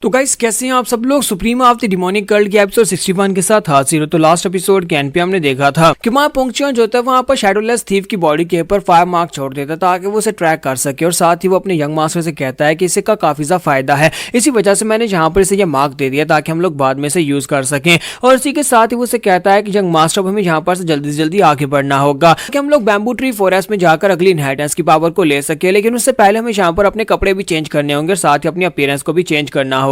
तो गाइस कैसे हैं आप सब लोग। सुप्रीमा ऑफ द डिमोनिक कल्ट के एपिसोड 61 के साथ हाजिर हो। तो लास्ट एपिसोड के एंड पे हमने देखा था कि वहां पोंगचुआन जो था वहां पर शैडोलेस थीफ की बॉडी के ऊपर फायर मार्क छोड़ देता ताकि वो उसे ट्रैक कर सके और साथ ही वो अपने यंग मास्टर से कहता है कि इससे का काफी ज्यादा फायदा है, इसी वजह से मैंने यहाँ पर इसे ये मार्क दे दिया ताकि हम लोग बाद में से यूज कर सकें। और इसी के साथ ही वो उसे कहता है कि यंग मास्टर हमें यहाँ पर से जल्दी से जल्दी आगे बढ़ना होगा कि हम लोग बैम्बू ट्री फॉरेस्ट में जाकर अगली इनहेरिटेंस की पावर को ले सके, लेकिन उससे पहले हमें यहाँ पर अपने कपड़े भी चेंज करने होंगे और साथ ही अपनी अपीयरेंस को भी चेंज करना होगा।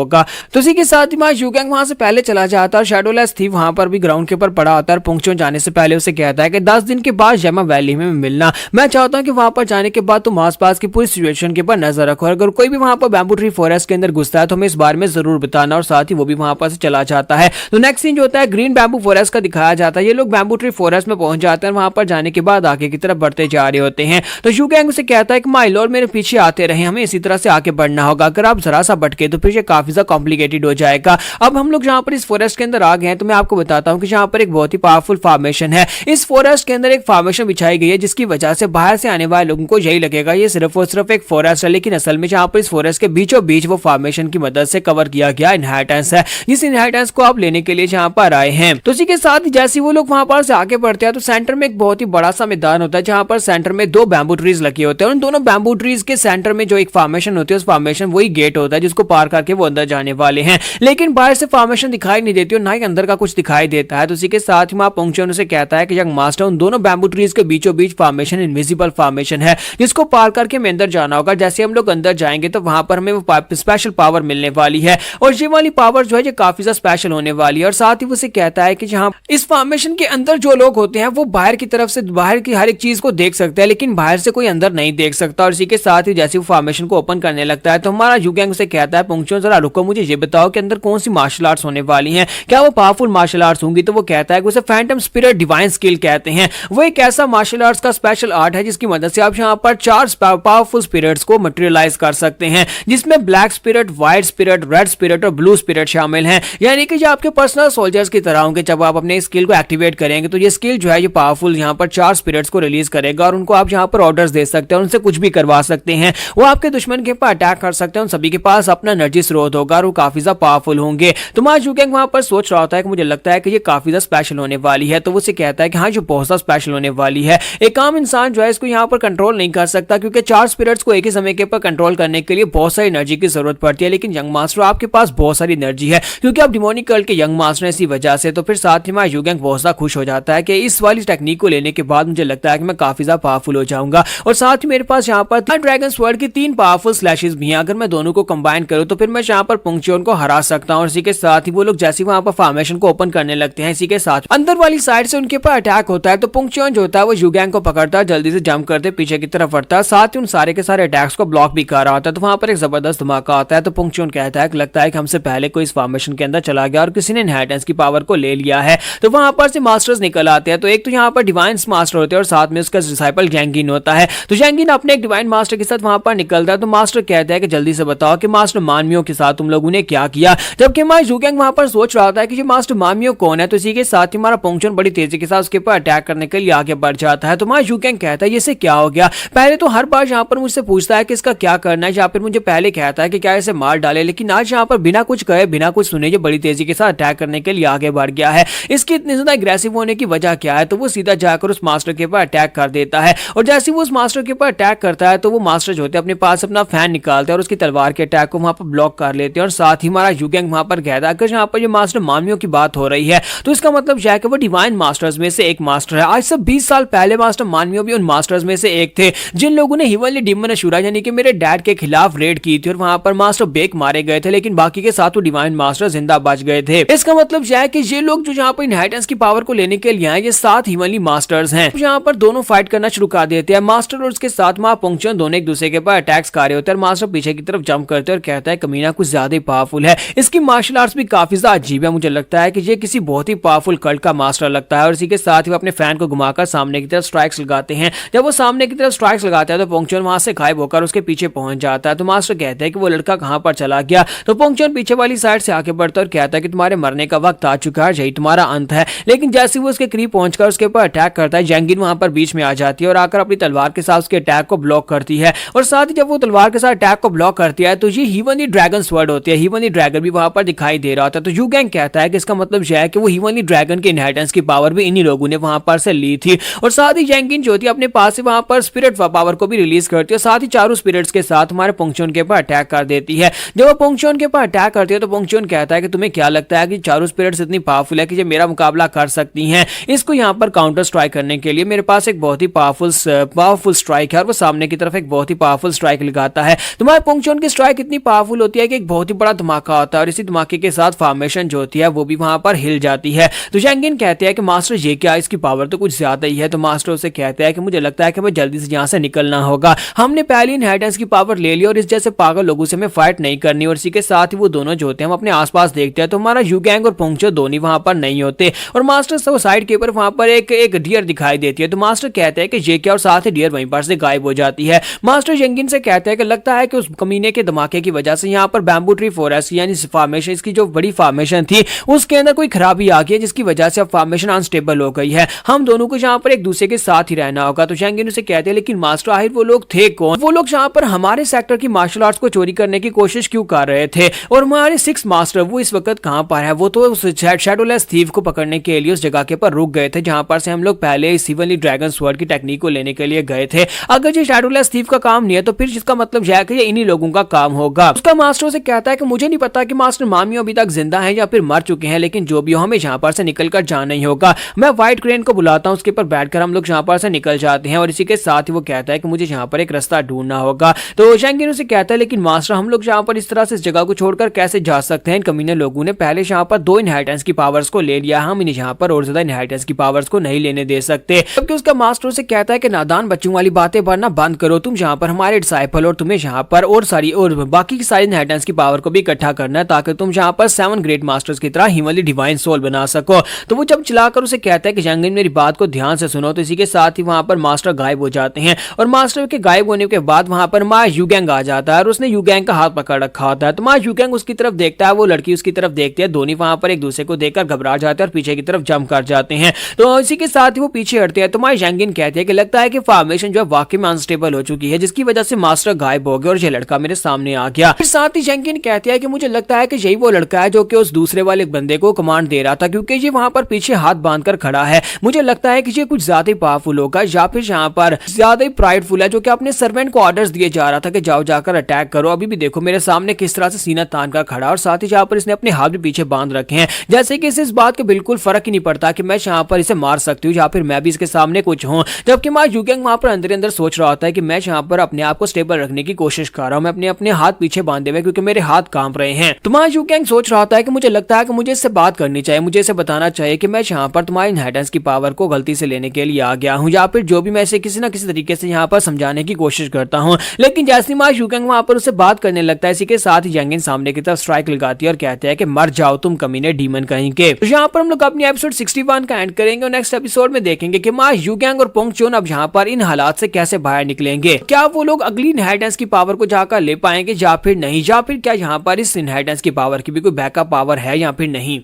तो के साथ ही यूगैंग वहां से पहले चला जाता है और शैडोलेस थीफ वहां पर भी ग्राउंड के ऊपर पड़ा होता है। पोंगचुआन जाने से पहले उसे कहता है कि 10 दिन के बाद जेमा वैली में मिलना। मैं चाहता हूं कि वहां पर जाने के बाद तुम आसपास की पूरी सिचुएशन के ऊपर नजर रखो, अगर कोई भी वहां पर बैम्बू ट्री फॉरेस्ट के अंदर घुसता है तो हमें इस बारे में जरूर बताना। और साथ ही वो भी वहां पर से चला जाता है। तो नेक्स्ट सीन जो होता है ग्रीन बैम्बू फॉरेस्ट का दिखाया जाता है। ये लोग बैम्बू ट्री फॉरेस्ट में पहुंच जाते हैं, वहां पर जाने के बाद आगे की तरफ बढ़ते जा रहे होते हैं। तो यूगैंग उसे कहता है कि माय लॉर्ड मेरे पीछे आते रहे, हमें इसी तरह से आगे बढ़ना होगा, अगर आप जरा सा भटके तो फिर ये काफी ज्यादा कॉम्प्लिकेटेड हो जाएगा। अब हम लोग जहां पर इस फॉरेस्ट के अंदर आ गए हैं तो मैं आपको बताता हूं कि जहां पर एक बहुत ही पावरफुल फॉर्मेशन है। इस फॉरेस्ट के अंदर एक फॉर्मेशन बिछाई गई है जिसकी वजह से बाहर से आने वाले लोगों को यही लगेगा ये सिर्फ और सिर्फ एक फॉरेस्ट है, लेकिन असल में जहां पर इस फॉरेस्ट के बीचों बीच वो फॉर्मेशन की मदद से कवर किया गया इनहेरिटेंस है, जिस इनहेरिटेंस को आप लेने के लिए जहां पर आए हैं। तो इसी के साथ ही जैसे वो लोग वहां पर से आगे बढ़ते हैं तो सेंटर में एक बहुत ही बड़ा सा मैदान होता है जहां पर सेंटर में 2 बैम्बू ट्रीज लगे होते हैं। उन दोनों बैम्बू ट्रीज के सेंटर में जो एक फॉर्मेशन होती है उस फॉर्मेशन वही गेट होता है जिसको पार करके वो अंदर जाने वाले हैं, लेकिन बाहर से फॉर्मेशन दिखाई नहीं देती और ना ही अंदर का कुछ दिखाई देता है। तो इसी के साथ ही वहां पोंगचुआन से कहता है कि यंग मास्टर उन दोनों बैम्बू ट्रीज के बीचों बीच फॉर्मेशन इनविजिबल फॉर्मेशन है जिसको पार करके हमें अंदर जाना होगा। जैसे हम लोग अंदर जाएंगे तो वहां पर हमें वो स्पेशल पावर मिलने वाली है और ये वाली पावर जो है ये काफी ज्यादा स्पेशल होने वाली है। और साथ ही वो से कहता है कि जहां इस फॉर्मेशन के अंदर जो लोग होते हैं वो बाहर की तरफ से बाहर की हर एक चीज को देख सकते हैं, लेकिन बाहर से कोई अंदर नहीं देख सकता। और इसी के साथ ही जैसे वो फॉर्मेशन को ओपन करने लगता है तो हमारा यूगैंग से कहता है पोंगचुआन जरा रुको, मुझे ये बताओ कि अंदर कौन सी मार्शल आर्ट्स होने वाली हैं, क्या वो पावरफुल मार्शल आर्ट्स होंगी। तो वो कहता है कि उसे फैंटम स्पिरिट डिवाइन स्किल कहते हैं। वो एक ऐसा मार्शल आर्ट्स का स्पेशल आर्ट है जिसकी मदद से आप यहाँ पर 4 पावरफुल स्पिरिट्स को मटेरियलाइज कर सकते हैं, जिसमें black spirit, white spirit, red spirit और ब्लू स्पिरिट शामिल हैं। यानी कि जो आपके पर्सनल सोल्जर्स की तरह होंगे। जब आप अपने स्किल को एक्टिवेट करेंगे तो ये स्किल जो है ये पावरफुल यहाँ पर 4 स्पिरिट्स को रिलीज करेगा और उनको आप यहाँ पर ऑर्डर्स दे सकते हैं, उनसे कुछ भी करवा सकते हैं। वो आपके दुश्मन के ऊपर अटैक कर सकते हैं, उन सभी के पास अपना एनर्जी स्रोत होगा और वो काफी ज्यादा पावरफुल होंगे। तो मां यूगैंग वहां पर सोच रहा होता है कि मुझे लगता है कि ये काफी ज्यादा स्पेशल होने वाली है। तो वो से कहता है कि हाँ जो बहुत ज्यादा स्पेशल होने वाली है, एक आम इंसान जो है इसको यहाँ पर कंट्रोल नहीं कर सकता क्योंकि 4 स्पिरिट्स को एक ही समय के ऊपर कंट्रोल करने के लिए बहुत सारी एनर्जी की जरूरत पड़ती है। लेकिन यंग मास्टर आपके पास बहुत सारी एनर्जी है क्योंकि आप डिमोनिक कल्ट के यंग मास्टर हैं, इसी वजह से। तो फिर साथ ही मां यूगैंग बहुत ज्यादा खुश हो जाता है कि इस वाली टेक्निक को लेने के बाद मुझे लगता है कि मैं काफी ज्यादा पावरफुल हो जाऊंगा। और साथ ही मेरे पास यहाँ पर ड्रैगन स्वर्ड की 3 पावरफुल स्लैशेस भी हैं, अगर मैं दोनों को कंबाइन करूं तो फिर मैं यहाँ पर पोंगचुआन को हरा सकता हूं। और इसी के साथ ही वो लोग जैसे वहां पर फॉर्मेशन को ओपन करने लगते हैं, इसी के साथ अंदर वाली साइड से उनके ऊपर अटैक होता है। तो पोंगचुआन जो होता है वो यूगैंग को पकड़ता है, जल्दी से जंप करते पीछे की तरफ बढ़ता है, साथ ही उन सारे के सारे अटैक्स को ब्लॉक भी कर रहा होता है। तो वहां पर एक जबरदस्त धमाका आता है। तो पोंगचुआन कहता है कि लगता है कि हमसे पहले कोई इस फॉर्मेशन के अंदर चला गया और किसी ने इनहेरिटेंस की पावर को ले लिया है। तो वहां पर से मास्टर्स निकल आते हैं। तो एक तो यहाँ पर डिवाइन मास्टर होते हैं और साथ में उसका डिसाइपल जैंगिन होता है। तो जैंगिन अपने एक डिवाइन मास्टर के साथ वहां पर निकलता है। तो मास्टर कहता है कि जल्दी से बताओ कि मास्टर मानवियों के साथ तुम लोगों ने क्या किया। जबकि हमारा यूगैंग वहां पर सोच रहा था कि ये मास्टर मानवियों कौन है। तो इसी के साथ ही हमारा पोंगचुआन बड़ी तेजी के साथ उसके ऊपर अटैक करने के लिए आगे बढ़ जाता है। तो हमारा यूगैंग कहता है ये से क्या हो गया। पहले तो हर बार यहाँ पर मुझसे पूछता है कि इसका क्या करना है, या फिर मुझे पहले कहता है कि क्या इसे मार डाले, लेकिन आज यहाँ पर बिना कुछ कहे बिना कुछ सुने ये बड़ी तेजी के साथ अटैक करने के लिए आगे बढ़ गया है। इसकी इतनी ज्यादा अग्रेसिव होने की वजह क्या है। तो वो सीधा जाकर उस मास्टर के ऊपर अटैक कर देता है और जैसे वो उस मास्टर के ऊपर अटैक करता है तो वो मास्टर जो होते हैं अपने पास अपना फैन निकालते हैं और उसकी तलवार के अटैक को वहां पर ब्लॉक कर लेते हैं। और साथ ही हमारा यूगैंग वहां पर कहता है कि यहाँ पर ये मास्टर मानवियों की बात हो रही है तो इसका मतलब यह है कि वो डिवाइन मास्टर्स में से एक मास्टर है। आज से 20 साल पहले मास्टर मानवियों भी उन मास्टर्स में से एक थे जिन लोगों ने हिवनली डिमन अशुरा यानी कि मेरे डैड के खिलाफ रेड की थी और वहां पर मास्टर बेक मारे गए थे, लेकिन बाकी के साथ वो डिवाइन मास्टर जिंदा बच गए थे। इसका मतलब यह है कि ये लोग जो यहाँ पर इनहेरिटेंस की पावर को लेने के लिए आए ये 7 हिवनली मास्टर्स हैं। यहाँ पर दोनों फाइट करना शुरू कर देते हैं। मास्टर और उसके साथ वहां पोंगचुआन दोनों एक दूसरे के ऊपर अटैक्स कर रहे होते हैं। मास्टर पीछे की तरफ जंप करते हैं और कहता है कमीना कुछ ज्यादा ही पावरफुल है, इसकी मार्शल आर्ट्स भी काफी ज्यादा अजीब है, मुझे लगता है कि ये किसी बहुत ही पावरफुल कल्ट का मास्टर लगता है। और इसी के साथ ही वो अपने फैन को घुमाकर सामने की तरफ स्ट्राइक्स लगाते हैं। जब वो सामने की तरफ स्ट्राइक्स लगाते हैं तो पोंगचुआन वहां से गायब होकर उसके पीछे पहुंच जाता है। तो मास्टर कहते हैं कि वो लड़का कहां पर चला गया। तो पोंगचुआन पीछे वाली साइड से आगे बढ़ता है और कहता है कि तुम्हारे मरने का वक्त आ चुका है, यही तुम्हारा अंत है। लेकिन जैसे वो उसके करीब पहुंचकर उसके ऊपर अटैक करता है, जैंगिन वहां पर बीच में आ जाती है और आकर अपनी तलवार के साथ उसके अटैक को ब्लॉक करती है। और साथ ही जब वो तलवार के साथ अटैक को ब्लॉक करती है तो ये हीवन दी ड्रैगन स्वॉर्ड होती है, हीवनली ड्रैगन भी वहां पर दिखाई दे रहा होता है। तो यू गैंग कहता है कि इसका मतलब यह है कि वो हीवनली ड्रैगन के इनहेरिटेंस की पावर भी इन्हीं लोगों ने वहां पर से ली थी। और साथ ही जैंगिन जो थी अपने पास से वहां पर स्पिरिट पावर को भी रिलीज करती है, साथ ही चारों स्पिरिट्स के साथ हमारे पोंगचोन के ऊपर अटैक कर देती है। जब वो पोंगचोन के ऊपर अटैक करती है तो पोंगचोन कहता है कि तुम्हें क्या लगता है कि चारों स्पिरिट्स इतनी पावरफुल है कि ये मेरा मुकाबला कर सकती हैं? इसको यहाँ पर काउंटर स्ट्राइक करने के लिए मेरे पास एक बहुत ही पावरफुल स्ट्राइक है। और वो सामने की तरफ एक बहुत ही पावरफुल स्ट्राइक लगाता है। तुम्हारे पोंगचोन की स्ट्राइक इतनी पावरफुल होती है कि एक बहुत ही बड़ा धमाका होता है और इसी धमाके के साथ फॉर्मेशन जो होती है वो भी वहां पर हिल जाती है। तो जैंगिन कहते हैं कि मास्टर ये क्या, इसकी पावर तो कुछ ज्यादा ही है। तो मास्टर उसे कहते हैं कि मुझे लगता है कि हमें जल्दी से यहाँ से निकलना होगा, हमने पहली इनहेरिटेंस की पावर ले ली और इस जैसे पागल लोगों से हमें फाइट नहीं करनी। और इसी के साथ ही वो दोनों जो होते हैं हम अपने आसपास देखते हैं तो हमारा यू गैंग और पोंगचो दोनों वहां पर नहीं होते। और मास्टर साइड के ऊपर वहां पर एक डियर दिखाई देती है। तो मास्टर कहते हैं कि ये क्या, और साथ ही डियर वहीं पर से गायब हो जाती है। मास्टर जैंगिन से कहते हैं कि लगता है कि उस कमीने के धमाके की वजह से यहाँ पर बैम्बू ट्री फॉरेस्ट यानी फॉर्मेशन, इसकी जो बड़ी फॉर्मेशन थी उसके अंदर कोई खराबी आ गई है जिसकी वजह से अब फॉर्मेशन अनस्टेबल हो गई है। हम दोनों को यहाँ पर एक दूसरे के साथ ही रहना होगा। तो जैंगिन उसे कहते हैं लेकिन मास्टर आखिर वो लोग थे कौन? वो लोग यहाँ पर हमारे सेक्टर की मार्शल आर्ट्स को चोरी करने की कोशिश क्यों कर रहे थे? और हमारे 6 मास्टर वो इस वक्त कहां पर है? वो तो उस शैडोलेस थीव को पकड़ने के लिए उस जगह के पर रुक गए थे जहां पर से हम लोग पहले इस हीवनली ड्रैगन स्वॉर्ड की टेक्निक को लेने के लिए गए थे। अगर ये शैडोलेस थीव का काम नहीं है तो फिर इसका मतलब यह है कि ये इन्हीं लोगों का काम होगा। उसका मास्टर से कहता है कि मुझे नहीं पता कि मास्टर मामियो अभी तक जिंदा है या फिर मर चुके हैं, लेकिन जो भी हो हमें यहाँ पर से निकल कर जाना ही होगा। मैं व्हाइट क्रेन को बुलाता हूँ, उसके ऊपर बैठकर हम लोग यहाँ पर से निकल जाते हैं। और इसी के साथ ही वो कहता है कि मुझे यहाँ पर एक रास्ता ढूंढना होगा। तो जैंगिन उसे कहता है लेकिन मास्टर हम लोग यहाँ पर इस तरह से इस जगह को छोड़कर कैसे जा सकते हैं? इन कमीने लोगों ने पहले यहाँ पर 2 इनहेरिटेंस की पावर्स को ले लिया, हम इन्हें यहाँ पर और ज्यादा इनहेरिटेंस की पावर्स को नहीं लेने दे सकते। जबकि उसका मास्टर से कहता है कि नादान बच्चों वाली बातें बनना बंद करो, तुम यहाँ पर हमारे डिसाइपल और तुम्हें यहाँ पर और बाकी की सारी इनहेरिटेंस की पावर को भी इकट्ठा करना है ताकि तुम यहाँ पर 7 ग्रेट मास्टर्स की तरह हिमली डिवाइन सोल बना सको। तो वो जब चलाकर उसे कहता है कि जैंगिन मेरी बात को ध्यान से सुनो। तो इसी के साथ ही वहां पर मास्टर गायब हो जाते हैं और मास्टर के गायब होने के बाद वहां पर माँ यू गैंग आ जाता है और उसने यू गैंग का हाथ पकड़ रखा होता है। तो माँ यू गैंग उसकी तरफ देखता है, वो लड़की उसकी तरफ देखती है, दोनों वहां पर एक दूसरे को देखकर घबरा जाते हैं और पीछे की तरफ जंप कर जाते हैं। तो इसी के साथ ही वो पीछे हटते हैं। तो माँ जैंगिन कहती है कि लगता है कि फॉर्मेशन जो है वाकई में अनस्टेबल हो चुकी है जिसकी वजह से मास्टर गायब हो गया और ये लड़का मेरे सामने आ गया। फिर साथ ही जैंगिन कहती है कि मुझे लगता है कि यही वो लड़का है जो कि उस दूसरे वाले बंदे को कमांड दे रहा था, क्योंकि ये वहां पर पीछे हाथ बांधकर खड़ा है। मुझे लगता है कि ये कुछ ज्यादा ही पावरफुल होगा या फिर यहाँ पर ज्यादा ही प्राइडफुल है, जो कि अपने सर्वेंट को ऑर्डर्स दिए जा रहा था कि जाओ जाकर अटैक करो। अभी भी देखो मेरे सामने किस तरह से सीना तान कर खड़ा, और साथ ही यहाँ पर इसने अपने हाथ भी पीछे बांध रखे हैं, जैसे कि इसे इस बात का बिल्कुल फर्क ही नहीं पड़ता कि मैं यहाँ पर इसे मार सकती हूँ या फिर मैं भी इसके सामने कुछ हूँ। जबकि माँ यू गैंग वहां पर अंदर अंदर सोच रहा होता है कि मैं यहाँ पर अपने आप को स्टेबल रखने की कोशिश कर रहा हूँ, मैं अपने हाथ पीछे बांधे हुए क्योंकि मेरे हाथ कांप रहे हैं। तो माँ यू गैंग सोच रहा होता है कि मुझे लगता है कि मुझे इससे बात करनी चाहिए, मुझे इसे बताना चाहिए कि मैं यहाँ पर तुम्हारी इनहेरिटेंस की पावर को गलती से लेने के लिए आ गया हूँ, या फिर जो भी मैं इसे किसी ना किसी तरीके से यहाँ पर समझाने की कोशिश करता हूँ। लेकिन जैसे माँ यू गैंग वहां पर उससे बात करने लगता है, इसी के साथ ही जैंगिन सामने की तरफ स्ट्राइक लगाती है और कहते हैं कि मर जाओ तुम कमीने डीमन कहीं के। तो यहाँ पर हम लोग अपनी एपिसोड 61 का एंड करेंगे और नेक्स्ट एपिसोड में देखेंगे कि माँ यू गैंग और पोंगचोन अब यहाँ पर इन हालात से कैसे बाहर निकलेंगे। क्या वो लोग अगली इनहेरिटेंस की पावर को जाकर ले पाएंगे या फिर नहीं, या फिर क्या यहाँ पर इस इनहेरिटेंस की पावर की भी कोई बैकअप पावर है या फिर नहीं।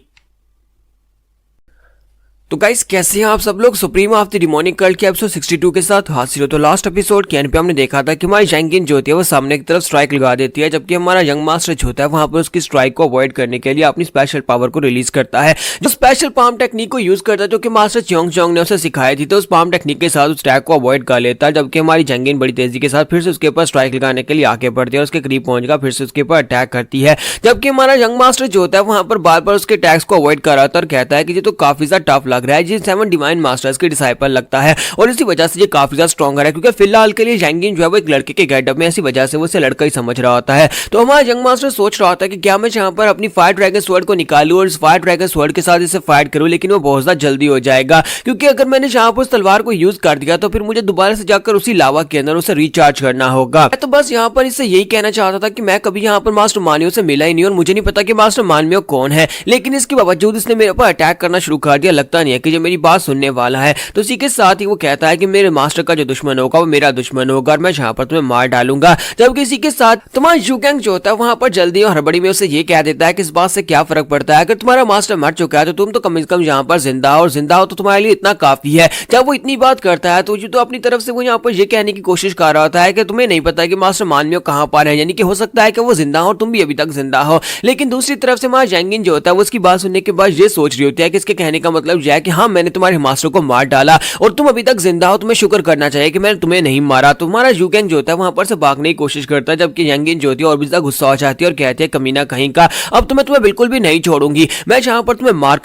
तो गाइस कैसे हैं आप सब लोग? Supremo of the demonic cult के एपिसोड 62 के साथ हाजिर हो। तो लास्ट एपिसोड के एंड पे हमने देखा था कि हमारी जैंगिन जो होती है वो सामने की तरफ स्ट्राइक लगा देती है, जबकि हमारा यंग मास्टर जो होता है वहां पर उसकी स्ट्राइक को अवॉइड करने के लिए अपनी स्पेशल पावर को रिलीज करता है, जो स्पेशल पाम टेक्निक को यूज करता है जो कि मास्टर च्योंग ने उसे सिखाई थी। तो उस पाम टेक्निक के साथ उस अटैक को अवॉइड कर लेता है, जबकि हमारी जैंगिन बड़ी तेजी के साथ फिर से उसके ऊपर स्ट्राइक लगाने के लिए आगे बढ़ती है और उसके करीब पहुंचकर फिर से उसके ऊपर अटैक करती है। जबकि हमारा यंग मास्टर जो होता है वहां पर बार बार उसके अटैक्स को अवॉइड कर रहा था और कहता है कि ये तो काफी ज्यादा टफ लग रहा है, 7 डिवाइन मास्टर्स के डिसाइपल लगता है और इसी वजह से ये काफी ज्यादा स्ट्रॉन्गर है, क्योंकि फिलहाल के लिए जैंगिन जो है वो एक लड़के के गेटअप में, ऐसी वजह से वो उसे लड़का ही समझ रहा होता है। तो हमारा यंग मास्टर सोच रहा होता है कि क्या मैं यहाँ पर अपनी फायर ड्रैगन स्वॉर्ड को निकालूं और इस फायर ड्रैगन स्वॉर्ड के साथ इसे फाइट करूं, लेकिन वो बहुत ज्यादा जल्दी हो जाएगा, क्योंकि अगर मैंने यहाँ पर उस तलवार को यूज कर दिया तो फिर मुझे दोबारा से जाकर उसी लावा के अंदर उसे रिचार्ज करना होगा। तो बस यहाँ पर इससे यही कहना चाहता था कि मैं कभी यहाँ पर मास्टर मानियो से मिला ही नहीं और मुझे नहीं पता कि मास्टर मानियो कौन है, लेकिन इसके बावजूद इसने मेरे ऊपर अटैक करना शुरू कर दिया। लगता नहीं है कि जो मेरी बात सुनने वाला है। तो इसी के साथ ही वो कहता है कि मेरे मास्टर का जो दुश्मन होगा वो मेरा दुश्मन होगा और मैं यहाँ पर तुम्हें मार डालूंगा। जबकि इसी के साथ तुम्हारा यूगैंग जो होता है वहां पर जल्दी और हड़बड़ी में उसे ये कह देता है कि इस बात से क्या फर्क पड़ता है, अगर तुम्हारा मास्टर मर चुका है तो तुम तो कम से कम यहाँ पर जिंदा हो, और जिंदा हो तो तुम्हारे लिए इतना काफी है। जब वो इतनी बात करता है तो जो तो अपनी तरफ से वो यहाँ पर ये कहने की कोशिश कर रहा होता है कि तुम्हें नहीं पता कि मास्टर मानमियो कहाँ पर है, यानी कि हो सकता है कि वो जिंदा हो और तुम भी अभी तक जिंदा हो। लेकिन दूसरी तरफ से हमारा जैंगिन जो होता है वो उसकी बात सुनने के बाद ये सोच रही होती है कि इसके कहने का मतलब यह है कि हाँ मैंने तुम्हारे मास्टर को मार डाला और तुम अभी तक जिंदा हो, तुम्हें शुक्र करना चाहिए कि मैंने तुम्हें नहीं मारा। तुम्हारा यूगैंग जो होता है वहां पर से भागने की कोशिश करता है, जबकि जैंगिन जो होती है और भी ज्यादा गुस्सा हो जाती है और कहती है कमीना कहीं का, अब तुम्हें बिल्कुल भी नहीं छोड़ूंगी, मैं जहां पर तुम्हें मार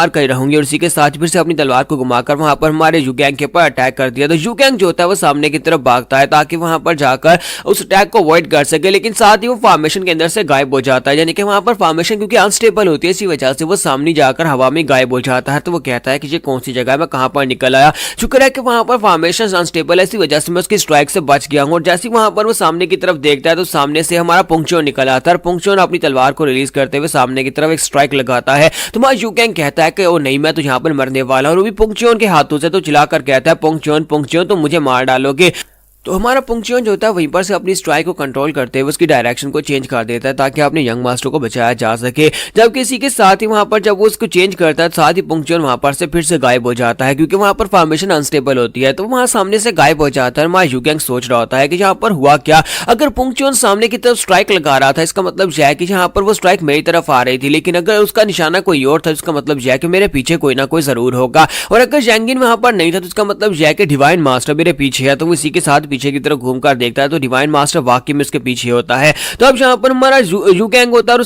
कर रहूंगी। और इसी के साथ फिर से अपनी तलवार को घुमाकर वहां पर हमारे यूगैंग के ऊपर अटैक कर दिया। तो यूगैंग जो होता है वो सामने की तरफ भागता है ताकि वहां पर जाकर उस अटैक को अवॉइड कर सके, लेकिन साथ ही वो फॉर्मेशन के अंदर से गायब हो जाता है, यानी कि वहां पर फॉर्मेशन क्योंकि अनस्टेबल होती है इसी वजह से वो सामने जाकर हवा में गायब हो जाता है। तो वो कहता है कि ये कौन सी जगह है, मैं कहां पर निकल आया, शुक्र है कि वहां पर फॉर्मेशन अनस्टेबल है, इसी वजह से मैं उसकी स्ट्राइक से बच गया हूं। और जैसे वहां पर वो सामने की तरफ देखता है तो सामने से हमारा पुंगचोन निकल आता है और पुंगचोन अपनी तलवार को रिलीज करते हुए सामने की तरफ एक स्ट्राइक लगाता है। तो हमारा यूगैंग कहता है कि ओ नहीं मैं तो यहाँ पर मरने वाला हूं, और वो भी पुंगचोन के हाथों से तो चिल्लाकर कहता है पुंगचोन पुंगचोन तुम मुझे मार डालोगे। तो हमारा पुंगचोन जो होता है वहीं पर से अपनी स्ट्राइक को कंट्रोल करते हुए उसकी डायरेक्शन को चेंज कर देता है ताकि अपने यंग मास्टर को बचाया जा सके। जबकि इसी के साथ ही वहां पर जब वो उसको चेंज करता है साथ ही पुंगचोन वहां पर से फिर से गायब हो जाता है क्योंकि वहां पर फॉर्मेशन अनस्टेबल होती है। तो वहां सामने से गायब हो जाता है। हमारा यूगैंग सोच रहा होता है कि यहाँ पर हुआ क्या, अगर पुंगचोन सामने की तरफ स्ट्राइक लगा रहा था इसका मतलब यह है कि यहाँ पर वो स्ट्राइक मेरी तरफ आ रही थी, लेकिन अगर उसका निशाना कोई और था इसका मतलब यह है कि मेरे पीछे कोई ना कोई जरूर होगा, और अगर जैंगिन वहां पर नहीं था तो इसका मतलब यह है कि डिवाइन मास्टर मेरे पीछे है। तो वो इसी के साथ पीछे की तरफ घूमकर देखता है तो डिवाइन मास्टर वाकई में उसके पीछे होता है। तो अब यहाँ पर हमारा यूगैंग होता है और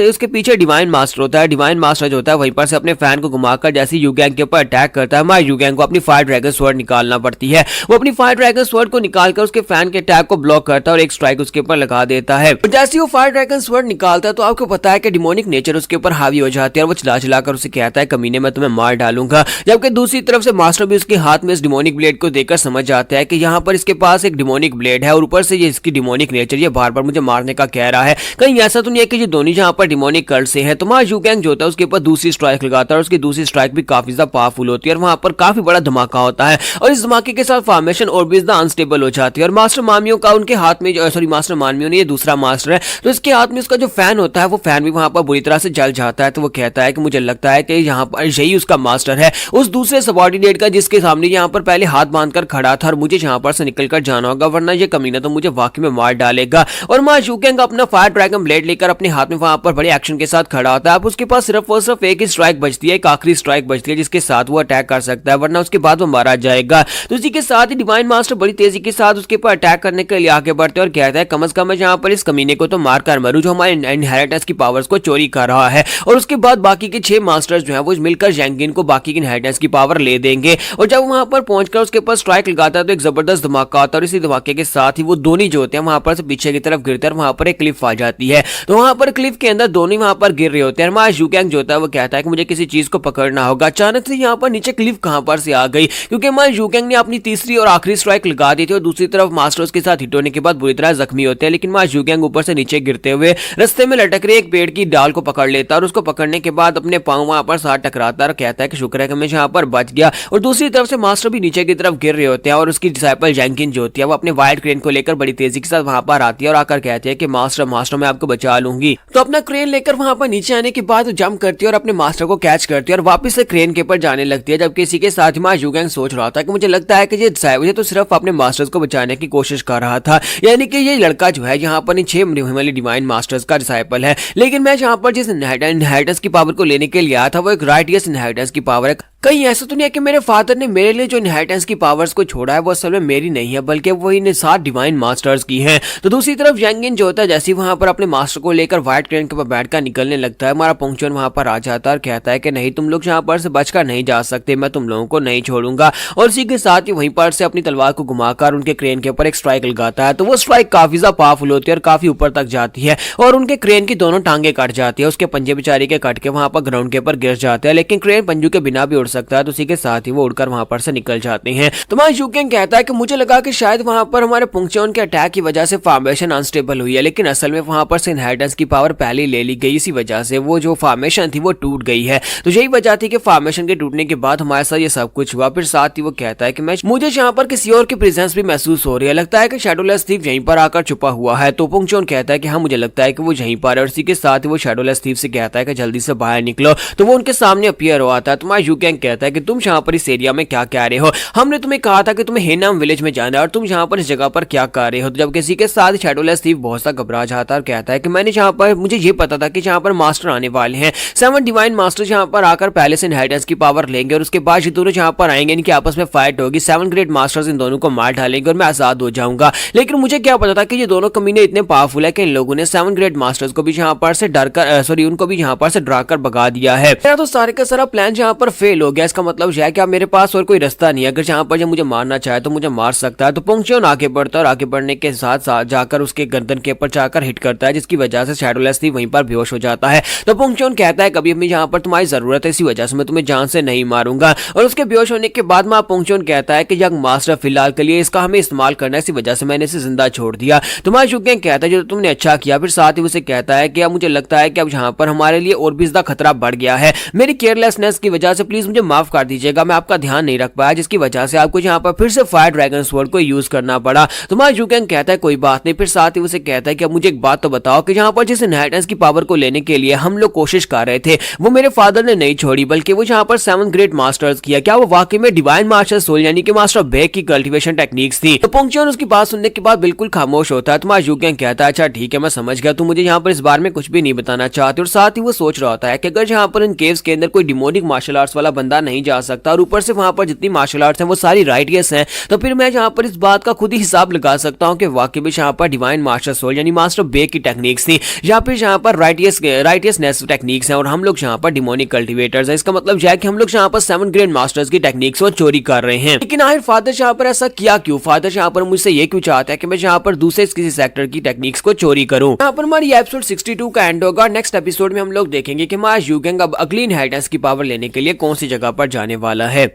उसके पीछे डिवाइन मास्टर होता है। डिवाइन मास्टर जो होता है वहीं पर से अपने फैन को घुमाकर जैसे यूगैंग के ऊपर अटैक करता है, हमारे यूगैंग को अपनी फायर ड्रैगन स्वॉर्ड निकालना पड़ती है। वो अपनी फायर ड्रैगन स्वॉर्ड को निकालकर उसके फैन के अटैक को ब्लॉक करता है और एक स्ट्राइक उसके ऊपर लगा देता है। जैसे वो फायर ड्रैगन स्वॉर्ड निकालता है तो आपको पता है कि डिमोनिक नेचर उसके ऊपर हावी हो जाती है और वो चिल्ला चिल्लाकर उसे कहता है कमीने मैं तुम्हें मार डालूंगा। जबकि दूसरी तरफ से मास्टर भी उसके हाथ में इस डिमोनिक ब्लेड को देखकर समझ जाता है कि यहाँ पर इसके पास एक डिमोनिक ब्लेड है और ऊपर से ये इसकी डिमोनिक नेचर ये बार बार मुझे मारने का कह रहा है। कहीं ऐसा तो नहीं है कि ये दोनों जहां पर डिमोनिक कर्ल से हैं। तो हमारा यूगैंग जो होता है उसके ऊपर दूसरी स्ट्राइक लगाता है और उसकी दूसरी स्ट्राइक भी काफी ज्यादा पावरफुल होती है और वहां पर काफी बड़ा धमाका होता है और इस धमाके के साथ फॉर्मेशन और भी ज्यादा अनस्टेबल हो जाती है। और मास्टर मामियों का उनके हाथ में मास्टर मामियों ने ये दूसरा मास्टर है तो इसके हाथ में उसका जो फैन होता है वो फैन भी वहां पर बुरी तरह से जल जाता है। तो वो कहता है कि मुझे लगता है कि यहाँ पर यही उसका मास्टर है, उस दूसरे सबऑर्डिनेट का जिसके सामने यहाँ पर पहले हाथ बांधकर खड़ा था और मुझे यहाँ पर से निकलकर जाना होगा वरना ये कमीना तो मुझे वाकई में मार डालेगा। और मां यूगैंग अपना फायर ड्रैगन ब्लेड लेकर अपने हाथ में वहां पर बड़े एक्शन के साथ खड़ा होता है। अब उसके पास सिर्फ और सिर्फ एक ही स्ट्राइक बचती है, एक आखिरी स्ट्राइक बचती है जिसके साथ वो अटैक कर सकता है वरना उसके बाद वो मारा जाएगा। तो इसी के साथ ही डिवाइन मास्टर बड़ी तेजी के साथ उसके ऊपर अटैक करने के लिए आगे बढ़ते और कहता है कम से कम मैं यहाँ पर इस कमीने को तो मार कर मरूं जो हमारे इनहेरिटेंस की पावर्स को चोरी कर रहा है। और उसके बाद बाकी के 6 मास्टर्स जो है वो मिलकर जैंगिन को बाकी की इनहेरिटेंस की पावर ले देंगे। और जब वहां पर पहुंचकर उसके ऊपर स्ट्राइक लगाता है तो एक जबरदस्त धमाका आता है और इसी धमाके के साथ ही वो दोनों जो होते हैं वहां पर से पीछे की तरफ गिरते हैं, वहां पर एक क्लिफ आ जाती है। तो वहां पर क्लिफ के अंदर दोनों वहां पर गिर रहे होते हैं। हमारा यूगैंग जो होता है वो कहता है कि मुझे किसी चीज को पकड़ना होगा। अचानक से यहाँ पर नीचे क्लिफ कहां पर से आ गई क्योंकि हमारे यूगैंग ने अपनी तीसरी और आखिरी स्ट्राइक लगा दी थी और दूसरी तरफ मास्टर्स के साथ हिट होने के बाद बुरी तरह जख्मी होते हैं। लेकिन हमारा यूगैंग ऊपर से नीचे गिरते हुए रास्ते में लटक रहे एक पेड़ की डाल को पकड़ लेता है और उसको पकड़ने के बाद अपने पांव वहां पर साथ टकराता है और कहता है कि शुक्र है कि मैं यहाँ पर बच गया। और दूसरी तरफ से मास्टर भी नीचे की तरफ गिर रहे होते हैं और उसकी डिसाइपल जैंकिन जो होती है वो अपने वाइल्ड क्रेन को लेकर बड़ी तेजी के साथ वहां पर आती है और आकर कहती है कि मास्टर मास्टर मैं आपको बचा लूंगी। तो अपना क्रेन लेकर वहां पर नीचे आने के बाद जंप करती है और अपने मास्टर को कैच करती है और वापस से क्रेन के ऊपर जाने लगती है। जबकि इसी के साथ ही यूगैंग सोच रहा था कि मुझे लगता है कि ये तो सिर्फ अपने मास्टर्स को बचाने की कोशिश कर रहा था, यानी कि ये लड़का जो है यहाँ पर 6 डिवाइन मास्टर्स का डिसाइपल है। लेकिन मैं यहाँ पर जिस इनहेरिटेंस की पावर को लेने के लिए आया था वो एक राइटियस इनहेरिटेंस की पावर है। कहीं ऐसा तो नहीं है कि मेरे फादर ने मेरे लिए जो इनहेरिटेंस की पावर्स को छोड़ा है वो असल में मेरी नहीं है बल्कि वो इन 7 डिवाइन मास्टर्स की हैं। तो दूसरी तरफ जैंगिन जो होता है जैसे वहां पर अपने मास्टर को लेकर व्हाइट क्रेन के ऊपर बैठकर निकलने लगता है, हमारा पुंगचोन वहां पर आ जाता है और कहता है कि नहीं तुम लोग यहाँ पर से बचकर नहीं जा सकते, मैं तुम लोगों को नहीं छोड़ूंगा। और इसी के साथ ही वहीं पर से अपनी तलवार को घुमाकर उनके क्रेन के ऊपर एक स्ट्राइक लगाता है। तो वो स्ट्राइक काफी ज्यादा पावरफुल होती है और काफी ऊपर तक जाती है और उनके क्रेन की दोनों टांगे कट जाती है, उसके पंजे बेचारी के कट के वहां पर ग्राउंड के ऊपर गिर जाते हैं। लेकिन क्रेन पंजू के बिना भी उड़ सकता है। तो इसी के साथ ही वो उड़कर वहां पर से निकल जाते हैं। तो वहां यूकेंग कहता है कि मुझे लगा कि शायद वहां पर हमारे पुंगचोन के अटैक की वजह से फॉर्मेशन अनस्टेबल हुई है, लेकिन असल में वहां पर से इनहेरिटेंस की पावर पहले ले ली गई, इसी वजह से वो जो फॉर्मेशन थी वो टूट गई है। तो यही वजह थी कि फॉर्मेशन के टूटने के बाद हमारे साथ ये सब कुछ हुआ। फिर साथ ही वो कहता है कि मुझे यहाँ पर किसी और की प्रेजेंस भी महसूस हो रही है, लगता है कि शैडोलेस थीफ यहीं पर आकर छुपा हुआ है। तो पुंगचोन कहता है कि हाँ, मुझे लगता है कि वो यहीं पर है। और इसी के साथ ही वो शैडोलेस थीफ से कहता है कि जल्दी से बाहर निकलो। तो वो उनके सामने अपीयर हुआ था। तो यूकेंग कहता है कि तुम यहाँ पर इस एरिया में क्या कह रहे हो, हमने तुम्हें कहा था कि तुम्हें हेनाम विलेज में जाना है और तुम यहाँ पर इस जगह पर क्या कर रहे हो। तो जब किसी के साथ शैडोलेस थीफ बहुत सा घबरा जाता है और कहता है कि मैंने यहाँ पर, मुझे ये पता था कि यहाँ पर मास्टर आने वाले हैं, 7 डिवाइन मास्टर यहाँ पर आकर पहले से इनहेरिटेंस की पावर लेंगे और उसके बाद ये दोनों यहाँ पर आएंगे, इनकी आपस में फाइट होगी, 7 ग्रेट मास्टर्स इन दोनों को मार डालेंगे और मैं आजाद हो जाऊंगा। लेकिन मुझे क्या पता था कि ये दोनों कमीने इतने पावरफुल है कि इन लोगों ने 7 ग्रेट मास्टर्स को भी यहाँ पर से उनको भी यहाँ पर से डरा कर भगा दिया है। मेरा तो सारे का सारा प्लान यहाँ पर फेल हो गया। इसका मतलब यह है कि मेरे पास और कोई रास्ता नहीं है, अगर यहाँ पर मुझे मारना चाहे तो मुझे मार सकता है। तो पुंगचोन आगे बढ़ता है और आगे बढ़ने के साथ साथ जाकर उसके गर्दन के ऊपर जाकर हिट करता है, जिसकी वजह से शैडोलेस थीफ वहीं पर बेहोश हो जाता है। तो पुंगचोन कहता है कभी भी यहाँ पर तुम्हारी जरूरत है, इसी वजह से मैं तुम्हें जान से नहीं मारूंगा। और उसके बेहोश होने के बाद में पुंगचोन कहता है कि यंग मास्टर फिलहाल के लिए इसका हमें इस्तेमाल करना है, इसी वजह से मैंने इसे जिंदा छोड़ दिया। तो यूकेंग कहता है जो तुमने अच्छा किया। फिर साथ ही उसे कहता है कि अब मुझे लगता है कि अब यहाँ पर हमारे लिए और भी ज्यादा खतरा बढ़ गया है, मेरी केयरलेसनेस की वजह से प्लीज मुझे माफ कर दीजिएगा, मैं आपका ध्यान नहीं रख पाया, जिसकी वजह से आपको यहाँ पर फिर से फायर ड्रैगन स्वॉर्ड को यूज करना पड़ा। तो यूकेंग कहता है कोई बात नहीं। फिर साथ ही उसे कहता है कि अब मुझे एक बात तो बताओ कि यहाँ पर जिस इनहेरिटेंस की पावर को लेने के लिए हम लोग कोशिश कर रहे थे वो मेरे फादर ने नहीं छोड़ी, बल्कि वो यहाँ पर 7 ग्रेट मास्टर्स किया, क्या वो वाकई में डिवाइन मास्टर सोल यानी कि मास्टर बेक की कल्टीवेशन टेक्निक्स थी। तो पुंगचोन उसकी बात सुनने के बाद बिल्कुल खामोश होता है। तो यूकेंग कहता है अच्छा ठीक है, मैं समझ गया, तुम मुझे यहाँ पर इस बारे में कुछ भी नहीं बताना चाहते। और साथ ही वो सोच रहा होता है कि अगर यहाँ पर इन केव्स के अंदर कोई डिमोनिक मार्शल आर्ट्स वाला बंदा नहीं जा सकता और ऊपर से वहां पर जितनी मार्शल आर्ट्स हैं वो सारी राइटियस हैं, तो फिर मैं यहाँ पर इस बात का खुद ही हिसाब लगा सकता हूँ कि वाकई में यहाँ पर डिवाइन मास्टर सोल यानी मास्टर बेक की टेक्निक्स थी या फिर यहाँ पर राइटियसनेस टेक्निक्स हैं और हम लोग यहाँ पर डिमोनिक कल्टिवेटर्स हैं। इसका मतलब यह है कि हम लोग यहाँ पर 7 ग्रेट मास्टर्स की टेक्निक्स को चोरी कर रहे हैं। लेकिन आखिर फादर यहाँ पर ऐसा किया क्यों? फादर यहाँ पर मुझसे ये क्यों चाहता है कि मैं यहाँ पर दूसरे किसी सेक्टर की टेक्निक्स को चोरी करूं? यहाँ पर हमारी एपिसोड 62 का एंड होगा। नेक्स्ट एपिसोड में हम लोग देखेंगे कि हमारा यूकेंग अब अगली इनहेरिटेंस की पावर लेने के लिए कौन सी जगह पर जाने वाला है।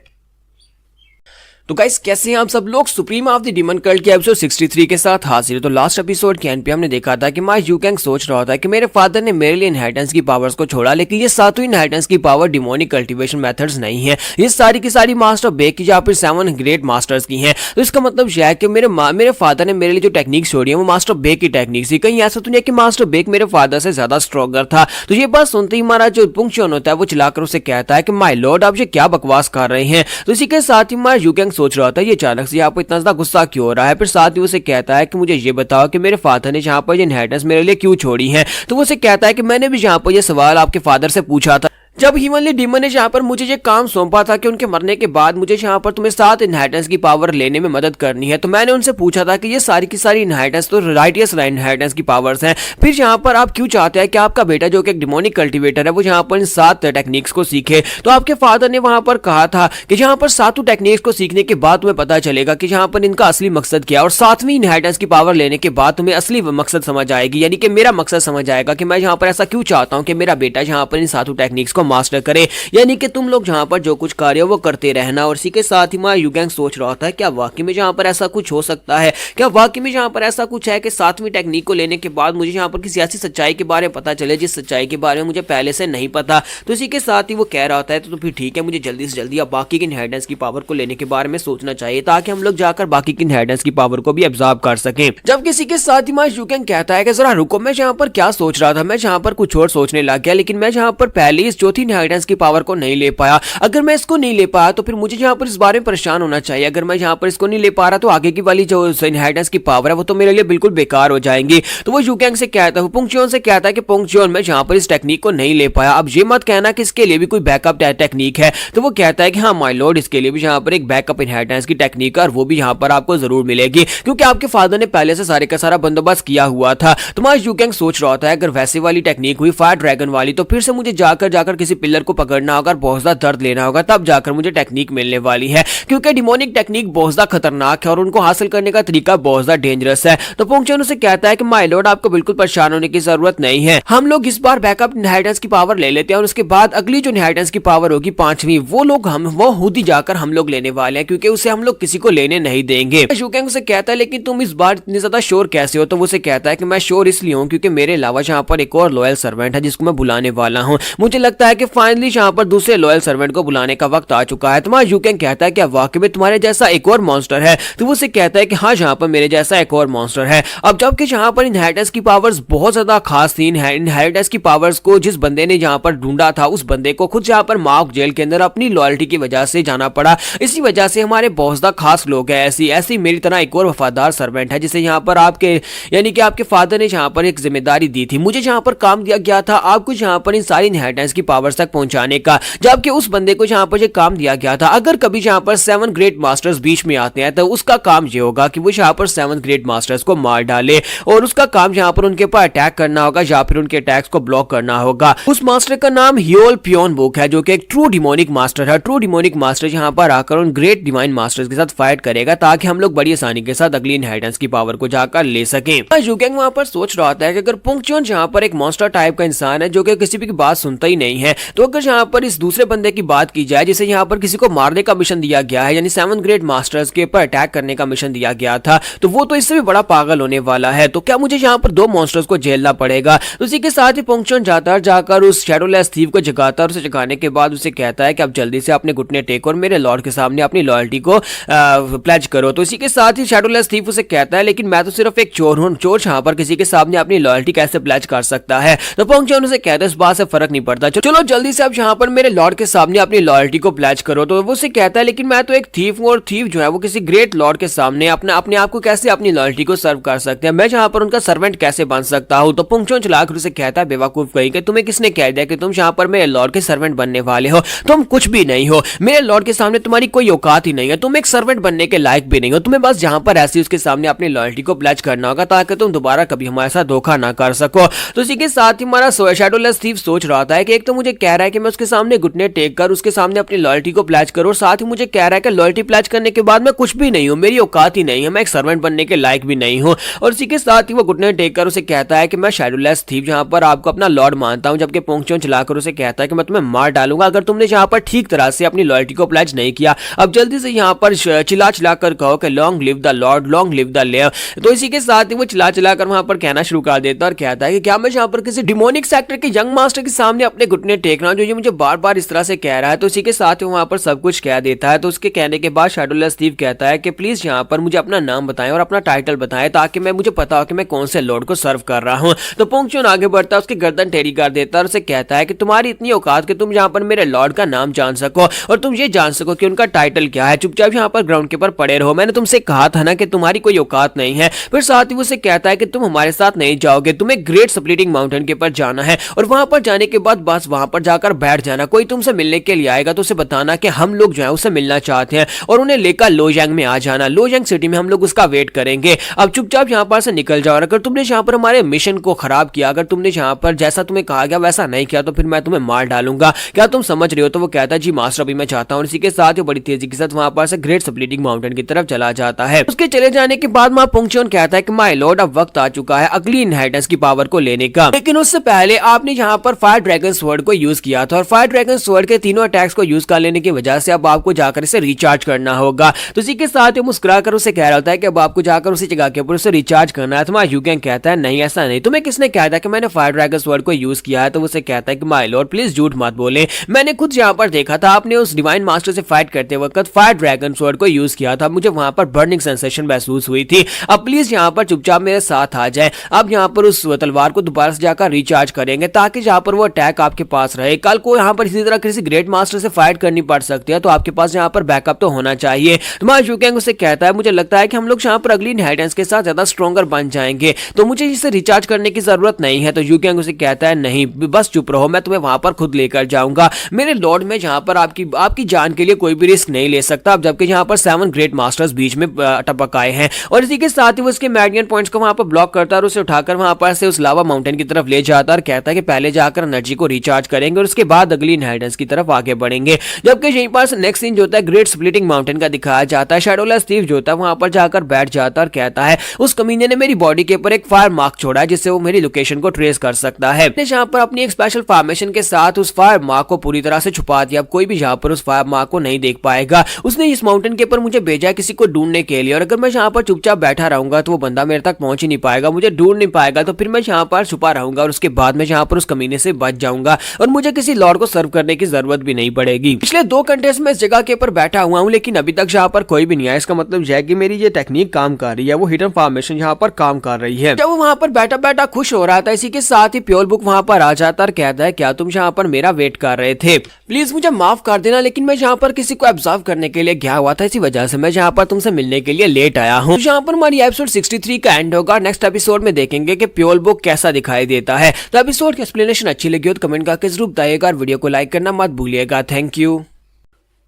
तो गाइस कैसे हैं आप सब लोग? Supreme of the demon cult के एपिसोड 63 के साथ हाजिर है। तो लास्ट एपिसोड के एंड पे हमने देखा था कि माय यूकेंग सोच रहा था कि मेरे फादर ने मेरे लिए इनहेरिटेंस की पावर्स को छोड़ा, लेकिन ये सातों इनहेरिटेंस की पावर डिमोनिक कल्टीवेशन मेथड्स नहीं है, ये सारी की सारी मास्टर बेक की या फिर 7 ग्रेट मास्टर्स की हैं। तो इसका मतलब यह है कि मेरे फादर ने मेरे लिए जो टेक्निक छोड़ी है वो मास्टर बेक की टेक्निक थी। कहीं ऐसा तो नहीं कि मास्टर बेक मेरे फादर से ज्यादा स्ट्रॉन्गर था। तो ये बात सुनते ही हमारा जो पुंगचोन होता है वो चिल्लाकर उसे कहता है कि माय लॉर्ड आप ये क्या बकवास कर रहे हैं। तो इसी के साथ ही हमारा यूकेंग सोच रहा था ये से आपको इतना ज्यादा गुस्सा क्यों हो रहा है। फिर साथ ही उसे कहता है कि मुझे ये बताओ कि मेरे फादर ने यहाँ पर ये इनहेरिटेंस मेरे लिए क्यों छोड़ी है। तो वो उसे कहता है कि मैंने भी यहाँ पर ये सवाल आपके फादर से पूछा था जब हीवनली डीमन ने यहाँ पर मुझे ये काम सौंपा था कि उनके मरने के बाद मुझे यहाँ पर तुम्हें 7 इनहेरिटेंस की पावर लेने में मदद करनी है। तो मैंने उनसे पूछा था कि ये सारी की सारी इनहेरिटेंस तो राइटियस इनहेरिटेंस की पावर्स हैं, फिर यहाँ पर आप क्यों चाहते हैं कि आपका बेटा जो कि एक डिमोनिक कल्टीवेटर है वो यहाँ पर इन 7 टेक्निक्स को सीखे। तो आपके फादर ने वहां पर कहा था कि यहाँ पर 7 टेक्निक्स को सीखने के बाद तुम्हें पता चलेगा कि यहाँ पर इनका असली मकसद क्या है, और 7वीं इनहेरिटेंस की पावर लेने के बाद तुम्हें असली मकसद समझ आएगी, यानी कि मेरा मकसद समझ आएगा कि मैं यहाँ पर ऐसा क्यों चाहता हूँ कि मेरा बेटा यहाँ पर इन 7 टेक्निक्स को मास्टर करे, यानी कि तुम लोग जहां पर जो कुछ कर रहे हो वो करते रहना। और इसी के साथ ही मैं यूकेंग सोच रहा था क्या वाकई में जहां पर ऐसा कुछ हो सकता है, क्या वाकई में जहां पर ऐसा कुछ है कि 7वीं टेक्निक को लेने के बाद मुझे यहाँ पर किसी ऐसी सच्चाई के बारे में पता चले जिस सच्चाई के बारे में मुझे पहले से नहीं पता। तो इसी के साथ ही वो कह रहा होता है तो फिर ठीक है, मुझे जल्दी से जल्दी अब बाकी की इनहेरिटेंस की पावर को लेने के बारे में सोचना चाहिए ताकि हम लोग जाकर बाकी की इनहेरिटेंस की पावर को भी ऑब्जर्व कर सकें। जब किसी के साथ ही मैं यूकेंग कहता है कि जरा रुको, मैं यहाँ पर क्या सोच रहा था, मैं यहाँ पर कुछ और सोचने लग गया, लेकिन मैं यहाँ पर पहले इस चौथी इनहेरिटेंस की पावर को नहीं ले पाया। अगर मैं इसको नहीं ले पाया तो फिर मुझे यहाँ पर इस बारे में परेशान होना चाहिए। अगर मैं यहाँ पर इसको नहीं ले पा रहा तो आगे की वाली जो इनहेरिटेंस की पावर है वो तो मेरे लिए बिल्कुल बेकार हो जाएंगी। तो वो यूकेंग से कहता है, पुंगचोन से कहता है कि पुंगचोन मैं यहाँ पर इस टेक्निक को नहीं ले पाया, अब ये मत कहना कि इसके लिए भी कोई बैकअप टेक्निक है। तो वो कहता है कि हाँ माय लॉर्ड, इसके लिए भी यहाँ पर एक बैकअप इनहेरिटेंस की टेक्निक है और वो भी यहाँ पर आपको जरूर मिलेगी क्योंकि आपके फादर ने पहले से सारे का सारा बंदोबस्त किया हुआ था। तो मैं यूकेंग सोच रहा था अगर वैसे वाली टेक्निक हुई फायर ड्रैगन वाली तो फिर से मुझे जाकर किसी पिलर को पकड़ना होगा और बहुत ज्यादा दर्द लेना होगा, तब जाकर मुझे टेक्निक मिलने वाली है, क्योंकि डिमोनिक टेक्निक बहुत ज्यादा खतरनाक है और उनको हासिल करने का तरीका बहुत ज्यादा डेंजरस है। तो पोंगचुन उसे कहता है कि माय लॉर्ड, आपको बिल्कुल परेशान होने की जरूरत नहीं है, हम लोग इस बार बैकअप इनहेरिटेंस की पावर ले लेते हैं और उसके बाद अगली जो इनहेरिटेंस की पावर होगी 5वीं, वो खुद ही जाकर हम लोग लेने वाले हैं, क्योंकि उसे हम लोग किसी को लेने नहीं देंगे। शू कैंग उसे कहता है लेकिन तुम इस बार इतनी ज्यादा श्योर कैसे हो? तो वो उसे कहता है कि मैं श्योर इसलिए हूँ क्योंकि मेरे अलावा यहाँ पर एक और लॉयल सर्वेंट है जिसको मैं बुलाने वाला हूँ। मुझे लगता है कि फाइनली यहाँ पर दूसरे लॉयल सर्वेंट को बुलाने का वक्त आ चुका है। तुम्हारा शू कैंग कहता है कि वाकई में तुम्हारे जैसा एक और मॉन्स्टर है? तो वो उसे कहता है कि हाँ, यहाँ पर मेरे जैसा एक और मॉन्स्टर है। अब जबकि यहाँ पर इनहेरिटेंस की पावर्स बहुत ज्यादा खास थी, इनहेरिटेंस की पावर्स को जिस बंदे ने यहाँ पर ढूंढा था उस बंदे को खुद यहाँ पर मार्क जेल के अंदर अपनी लॉयल्टी की वजह से जाना पड़ा। इसी वजह से हमारे बहुत ज्यादा खास लोग हैं। ऐसी मेरी तरह एक और वफादार सर्वेंट है जिसे यहाँ पर आपके यानी कि आपके फादर ने यहाँ पर एक जिम्मेदारी दी थी, मुझे यहाँ पर काम दिया गया था आपको यहाँ पर इन सारी इनहेरिटेंस की पावर्स तक पहुंचाने का। जबकि उस बंदे को यहाँ पर काम दिया गया था, अगर कभी यहाँ पर 7 ग्रेट मास्टर्स बीच में आते हैं तो उसका काम ये होगा कि वो यहाँ पर 7 ग्रेट मास्टर्स को मार डाले और उसका काम यहाँ पर उनके ऊपर अटैक करना होगा या फिर उनके अटैक्स को ब्लॉक करना होगा। उस मास्टर का नाम ह्योल प्योन बुक है जो कि एक ट्रू डिमोनिक मास्टर है। ट्रू डिमोनिक मास्टर यहाँ पर आकर उन ग्रेट डिवाइन मास्टर्स के साथ फाइट करेगा ताकि हम लोग बड़ी आसानी के साथ अगली इनहेरिटेंस की पावर को जाकर ले सकें। शू कैंग वहां पर सोच रहा था कि अगर पोंगचुन यहाँ पर एक मॉन्स्टर टाइप का इंसान है जो कि किसी भी की बात सुनता ही नहीं है, तो अगर यहाँ पर इस दूसरे बंदे की बात की जाए जिसे यहाँ पर किसी को मारने का मिशन दिया गया है, यानी 7 ग्रेट मास्टर्स के ऊपर अटैक करने का मिशन दिया गया था, तो वो तो इससे भी बड़ा पागल होने वाला है। तो क्या मुझे यहाँ पर 2 मॉन्स्टर्स को झेलना पड़ेगा? तो इसी के साथ ही पोंगचुन जाकर उस शैडोलेस थीव को जगाता और उसे जगाने के बाद उसे कहता है कि अब जल्दी से अपने घुटने टेक और मेरे लॉर्ड के सामने अपनी लॉयल्टी को प्लेज करो। तो इसी के साथ ही शैडोलेस थीव उसे कहता है लेकिन मैं तो सिर्फ एक चोर हूं, चोर यहाँ पर किसी के सामने अपनी लॉयल्टी कैसे प्लेज कर सकता है? तो पोंगचुन उसे कहता है इस बात से फर्क नहीं पड़ता, चलो जल्दी से अब यहाँ पर मेरे लॉर्ड के सामने अपनी लॉयल्टी को प्लेज करो। तो वो उसे कहता है लेकिन मैं तो एक थीफ हूं और थीफ जो है वो किसी ग्रेट लॉर्ड के सामने अपने आप को कैसे अपनी लॉयल्टी को सर्व कर सकते हैं, मैं यहाँ पर उनका सर्वेंट कैसे बन सकता हूँ? तो पोंगचुन चलाकर उसे कहता है बेवकूफ कहीं कि तुम्हें किसने कह दिया कि तुम यहाँ पर मेरे लॉर्ड के सर्वेंट बनने वाले हो? तुम कुछ भी नहीं हो, मेरे लॉर्ड के सामने तुम्हारी कोई औकात ही नहीं है, तुम एक सर्वेंट बनने के लायक भी नहीं हो, तुम्हें बस यहाँ पर ऐसे उसके सामने अपनी लॉयल्टी को प्लेज करना होगा ताकि तुम दोबारा कभी हमारे साथ धोखा ना कर सको। तो इसी के साथ ही हमारा शैडोलेस थीफ सोच रहा था कि एक तो मुझे कह रहा है कि मैं उसके सामने घुटने टेक कर उसके सामने अपनी लॉयल्टी को प्लेज करूं और साथ ही मुझे कह रहा है कि लॉयल्टी प्लेज करने के बाद मैं कुछ भी नहीं हूं, मेरी औकात ही नहीं है, मैं एक सर्वेंट बनने के लायक भी नहीं हूं। और इसी के साथ ही वो घुटने टेक कर उसे कहता है कि मैं शैडोलेस थीफ यहाँ पर आपको अपना लॉर्ड मानता हूं, जबकि पोंगचुन चलाकर उसे कहता है कि मैं तुम्हें मार डालूंगा अगर तुमने यहाँ पर ठीक तरह से अपनी लॉयल्टी को प्लेज नहीं किया। अब जल्दी से यहाँ पर चिल्ला कर कहो कि long live the Lord, long live the लेव। तो इसी के साथ ही वो चिल्ला कर वहां पर कहना शुरू कर देता और कहता है कि क्या मैं यहाँ पर किसी डिमोनिक सेक्टर के यंग मास्टर के सामने अपने घुटने टेक रहा हूं जो ये मुझे बार बार इस तरह से कह रहा है? तो इसी के साथ ही वहां पर सब कुछ कह देता है। तो उसके कहने के बाद शैडोलेस थीफ कहता है कि प्लीज यहाँ पर मुझे अपना नाम बताएं और अपना टाइटल बताएं ताकि मुझे पता हो कि मैं कौन से लॉर्ड को सर्व कर रहा हूँ। तो पोंगचुन आगे बढ़ता है, उसकी गर्दन टेढ़ी कर देता है और उसे कहता है कि तुम्हारी इतनी औकात कि तुम यहाँ पर मेरे लॉर्ड का नाम जान सको और तुम ये जान सको कि उनका टाइटल क्या है, चुपचाप यहाँ पर ग्राउंड के ऊपर पड़े रहो, मैंने तुमसे कहा था ना कि तुम्हारी कोई औकात नहीं है। फिर साथ ही वो उसे कहता है कि तुम हमारे साथ नहीं जाओगे, तुम्हें ग्रेट स्प्लिटिंग माउंटेन के ऊपर जाना है और वहां पर जाने के बाद बस वहां पर जाकर बैठ जाना, कोई तुमसे मिलने के लिए आएगा तो उसे बताना कि हम लोग जो है उससे मिलना चाहते हैं और उन्हें लेकर लोयांग में आ जाना, लोयांग सिटी में हम लोग उसका वेट करेंगे। अब चुपचाप यहाँ पर से निकल जाओ, अगर तुमने यहाँ पर हमारे मिशन को खराब किया, अगर तुमने यहाँ पर जैसा तुम्हें कहा गया वैसा नहीं किया तो फिर मैं तुम्हें मार डालूंगा, क्या तुम समझ रहे हो? तो वो कहता है जी मास्टर अभी मैं चाहता हूँ। इसी के साथ ही बड़ी तेजी के साथ वहां पर से ग्रेट स्प्लिटिंग माउंटेन की तरफ चला जाता है। उसके चले जाने के बाद वहां पोंगचुन कहता है कि माय लॉर्ड अब वक्त आ चुका है अगली इनहेरिटेंस की पावर को लेने का, लेकिन उससे पहले आपने यहाँ पर फायर ड्रैगन स्वॉर्ड को यूज किया था और फायर ड्रैगन स्वॉर्ड के तीनों अटैक्स को यूज कर लेने की वजह से अब आपको जाकर इसे रिचार्ज करना होगा। तो इसी के साथ ही मुस्कुराकर उसे कह रहा होता है कि अब आपको जाकर उसी जगह के ऊपर उसे रिचार्ज करना है। तुम्हारा शू कैंग कहता है नहीं ऐसा नहीं, तुम्हें किसने कहा था कि मैंने फायर ड्रैगन स्वॉर्ड को यूज किया है? तो उसे कहता है कि माय लॉर्ड प्लीज झूठ मत बोले, मैंने खुद यहाँ पर देखा था आपने उस डिवाइन मास्टर से फाइट करते वक्त फायर ड्रैगन स्वॉर्ड को यूज किया था, मुझे वहां पर बर्निंग सेंसेशन महसूस हुई थी। अब प्लीज यहाँ पर चुपचाप मेरे साथ आ जाए, अब यहाँ पर उस तलवार को दोबारा से जाकर रिचार्ज करेंगे ताकि जहाँ पर वो अटैक आपके पास रहे, कल को यहाँ पर इसी तरह किसी ग्रेट मास्टर से फाइट करनी पड़ सकती है तो आपके पास यहाँ पर बैकअप तो होना चाहिए। तुम्हारा शू कैंग उसे कहता है मुझे लगता है कि हम लोग यहाँ पर अगली इनहेरिटेंस के साथ ज्यादा स्ट्रॉन्गर बन जाएंगे तो मुझे इसे रिचार्ज करने की जरूरत नहीं है। तो शू कैंग उसे कहता है नहीं बस चुप रहो, मैं तुम्हें वहां पर खुद लेकर जाऊंगा, मेरे लॉर्ड में जहाँ पर आपकी जान के लिए कोई भी रिस्क नहीं ले सकता। अब जबकि यहाँ पर 7 ग्रेट मास्टर्स बीच में टपक आए हैं और इसी के साथ ही वो उसके मैडियन पॉइंट्स को वहां पर ब्लॉक करता है और उसे उठाकर वहां पर से उस लावा माउंटेन की तरफ ले जाता है और कहता है कि पहले जाकर एनर्जी को रिचार्ज करेंगे और उसके बाद अगली इनहेरिटेंस की तरफ आगे बढ़ेंगे। जबकि यहीं पर नेक्स्ट सीन जो होता है ग्रेट स्प्लिटिंग माउंटेन का दिखाया जाता है। शैडोलेस थीफ जो होता है वहां पर जाकर बैठ जाता है और कहता है उस कमीने ने मेरी बॉडी के ऊपर एक फायर मार्क छोड़ा है जिससे वो मेरी लोकेशन को ट्रेस कर सकता है। यहाँ पर अपनी एक स्पेशल फॉर्मेशन के साथ उस फायर मार्क को पूरी तरह से छुपा दिया। अब कोई भी यहाँ पर उस फायर मार्क को नहीं देख पाएगा। उसने इस माउंटेन के ऊपर मुझे भेजा है किसी को ढूंढने के लिए, और अगर मैं यहाँ पर चुपचाप बैठा रहूंगा तो वो बंदा मेरे तक पहुंच ही नहीं पाएगा, मुझे ढूंढ नहीं पाएगा। तो फिर मैं यहाँ पर छुपा रहूंगा और उसके बाद मैं यहाँ पर उस कमीने से बच जाऊंगा और मुझे किसी लॉर्ड को सर्व करने की जरूरत भी नहीं पड़ेगी। पिछले 2 घंटे से मैं इस जगह के ऊपर बैठा हुआ हूँ लेकिन अभी तक यहाँ पर कोई भी नहीं आया। इसका मतलब यह है कि मेरी ये टेक्निक काम कर रही है, वो हिडन फॉर्मेशन यहाँ पर काम कर रही है। जब वो वहाँ पर बैठा बैठा खुश हो रहा था, इसी के साथ ही प्योल बुक वहाँ पर आ जाता और कहता है क्या तुम यहाँ पर मेरा वेट कर रहे थे? प्लीज मुझे माफ कर देना लेकिन मैं यहाँ पर किसी को ऑब्जर्व करने के लिए गया हुआ था, इसी वजह से मैं यहाँ पर तुमसे मिलने के लिए लेट आया हूँ। तो यहाँ पर हमारी एपिसोड 63 का एंड होगा। नेक्स्ट एपिसोड में देखेंगे कि प्योल बुक कैसा दिखाई देता है। तो एपिसोड की एक्सप्लेनेशन अच्छी लगी हो तो कमेंट करके जरूर बताइएगा और वीडियो को लाइक करना मत भूलिएगा। Thank you.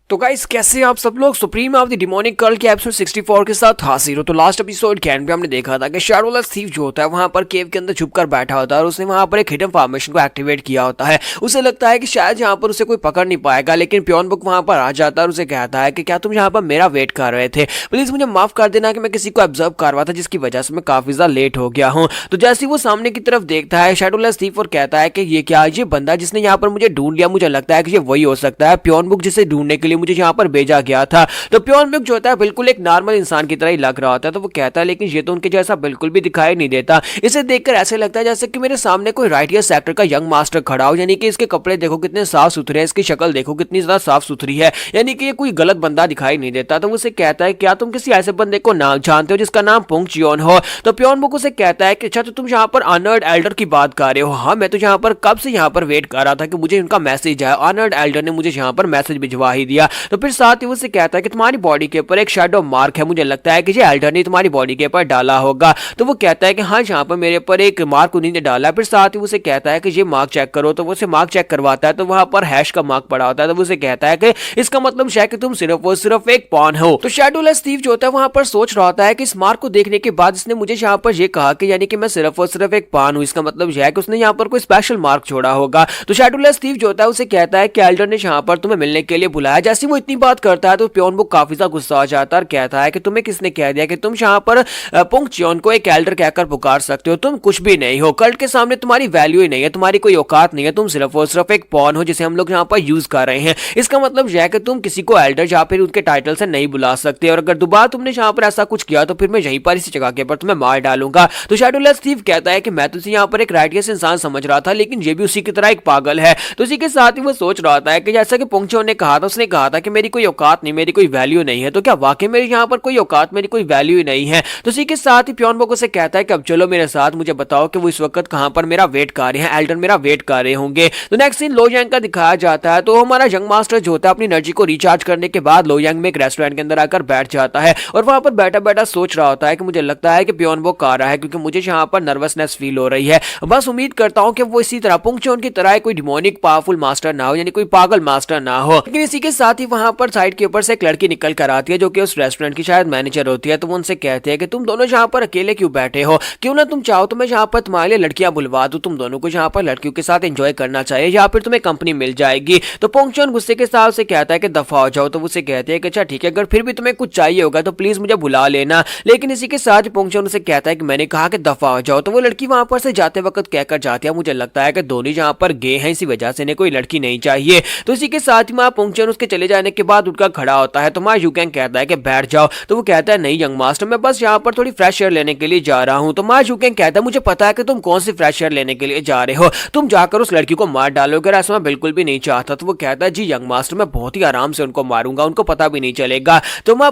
तो गाइस कैसे आप सब लोग? Supreme of the demonic cult के एपिसोड 64 के साथ हाजिर हो। तो लास्ट एपिसोड के एंड पे हमने देखा था कि शैडोलेस थीफ जो होता है वहां पर केव के अंदर छुपकर बैठा होता है और उसने वहां पर एक हिडन फॉर्मेशन को एक्टिवेट किया होता है। उसे लगता है कि शायद यहाँ पर उसे कोई पकड़ नहीं पाएगा, लेकिन प्योन बुक वहां पर आ जाता है और उसे कहता है कि क्या तुम यहाँ पर मेरा वेट कर रहे थे? प्लीज मुझे माफ कर देना कि मैं किसी को ऑब्जर्व कर रहा था जिसकी वजह से मैं काफी ज्यादा लेट हो गया हूँ। तो जैसे वो सामने की तरफ देखता है शैडोलेस थीफ और कहता है कि ये क्या, ये बंदा जिसने यहाँ पर मुझे ढूंढ लिया, मुझे लगता है कि ये वही हो सकता है प्योन बुक जिसे ढूंढने के लिए मुझे यहाँ पर भेजा गया था। तो प्योन बुक जो होता है बिल्कुल एक नॉर्मल इंसान की तरह ही लग रहा होता है। तो वो कहता है लेकिन ये तो उनके जैसा बिल्कुल भी दिखाई नहीं देता। इसे देखकर ऐसे लगता है जैसे कि मेरे सामने कोई राइटियर सेक्टर का यंग मास्टर खड़ा हो, यानी कि इसके कपड़े देखो कितने साफ सुथरे हैं, इसकी शक्ल देखो कितनी ज्यादा साफ सुथरी है, यानी कि ये कोई गलत बंदा दिखाई नहीं देता। तो उसे कहता है क्या तुम किसी ऐसे बंदे को नाम जानते हो जिसका नाम पोंग चियोन हो? तो प्योन बुक उसे कहता है कि अच्छा तो तुम यहाँ पर ऑनर्ड एल्डर की बात कर रहे हो? हाँ, मैं तो यहाँ पर कब से यहाँ पर वेट कर रहा था कि मुझे उनका मैसेज आया। ऑनर्ड एल्डर ने मुझे यहाँ पर मैसेज भिजवा ही दिया। तो फिर साथ ही उसे कहता है कि तुम्हारी बॉडी के ऊपर एक शैडो मार्क है, मुझे लगता है कि ये एल्डर ने तुम्हारी बॉडी के ऊपर डाला होगा। तो वो कहता है कि हाँ, यहाँ पर मेरे ऊपर एक मार्क उन्हीं ने डाला। फिर साथ ही उसे कहता है कि ये मार्क चेक करो। तो वो उसे मार्क चेक करवाता है तो वहां पर हैश का मार्क पड़ा होता है। तो वो उसे कहता है कि इसका मतलब है कि तुम सिर्फ और सिर्फ एक पॉन हो। तो शैडोलेस थीफ जो होता है वहां पर सोच रहा होता है कि इस मार्क को देखने के बाद इसने मुझे यहाँ पर ये कहा कि यानी कि मैं सिर्फ और सिर्फ एक पॉन हूँ, इसका मतलब यह है कि उसने यहाँ पर कोई स्पेशल मार्क छोड़ा होगा। तो शैडोलेस थीफ जो होता है उसे कहता है कि एल्डर ने यहाँ पर तुम्हें मिलने के लिए बुलाया। जैसे वो इतनी बात करता है तो प्योन बुक काफी ज्यादा गुस्सा हो जाता है और कहता है कि तुम्हें किसने कह दिया कि तुम यहाँ पर पोंग चियोन को एक एल्डर कहकर पुकार सकते हो? तुम कुछ भी नहीं हो, कल्ट के सामने तुम्हारी वैल्यू ही नहीं है, तुम्हारी कोई औकात नहीं है, तुम सिर्फ और सिर्फ एक पॉन हो जिसे हम लोग यहाँ पर यूज कर रहे हैं। इसका मतलब यह है कि तुम किसी को एल्डर या फिर उनके टाइटल से नहीं बुला सकते, और अगर दोबारा तुमने यहाँ पर ऐसा कुछ किया तो फिर मैं यहीं पर इसी जगह के पर तुम्हें मार डालूंगा। तो शैडोलेस थीफ कहता है कि मैं तुझे यहाँ पर एक राइटियस इंसान समझ रहा था, लेकिन ये भी उसी की तरह एक पागल है। तो उसी के साथ ही वो सोच रहा था कि जैसा कि पोंग चियोन ने कहा था, उसने कहा था कि मेरी कोई औकात नहीं, मेरी कोई वैल्यू नहीं है। तो क्या वाकई मेरी यहाँ पर कोई औकात, मेरी कोई वैल्यू ही नहीं है? तो इसी के साथ ही प्योन बुक उसे कहता है कि अब चलो मेरे साथ, मुझे बताओ कि वो इस वक्त कहां पर मेरा वेट कर रहे हैं, एल्डर मेरा वेट कर रहे होंगे। तो नेक्स्ट सीन लो यांग का दिखाया जाता है। तो हमारा यंग मास्टर जो होता है अपनी एनर्जी को रिचार्ज करने के बाद लो यांग में एक रेस्टोरेंट के अंदर आकर बैठ जाता है और वहां पर बैठा बैठा सोच रहा होता है कि मुझे लगता है कि प्योन बुक आ रहा है क्योंकि मुझे यहाँ पर नर्वसनेस फील हो रही है। बस उम्मीद करता हूँ कि वो इसी तरह पोंग चियोन की तरह कोई डिमोनिक पावरफुल मास्टर ना हो, यानी कोई पागल मास्टर ना हो। लेकिन इसी के साथ ही वहां पर साइड के ऊपर से एक लड़की निकल कर आती है जो कि उस रेस्टोरेंट की शायद मैनेजर होती है। तो वो उनसे कहते हैं कि तुम दोनों यहाँ पर अकेले क्यों बैठे हो? क्यों ना तुम चाहो तो मैं यहाँ पर तुम्हारे लिए लड़कियां बुलवा दूं, तुम दोनों को यहाँ पर लड़कियों के साथ एंजॉय करना चाहिए या फिर तुम्हें कंपनी मिल जाएगी। तो पोंग चियोन गुस्से के साथ से कहता है कि दफा हो जाओ। तो उसे कहते हैं कि अच्छा ठीक है, अगर फिर भी तुम्हें कुछ चाहिए होगा तो प्लीज मुझे बुला लेना। लेकिन इसी के साथ पोंग चियोन उसे कहता है कि मैंने कहा कि दफा हो जाओ। तो वो लड़की वहां पर से जाते वक्त कहकर जाती है, मुझे लगता है कि दोनों यहाँ पर गे हैं, इसी वजह से इन्हें कोई लड़की नहीं चाहिए। तो इसी के साथ ही पोंग चियोन उसके चले जाने के बाद उठकर खड़ा होता है। तो मां यूकैंग कहता है कि बैठ जाओ। तो वो कहता है नहीं यंग मास्टर, मैं बस यहाँ पर थोड़ी फ्रेश एयर लेने के लिए जा रहा हूँ। तो मां यूकैंग कहता है मुझे पता है कि तुम कौन सी फ्रेश एयर लेने के लिए जा रहे हो, तुम जाकर उस लड़की को मार डालोगे, ऐसा मैं बिल्कुल भी नहीं चाहता। तो वो कहता है जी यंग मास्टर, मैं बहुत ही आराम से उनको मारूंगा, उनको पता भी नहीं चलेगा। तो मां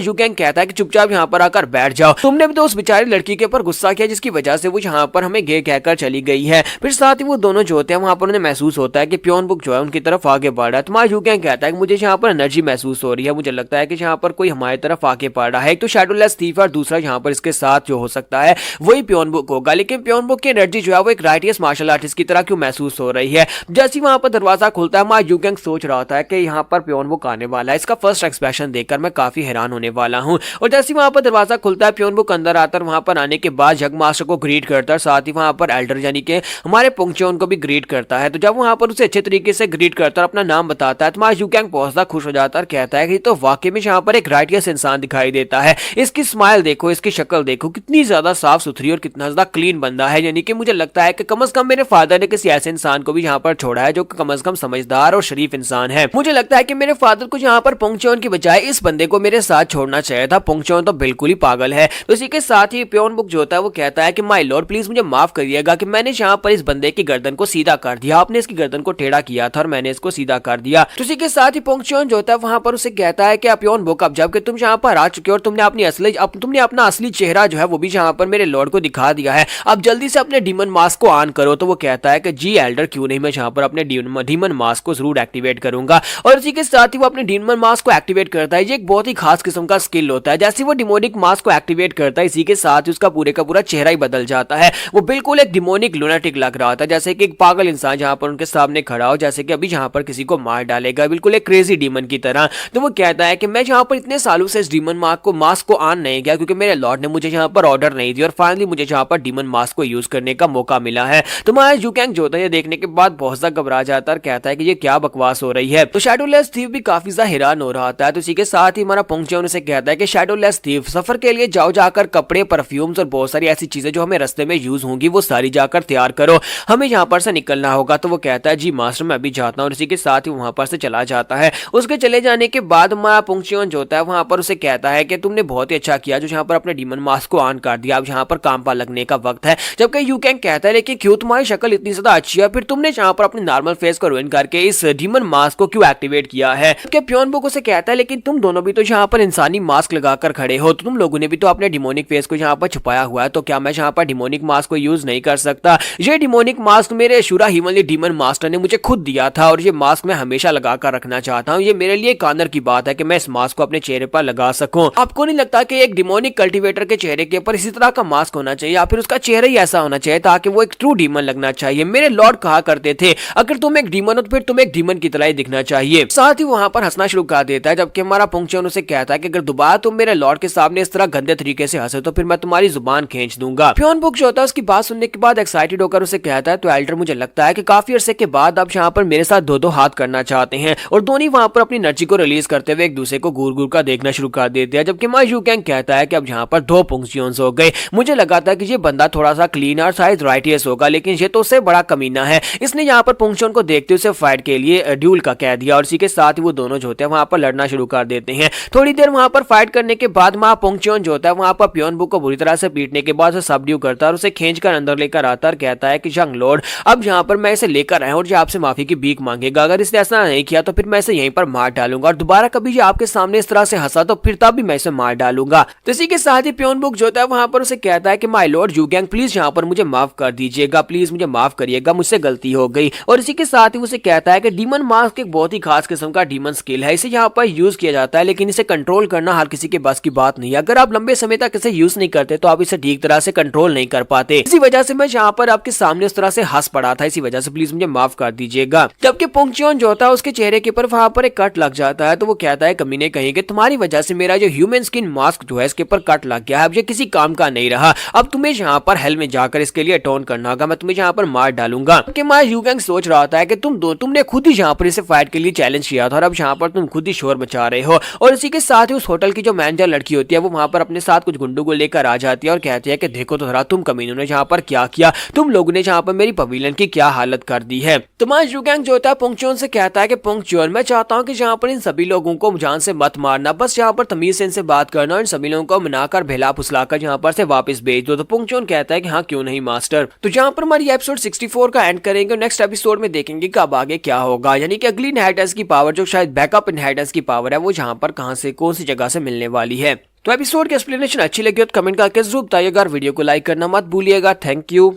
यूकैंग कहता है कि चुपचाप यहाँ पर आकर बैठ जाओ, तुमने भी तो उस बेचारी लड़की के ऊपर गुस्सा किया जिसकी वजह से वो यहाँ पर हमें गे कहकर चली गई है। फिर साथ ही वो दोनों जो होते हैं वहां पर उन्हें महसूस होता है कि प्योन बुक जो है उनकी तरफ आगे बढ़ रहा है। तो मां यूकैंग कहता कहता है कि मुझे यहाँ पर एनर्जी महसूस हो रही है, मुझे लगता है कि यहाँ पर कोई हमारी तरफ आके पड़ रहा है। एक तो शैडोलेस थीफ और दूसरा यहाँ पर इसके साथ जो हो सकता है वही प्योनबुक होगा, लेकिन प्योनबुक की एनर्जी जो है वो एक राइटियस मार्शल आर्टिस्ट की तरह क्यों महसूस हो रही है। जैसे ही वहां पर दरवाजा खुलता है, माँ यूगेंग सोच रहा था कि यहाँ पर प्योनबुक आने वाला है। इसका फर्स्ट एक्सप्रेशन देखकर मैं काफी हैरान होने वाला हूँ। और जैसे ही वहां पर दरवाजा खुलता है, प्योनबुक अंदर आता है, वहां पर आने के बाद जग मास्टर को ग्रीट करता है, साथ ही वहां पर एल्डर यानी कि हमारे पोंगचोन को भी ग्रीट करता है। तो जब वहां पर उसे अच्छे तरीके से ग्रीट करता है, अपना नाम बताता है, तो माँ यूगेंग बहुत ज्यादा खुश हो जाता है और कहता है कि तो वाकई में यहाँ पर एक राइटियस इंसान दिखाई देता है। इसकी स्माइल देखो, इसकी शक्ल देखो, कितनी ज्यादा साफ सुथरी और कितना ज्यादा क्लीन बंदा है। यानी कि मुझे लगता है कि कम से कम मेरे फादर ने किसी ऐसे इंसान को भी यहाँ पर छोड़ा है जो कम से कम समझदार और शरीफ इंसान है। मुझे लगता है कि मेरे फादर को यहाँ पर पोंगचोन की बजाय इस बंदे को मेरे साथ छोड़ना चाहिए था। पोंगचोन तो बिल्कुल ही पागल है। तो इसी के साथ ही प्योनबुक जो होता है वो कहता है कि माय लॉर्ड प्लीज मुझे माफ करिएगा कि मैंने यहाँ पर इस बंदे की गर्दन को सीधा कर दिया। आपने इसकी गर्दन को टेढ़ा किया था और मैंने इसको सीधा कर दिया। तो इसी के साथ ही पोंगचोन जो होता है वहां पर उसे कहता है कि प्योनबुक अब जबकि तुम यहाँ पर आ चुके हो और तुमने अपना असली चेहरा जो है वो भी यहाँ पर मेरे लॉर्ड को दिखा दिया है, अब जल्दी से अपने डीमन मास्क को ऑन करो। तो वो कहता है कि जी एल्डर क्यों नहीं, मैं यहाँ पर अपने डीमन मास्क को जरूर एक्टिवेट करूंगा। और इसी के साथ ही वो अपने डीमन मास्क को एक्टिवेट करता है। ये एक बहुत ही खास किस्म का स्किल होता है। जैसे वो डिमोनिक मास्क को एक्टिवेट करता है, इसी के साथ ही उसका पूरे का पूरा चेहरा ही बदल जाता है। वो बिल्कुल एक डिमोनिक लुनाटिक लग रहा था, जैसे कि एक पागल इंसान जहां पर उनके सामने खड़ा हो, जैसे कि अभी जहां पर किसी को मार डालेगा, बिल्कुल एक क्रेजी डीमन की तरह। तो वो कहता है कि मैं जहां पर इतने सालों से इस डीमन मास्क को ऑन नहीं किया क्योंकि मेरे लॉर्ड ने मुझे यहाँ पर ऑर्डर नहीं दिया और फाइनली मुझे यहाँ पर डीमन मास्क को यूज करने का मौका मिला है। तो माय यूगेंग जो होता है ये देखने के बाद बहुत ज्यादा घबरा जाता है और कहता है कि ये क्या बकवास हो रही है। तो शैडोलेस थीफ भी काफी ज्यादा हैरान हो रहा था। तो इसी के साथ ही हमारा पोंगचोन उसे कहता है कि शैडोलेस थीफ सफर के लिए जाकर कपड़े, परफ्यूम्स और बहुत सारी ऐसी चीजें जो हमें रास्ते में यूज होंगी वो सारी जाकर तैयार करो, हमें यहाँ पर से निकलना होगा। तो वो कहता है जी मास्टर मैं अभी जाता हूँ। और इसी के साथ ही वहां पर से चला जाता है। उसके चले जाने के बाद हमारा पोंगचोन जो होता है वहां पर उसे कहता है कि तुमने बहुत ही अच्छा किया जो यहाँ पर अपने डीमन मास्क को ऑन कर दिया, अब यहाँ पर काम पर लगने का वक्त है। जबकि यूगेंग कहता है लेकिन क्यों, तुम्हारी शक्ल इतनी ज्यादा अच्छी है, फिर तुमने यहाँ पर अपने नॉर्मल फेस को रुइन करके इस डीमन मास्क को क्यों एक्टिवेट किया है। प्योनबुक उसे कहता है लेकिन तुम दोनों भी तो यहाँ पर इंसानी मास्क लगाकर खड़े हो, तो तुम लोगों ने भी तो अपने डिमोनिक फेस को यहाँ पर छुपाया हुआ है, तो क्या मैं यहाँ पर डिमोनिक मास्क को यूज नहीं कर सकता। ये डिमोनिक मास्क मेरे शुरा हिमली डीमन मास्टर ने मुझे खुद दिया था और ये मास्क मैं हमेशा लगाकर रखना चाहता हूँ। ये मेरे लिए एक ऑनर की बात है कि मैं इस मास्क को अपने चेहरे पर लगा सकूं। आपको नहीं लगता कि एक डिमोनिक कल्टीवेटर के चेहरे के ऊपर इसी तरह का मास्क होना चाहिए या फिर उसका चेहरा ही ऐसा होना चाहिए ताकि वो एक ट्रू डीमन लगना चाहिए। मेरे लॉर्ड कहा करते थे अगर तुम एक डीमन हो तो फिर तुम एक डीमन की तरह ही दिखना चाहिए। साथ ही वहां पर हंसना शुरू कर देता है, जबकि हमारा पोंगचोन उसे कहता है कि अगर दोबारा तुम मेरे लॉर्ड के सामने इस तरह गंदे तरीके से हंसे तो फिर मैं तुम्हारी जुबान खींच दूंगा। प्योनबुक जो होता है उसकी बात सुनने के बाद एक्साइटेड होकर उसे कहता है तो एल्डर मुझे लगता है कि काफी अरसे के बाद अब यहाँ पर मेरे साथ दो हाथ करना चाहते हैं। और दोनों वहां पर अपनी एनर्जी को रिलीज करते हुए एक दूसरे को घूर घूर कर देखना शुरू कर देते हैं। जबकि माय यूगेंग कहता है कि अब यहाँ पर दो पोंगचोन्स हो गए। मुझे लगा था कि ये बंदा थोड़ा सा क्लीन और शायद राइटियस होगा, लेकिन ये तो उससे बड़ा कमीना है। इसने यहाँ पर पोंगचोन को देखते उसे फाइट के लिए ड्यूल का कह दिया और इसी के साथ ही वो दोनों जो होते हैं वहां पर लड़ना शुरू कर देते हैं। थोड़ी देर वहां पर फाइट करने के बाद वहां पोंगचोन जो होता है वहां पर प्योनबुक को बुरी तरह से पीटने के बाद उसे सबड्यू करता है और उसे खींचकर अंदर लेकर आता और कहता है कि यंग लॉर्ड अब यहाँ पर मैं इसे लेकर आया और ये आपसे माफी की भीख मांगेगा। अगर इसने ऐसा नहीं किया तो फिर मैं इसे यहीं पर मार डालूंगा और दोबारा कभी ये आपके सामने इस तरह से हंसा तो फिर तब भी मैं इसे मार डालूंगा। तो इसी के साथ ही प्योनबुक जो होता है वहां पर उसे कहता है कि माय लॉर्ड यूगेंग प्लीज यहाँ पर मुझे माफ कर दीजिएगा, प्लीज मुझे माफ करिएगा, मुझसे गलती हो गई। और इसी के साथ ही उसे कहता है कि डीमन मास्क एक बहुत ही खास किस्म का डीमन स्किल है, इसे यहाँ पर यूज किया जाता है लेकिन इसे कंट्रोल करना हर किसी के बस की बात नहीं है। अगर आप लंबे समय तक इसे यूज नहीं करते तो आप इसे ठीक तरह से कंट्रोल नहीं कर पाते। इसी वजह से मैं यहाँ पर आपके सामने उस तरह से हंस पड़ा था, इसी वजह से प्लीज मुझे माफ कर दीजिएगा। जबकि पोंगचोन जो होता है उसके चेहरे के ऊपर वहां पर एक कट लग जाता है, तो वो कहता है कमीने कहेंगे तुम्हारी वजह से मेरा जो ह्यूमन स्किन मास्क जो है इसके ऊपर कट लग गया है, अब ये किसी काम का नहीं रहा, अब तुम्हें यहाँ पर हेल में जाकर इसके लिए अटोन करना होगा, मैं तुम्हें यहाँ पर मार डालूंगा। कि माय यूगेंग सोच रहा था कि तुमने खुद ही यहाँ पर इसे फाइट के लिए चैलेंज किया था और अब यहाँ पर तुम खुद ही शोर मचा रहे हो। और इसी के साथ ही उस होटल की जो मैनेजर लड़की होती है वो वहां पर अपने साथ कुछ गुंडों को लेकर आ जाती है और कहती है कि देखो तो जरा तुम कमीनों ने यहाँ पर क्या किया, तुम लोगों ने यहाँ पर मेरी पवेलियन की क्या हालत कर दी है। तो माय यूगेंग जो होता है पोंगचोन से कहता है कि पोंगचोन मैं चाहता हूँ कि यहाँ पर इन सभी लोगों को जान से मत मारना, बस यहाँ पर तमीज से इनसे बात करना और इन सभी लोगों को मनाकर भेला फुसलाकर यहाँ पर से वापस भेज दो। तो पोंगचोन कहता है कि हाँ क्यों नहीं मास्टर। तो यहाँ पर हमारी एपिसोड 64 का एंड करेंगे और नेक्स्ट एपिसोड में देखेंगे कब आगे क्या होगा, यानी कि अगली इनहेरिटेंस की पावर जो शायद बैकअप इनहेरिटेंस की पावर है वो यहाँ पर कहाँ से कौन सी जगह से मिलने वाली है। तो एपिसोड की एक्सप्लेनेशन अच्छी लगी हो तो कमेंट करके जरूर बताइएगा, वीडियो को लाइक करना मत भूलिएगा। Thank you.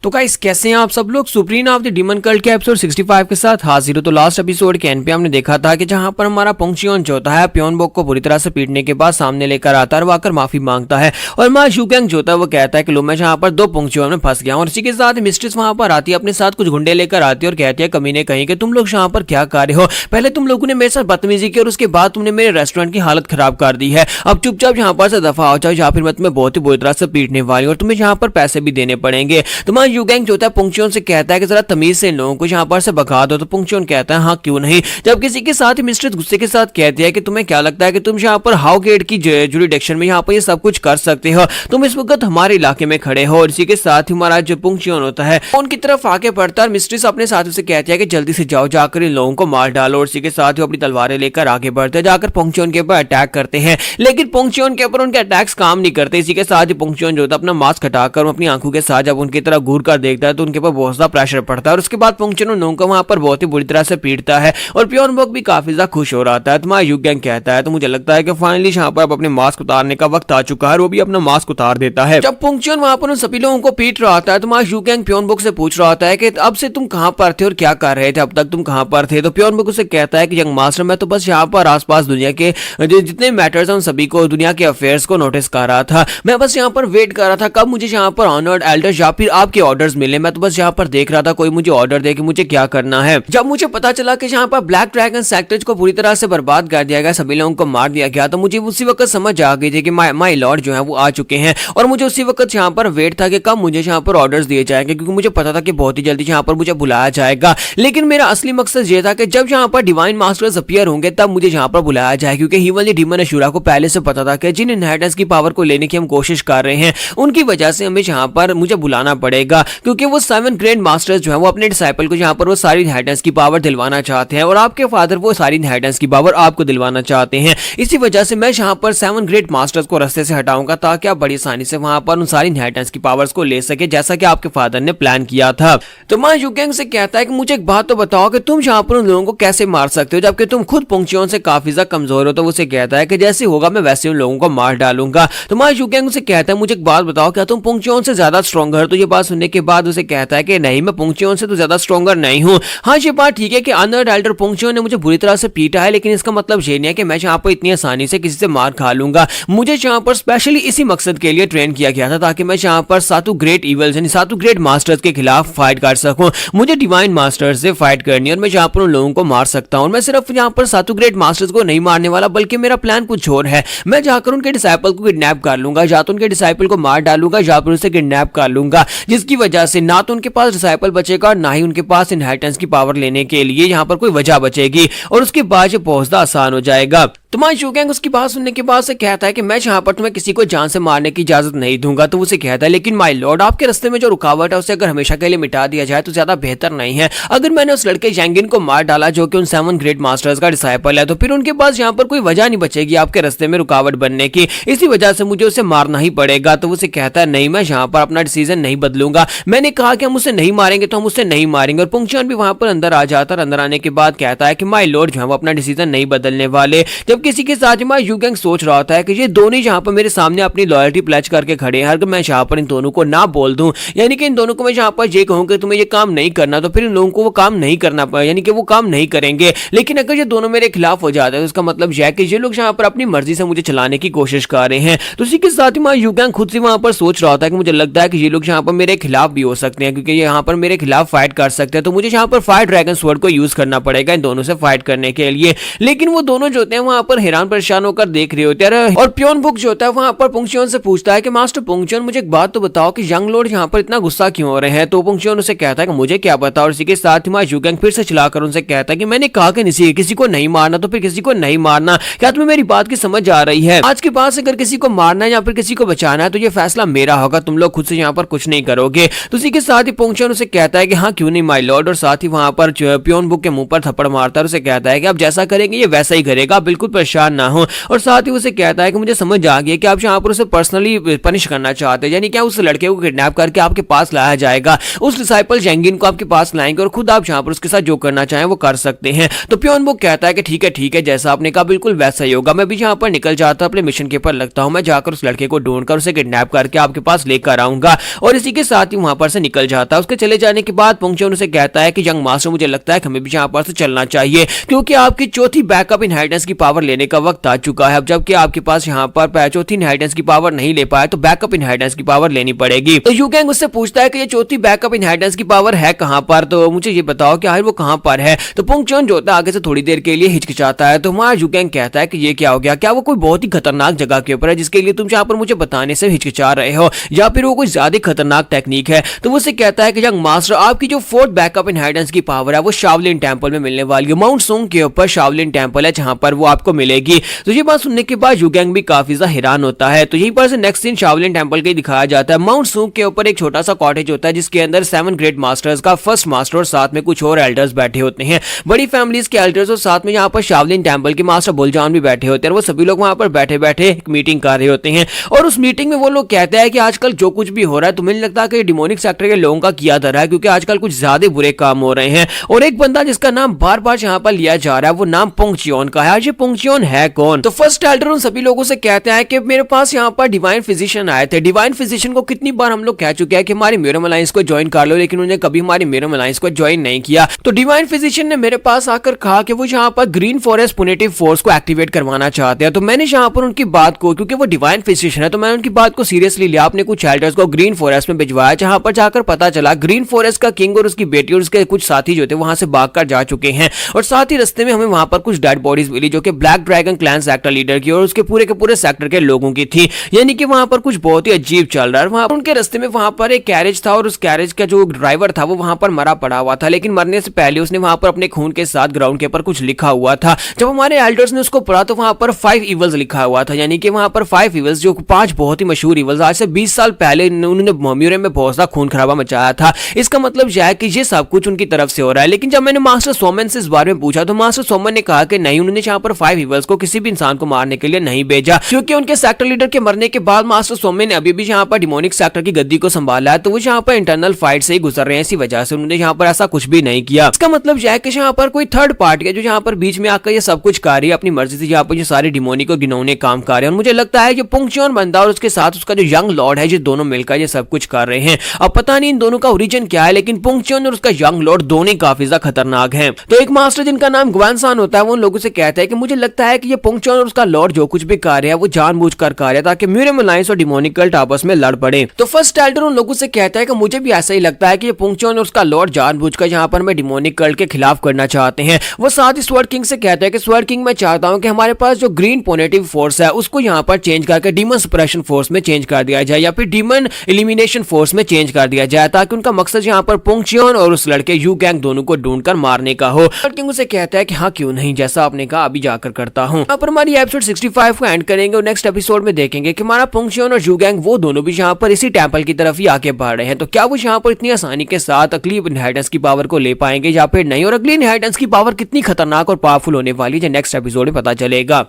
तो गाइस कैसे हैं आप सब लोग। Supreme of the demon cult के एपिसोड 65 के साथ हाजिर हो। तो लास्ट एपिसोड के एंड पे हमने देखा था कि जहां पर हमारा पोंगचियोन जो होता है प्योनबोक को बुरी तरह से पीटने के बाद सामने लेकर आता है और आकर माफी मांगता है और मां शुकेंग जो होता है वो कहता है कि लो मैं जहां पर दो पोंगचियोन में फंस गया हूं। और इसी के साथ मिस्ट्रेस वहां पर आती है, अपने साथ कुछ गुंडे लेकर आती है और कहती है कमीने कहीं कि तुम लोग यहाँ पर क्या कर रहे हो, पहले तुम लोगों ने मेरे साथ बदतमीजी की और उसके बाद तुमने मेरे रेस्टोरेंट की हालत खराब कर दी है। अब चुपचाप यहाँ पर से दफा हो जाओ या फिर मैं तुम्हें बहुत ही बुरी तरह से पीटने वाली हूं और तुम्हें यहाँ पर पैसे भी देने पड़ेंगे। तो मां शुकेंग जो होता है पोंगचियोन से कहता है कि जरा तमीज से इन लोगों को यहाँ पर से भगा दो। तो पोंगचियोन कहता है हाँ क्यों नहीं। जब किसी के साथ मिस्ट्रेस गुस्से के साथ कहती है कि तुम्हें क्या लगता है कि तुम यहाँ पर हाउ गेट की जुरिडिक्शन में यहाँ पर ये सब कुछ कर सकते हो, तुम इस वक्त हमारे इलाके में खड़े हो। और इसी के साथ ही हमारा जो पोंगचियोन होता है उनकी तरफ आके पड़ता है और मिस्ट्रेस अपने साथियों से कहती है कि जल्दी से जाओ जाकर इन लोगों को मार डालो। और इसी के साथ ही अपनी तलवारें लेकर आगे बढ़ते हैं, जाकर पोंगचियोन के ऊपर अटैक करते हैं। लेकिन पोंगचियोन के ऊपर उनके अटैक्स काम नहीं करते। इसी के साथ ही पोंगचियोन जो होता है अपना मास्क हटाकर अपनी आंखों के साथ जब उनकी तरफ घूर कर देखता है तो उनके ऊपर बहुत ज्यादा प्रेशर पड़ता है। और उसके बाद पोंगचियोन उन लोगों को वहां पर बहुत ही बुरी तरह से पीटता है और प्योनबोक भी काफी ज्यादा खुश हो रहा था। तो मां शुकेंग कहता है तो मुझे लगता है कि फाइनली यहाँ पर अब अपने मास्क उतारने का वक्त आ चुका है और वो भी अपना मास्क उतार देता है। जब पोंगचियोन वहां पर उन सभी लोगों को पीट रहा था तो मां शुकेंग प्योनबोक से पूछ रहा होता है कि अब से तुम कहां पर थे और क्या कर रहे थे, अब तक तुम कहां पर थे। तो प्योनबोक उसे कहता है कि यंग मास्टर मैं तो बस यहाँ पर आसपास दुनिया के जितने मैटर्स हैं उन सभी को, दुनिया के अफेयर्स को नोटिस कर रहा था। मैं बस यहाँ पर वेट कर रहा था कब मुझे यहाँ पर ऑनर्ड एल्डर्स या फिर आपके ऑर्डर्स मिले। मैं तो बस यहाँ पर देख रहा था कोई मुझे ऑर्डर दे कि मुझे क्या करना है। जब मुझे पता चला कि यहाँ पर ब्लैक ड्रैगन सेक्टर्स को पूरी तरह से बर्बाद कर दिया गया, सभी लोगों को मार दिया गया, तो मुझे उसी वक्त समझ आ गई थी कि माय लॉर्ड जो है वो आ चुके हैं। और मुझे उसी वक्त यहाँ पर वेट था कि कब मुझे यहाँ पर ऑर्डर्स दिए जाएंगे, क्योंकि मुझे पता था कि बहुत ही जल्दी यहाँ पर मुझे बुलाया जाएगा। लेकिन मेरा असली मकसद ये था कि जब यहाँ पर डिवाइन मास्टर्स अपीयर होंगे तब मुझे यहाँ पर बुलाया जाए, क्योंकि हीवनली डीमन अशूरा को पहले से पता था कि जिन इनहेरिटेंस की पावर को लेने की हम कोशिश कर रहे हैं उनकी वजह से हमें यहाँ पर मुझे बुलाना पड़ेगा, क्योंकि वो 7 ग्रैंड मास्टर्स जो है वो अपने डिसाइपल को यहाँ पर वो सारी इनहेरिटेंस की पावर दिलवाना चाहते हैं और आपके फादर वो सारी इनहेरिटेंस की पावर आपको दिलवाना चाहते हैं। इसी वजह से मैं यहाँ पर 7 ग्रेट मास्टर्स को रास्ते से हटाऊंगा ताकि आप बड़ी आसानी से वहां पर उन सारी इनहेरिटेंस की पावर्स को ले सके, जैसा कि आपके फादर ने प्लान किया था। तो मां शुकेंग से कहता है कि मुझे एक बात तो बताओ कि तुम यहाँ पर उन लोगों को कैसे मार सकते हो जबकि तुम खुद पोंगचियोन से काफी ज्यादा कमजोर हो। तो उसे कहता है कि जैसे होगा मैं वैसे उन लोगों को मार डालूंगा। तो मां शुकेंग उसे कहता है मुझे एक बात बताओ क्या तुम पोंगचियोन से ज्यादा स्ट्रॉन्गर हो। तो ये बात सुनने के बाद उसे कहता है कि नहीं मैं पोंगचियोन से तो ज्यादा स्ट्रॉन्गर नहीं हूँ। हाँ ये बात ठीक है कि अनर्ड एल्डर पोंगचियोन ने मुझे बुरी तरह से पीटा है, लेकिन इसका मतलब ये नहीं है कि मैं यहाँ पर इतनी आसानी से किसी से मार खा लूंगा। मुझे यहाँ पर स्पेशली इसी मकसद के लिए ट्रेन किया गया था ताकि मैं यहाँ पर 7 ग्रेट इवल्स यानी 7 ग्रेट मास्टर्स के खिलाफ फाइट कर सकूं। मुझे डिवाइन मास्टर्स से फाइट करनी है और मैं यहाँ पर उन लोगों को मार सकता हूँ। मैं सिर्फ यहाँ पर 7 ग्रेट मास्टर्स को नहीं मारने वाला, बल्कि मेरा प्लान कुछ और है। मैं जाकर उनके डिसाइपल को किडनैप कर लूंगा, या तो उनके डिसाइपल को मार डालूंगा या फिर उसे किडनैप कर लूंगा, जिसकी वजह से ना तो उनके पास डिसाइपल बचेगा और ना ही उनके पास इनहेरिटेंस की पावर लेने के लिए यहाँ पर कोई वजह बचेगी और उसके बाद ये पहुंचना आसान हो जाएगा। तो मां शुकेंग उसकी बात सुनने के बाद से कहता है कि मैं यहाँ पर तुम्हें किसी को जान से मारने की इजाजत नहीं दूंगा। तो उसे कहता है लेकिन माय लॉर्ड आपके रास्ते में जो रुकावट है उसे अगर हमेशा के लिए मिटा दिया जाए तो ज्यादा बेहतर नहीं है। अगर मैंने उस लड़के जैंगिन को मार डाला जो कि उन 7 ग्रेट मास्टर्स का डिसाइपल है, तो फिर उनके पास यहाँ पर कोई वजह नहीं बचेगी आपके रास्ते में रुकावट बनने की। इसी वजह से मुझे उसे मारना ही पड़ेगा। तो उसे कहता है नहीं मैं यहाँ पर अपना डिसीजन नहीं बदलूंगा। मैंने कहा कि हम उसे नहीं मारेंगे तो हम उसे नहीं मारेंगे। और पोंगचियोन भी वहां पर अंदर आ जाता है। अंदर आने के बाद कहता है कि माय लॉर्ड जो है वो अपना डिसीजन नहीं बदलने वाले। जब किसी के साथ मां शुकेंग सोच रहा होता है कि ये दोनों यहाँ पर मेरे सामने अपनी लॉयल्टी प्लेज करके खड़े हैं, अगर मैं यहाँ पर इन दोनों को ना बोल दूं, यानी कि इन दोनों को मैं यहाँ पर ये कहूँ कि तुम्हें ये काम नहीं करना, तो फिर इन लोगों को वो काम नहीं करना पड़ेगा, यानी कि वो काम नहीं करेंगे। लेकिन अगर ये दोनों मेरे खिलाफ हो जाते हैं तो इसका मतलब यह है कि ये लोग यहाँ पर अपनी मर्जी से मुझे चलाने की कोशिश कर रहे हैं। तो इसी के साथ ही मां शुकेंग खुद से वहां पर सोच रहा होता है कि मुझे लगता है कि ये लोग यहाँ पर मेरे खिलाफ भी हो सकते हैं, क्योंकि ये यहाँ पर मेरे खिलाफ फाइट कर सकते हैं। तो मुझे यहाँ पर फायर ड्रैगन स्वॉर्ड को यूज करना पड़ेगा इन दोनों से फाइट करने के लिए। लेकिन वो दोनों जो होते हैं वहां पर हैरान परेशान होकर देख रहे होते हैं। और प्योनबोक जो होता है वहां पर पोंगचियोन से पूछता है कि मास्टर पोंगचियोन मुझे एक बात तो बताओ कि यंग लॉर्ड यहाँ पर इतना गुस्सा क्यों हो रहे हैं। तो पोंगचियोन उसे कहता है कि मुझे क्या पता। और इसी के साथ ही मां शुकेंग फिर से चलाकर उनसे कहता है कि मैंने कहा कि किसी को नहीं मारना तो फिर किसी को नहीं मारना। क्या तुम्हें मेरी बात की समझ आ रही है? आज के बाद अगर किसी को मारना है या फिर किसी को बचाना है तो ये फैसला मेरा होगा, तुम लोग खुद से यहाँ पर कुछ नहीं करोगे। तो इसी के साथ ही पोंगचियोन उसे कहता है कि हाँ क्यों नहीं माय लॉर्ड। और साथ ही वहां पर प्योनबोक के मुंह पर थप्पड़ मारता है और उसे कहता है कि आप जैसा करेंगे ये वैसा ही करेगा, बिल्कुल परेशान ना हो। और साथ ही उसे कहता है कि मुझे समझ आ गया कि आप यहाँ पर उसे पर्सनली पनिश करना चाहते हैं, यानी क्या उस लड़के को किडनैप करके आपके पास लाया जाएगा, उस डिसाइपल जेंगिन को आपके पास लाएंगे और खुद आप यहाँ पर उसके साथ जो करना चाहें वो कर सकते हैं। तो प्योन वो कहता है कि ठीक है, जैसा आपने कहा बिल्कुल वैसा ही होगा। मैं भी यहाँ पर निकल जाता अपने मिशन के पर लगता हूँ, मैं जाकर उस लड़के को ढूंढकर उसे किडनैप करके आपके पास लेकर आऊंगा। और इसी के साथ ही वहां पर से निकल जाता है। उसके चले जाने के बाद पोंगचोन उसे कहता है कि यंग मास्टर मुझे लगता है कि हमें भी यहाँ पर से चलना चाहिए, क्योंकि आपकी चौथी बैकअप इनहेरिटेंस की पावर लेने का वक्त आ चुका है। अब जबकि आपके पास यहाँ पर चौथी इनहेरिटेंस की पावर नहीं ले पाया तो बैकअप इनहेरिटेंस की पावर लेनी पड़ेगी। तो यू गैंग उससे पूछता है कि ये चौथी बैकअप इनहेरिटेंस की पावर है कहां पर, तो मुझे ये बताओ कि आखिर वो कहां पर है। तो पोंगचोन जो होता है आगे से थोड़ी देर के लिए हिचकिचाता है। तो हमारा यू गैंग कहता है कि ये क्या हो गया, क्या वो कोई बहुत ही खतरनाक जगह के ऊपर है जिसके लिए तुम यहाँ पर मुझे बताने से हिचकिचा रहे हो, या फिर वो कोई ज्यादा खतरनाक टेक्निक है। तो वो उसे कहता है कि यंग मास्टर आपकी जो फोर्थ बैकअप इनहेरिटेंस की पावर है वो शाओलिन टेंपल में मिलने वाली है। माउंट सोंग के ऊपर शाओलिन टेंपल है जहां पर वो आपको मिलेगी। तो ये बात सुनने के बाद यू गैंग भी काफी ज्यादा हैरान होता है। तो यहीं पर से नेक्स्ट सीन शाओलिन टेंपल के दिखाया जाता है। माउंट सोंग के ऊपर एक छोटा सा कॉटेज होता है जिसके अंदर 7 ग्रेट मास्टर्स का फर्स्ट मास्टर और साथ में कुछ और एल्डर्स बैठे होते हैं, बड़ी फैमिलीज के एल्डर्स, और साथ में यहाँ पर शाओलिन टेंपल के मास्टर बुलजान भी बैठे होते हैं। वो सभी लोग वहां पर बैठे बैठे एक मीटिंग कर रहे होते हैं और उस मीटिंग में वो लोग कहते हैं कि आजकल जो कुछ भी हो रहा है तो मुझे लगता है कि डिमोनिक सेक्टर के लोगों का किया धरा है, क्योंकि आजकल कुछ ज्यादा बुरे काम हो रहे हैं। और एक बंदा जिसका नाम बार बार यहाँ पर लिया जा रहा है वो नाम पोंगचियोन का है। आज ये पोंगचियोन है कौन? तो फर्स्ट एल्डर उन सभी लोगों से कहते हैं कि मेरे पास यहाँ पर डिवाइन फिजिशियन आए थे। डिवाइन फिजिशियन को कितनी बार हम लोग कह चुके हैं कि हमारी म्यूरम अलायंस को ज्वाइन कर लो, लेकिन उन्होंने कभी हमारी म्यूरम अलायंस को ज्वाइन नहीं किया। तो डिवाइन फिजिशियन ने मेरे पास आकर कहा कि वो यहाँ पर ग्रीन फॉरेस्ट पुनेटिव फोर्स को एक्टिवेट करवाना चाहते हैं। तो मैंने यहाँ पर उनकी बात को, क्योंकि वो डिवाइन फिजिशियन है, तो मैंने उनकी बात को सीरियसली लिया। अपने कुछ एल्डर्स को ग्रीन फॉरेस्ट में भिजवाया, जहां पर जाकर पता चला ग्रीन फॉरेस्ट का किंग और उसकी बेटी और उसके कुछ साथी जो थे वहां से भागकर जा चुके हैं। और साथ ही रास्ते में हमें वहां पर कुछ डेड बॉडीज मिली जो कि black dragon clan sector leader की और उसके पूरे के पूरे सेक्टर के लोगों की थी। यानी कि वहां पर कुछ बहुत ही अजीब चल रहा है। वहां उनके रास्ते में वहां पर एक कैरेज था और उस कैरेज का जो ड्राइवर था वो वहां पर मरा पड़ा हुआ था, लेकिन मरने से पहले उसने वहां पर अपने खून के साथ ग्राउंड के ऊपर कुछ लिखा हुआ था। जब हमारे एल्डर्स ने उसको पढ़ा तो वहां पर 5 इवल्स लिखा हुआ था, यानी कि वहां पर 5 इवल्स, जो 5 बहुत ही मशहूर इवल्स आज से 20 साल पहले उन्होंने म्यूरम में बहुत सा खून खराबा मचाया था। इसका मतलब यह है कि ये सब कुछ उनकी तरफ से हो रहा है। लेकिन जब मैंने मास्टर सोमन से इस बारे में पूछा तो मास्टर सोमन ने कहा कि नहीं, उन्होंने यहाँ पर 5 इवल्स को किसी भी इंसान को मारने के लिए नहीं भेजा, क्योंकि उनके सेक्टर लीडर के मरने के बाद मास्टर सोमन ने अभी भी यहाँ पर डिमोनिक सेक्टर की गद्दी को संभाला है। तो वो यहाँ पर इंटरनल फाइट से ही गुजर रहे हैं, इसी वजह से उन्होंने यहाँ पर ऐसा कुछ भी नहीं किया। इसका मतलब यह है कि यहाँ पर कोई थर्ड पार्टी है जो यहाँ पर बीच में आकर ये सब कुछ कर रही है, अपनी मर्जी से यहाँ पर ये सारे डिमोनिक और गिनौने काम कर रहे हैं। और मुझे लगता है कि पोंगचियोन बंदा और उसके साथ उसका जो यंग लॉर्ड है, ये दोनों मिलकर ये सब कुछ कर रहे हैं। अब पता नहीं इन दोनों का ओरिजिन क्या है, लेकिन पोंगचियोन और उसका यंग लॉर्ड दोनों काफी ज्यादा खतरनाक हैं। तो एक मास्टर जिनका नाम ग्वानसान होता है वो उन लोगों से कहता है कि मुझे लगता है कि ये पोंगचियोन और उसका लॉर्ड जो कुछ भी कर रहे हैं वो जानबूझकर कर रहे हैं ताकि म्यूरम अलायंस और डिमोनिक कल्ट आपस में लड़ पड़े। तो फर्स्ट एल्डर उन लोगों से कहता है कि मुझे भी ऐसा ही लगता है कि ये पोंगचियोन और उसका लॉर्ड जानबूझकर यहाँ पर मैं डिमोनिक कल्ट के खिलाफ करना चाहते हैं। वो साथ ही स्वर्ड किंग से कहता है कि स्वर्ड किंग मैं चाहता हूँ कि हमारे पास जो ग्रीन पोनेटिव फोर्स है उसको यहाँ पर चेंज करके डीमन सप्रेशन फोर्स में चेंज कर दिया जाए, या फिर डीमन एलिमिनेशन फोर्स में चेंज कर दिया जाए, ताकि उनका मकसद यहाँ पर पोंगचियोन और उस लड़के यू गैंग दोनों को ढूंढकर मारने का हो। स्वर्ड किंग उसे कहता है कि हाँ क्यों नहीं, जैसा आपने कहा अभी जाकर करता हूँ। यहाँ पर हमारी एपिसोड 65 को एंड करेंगे और नेक्स्ट एपिसोड में देखेंगे कि हमारा पोंगचियोन और यू गैंग वो दोनों भी यहाँ पर इसी टेंपल की तरफ ही आगे बढ़ रहे हैं। तो क्या वो यहाँ पर इतनी आसानी के साथ अगली इनहेरिटेंस की पावर को ले पाएंगे या फिर नहीं, और अगली इनहेरिटेंस की पावर कितनी खतरनाक और पावरफुल होने वाली है नेक्स्ट एपिसोड में पता चलेगा।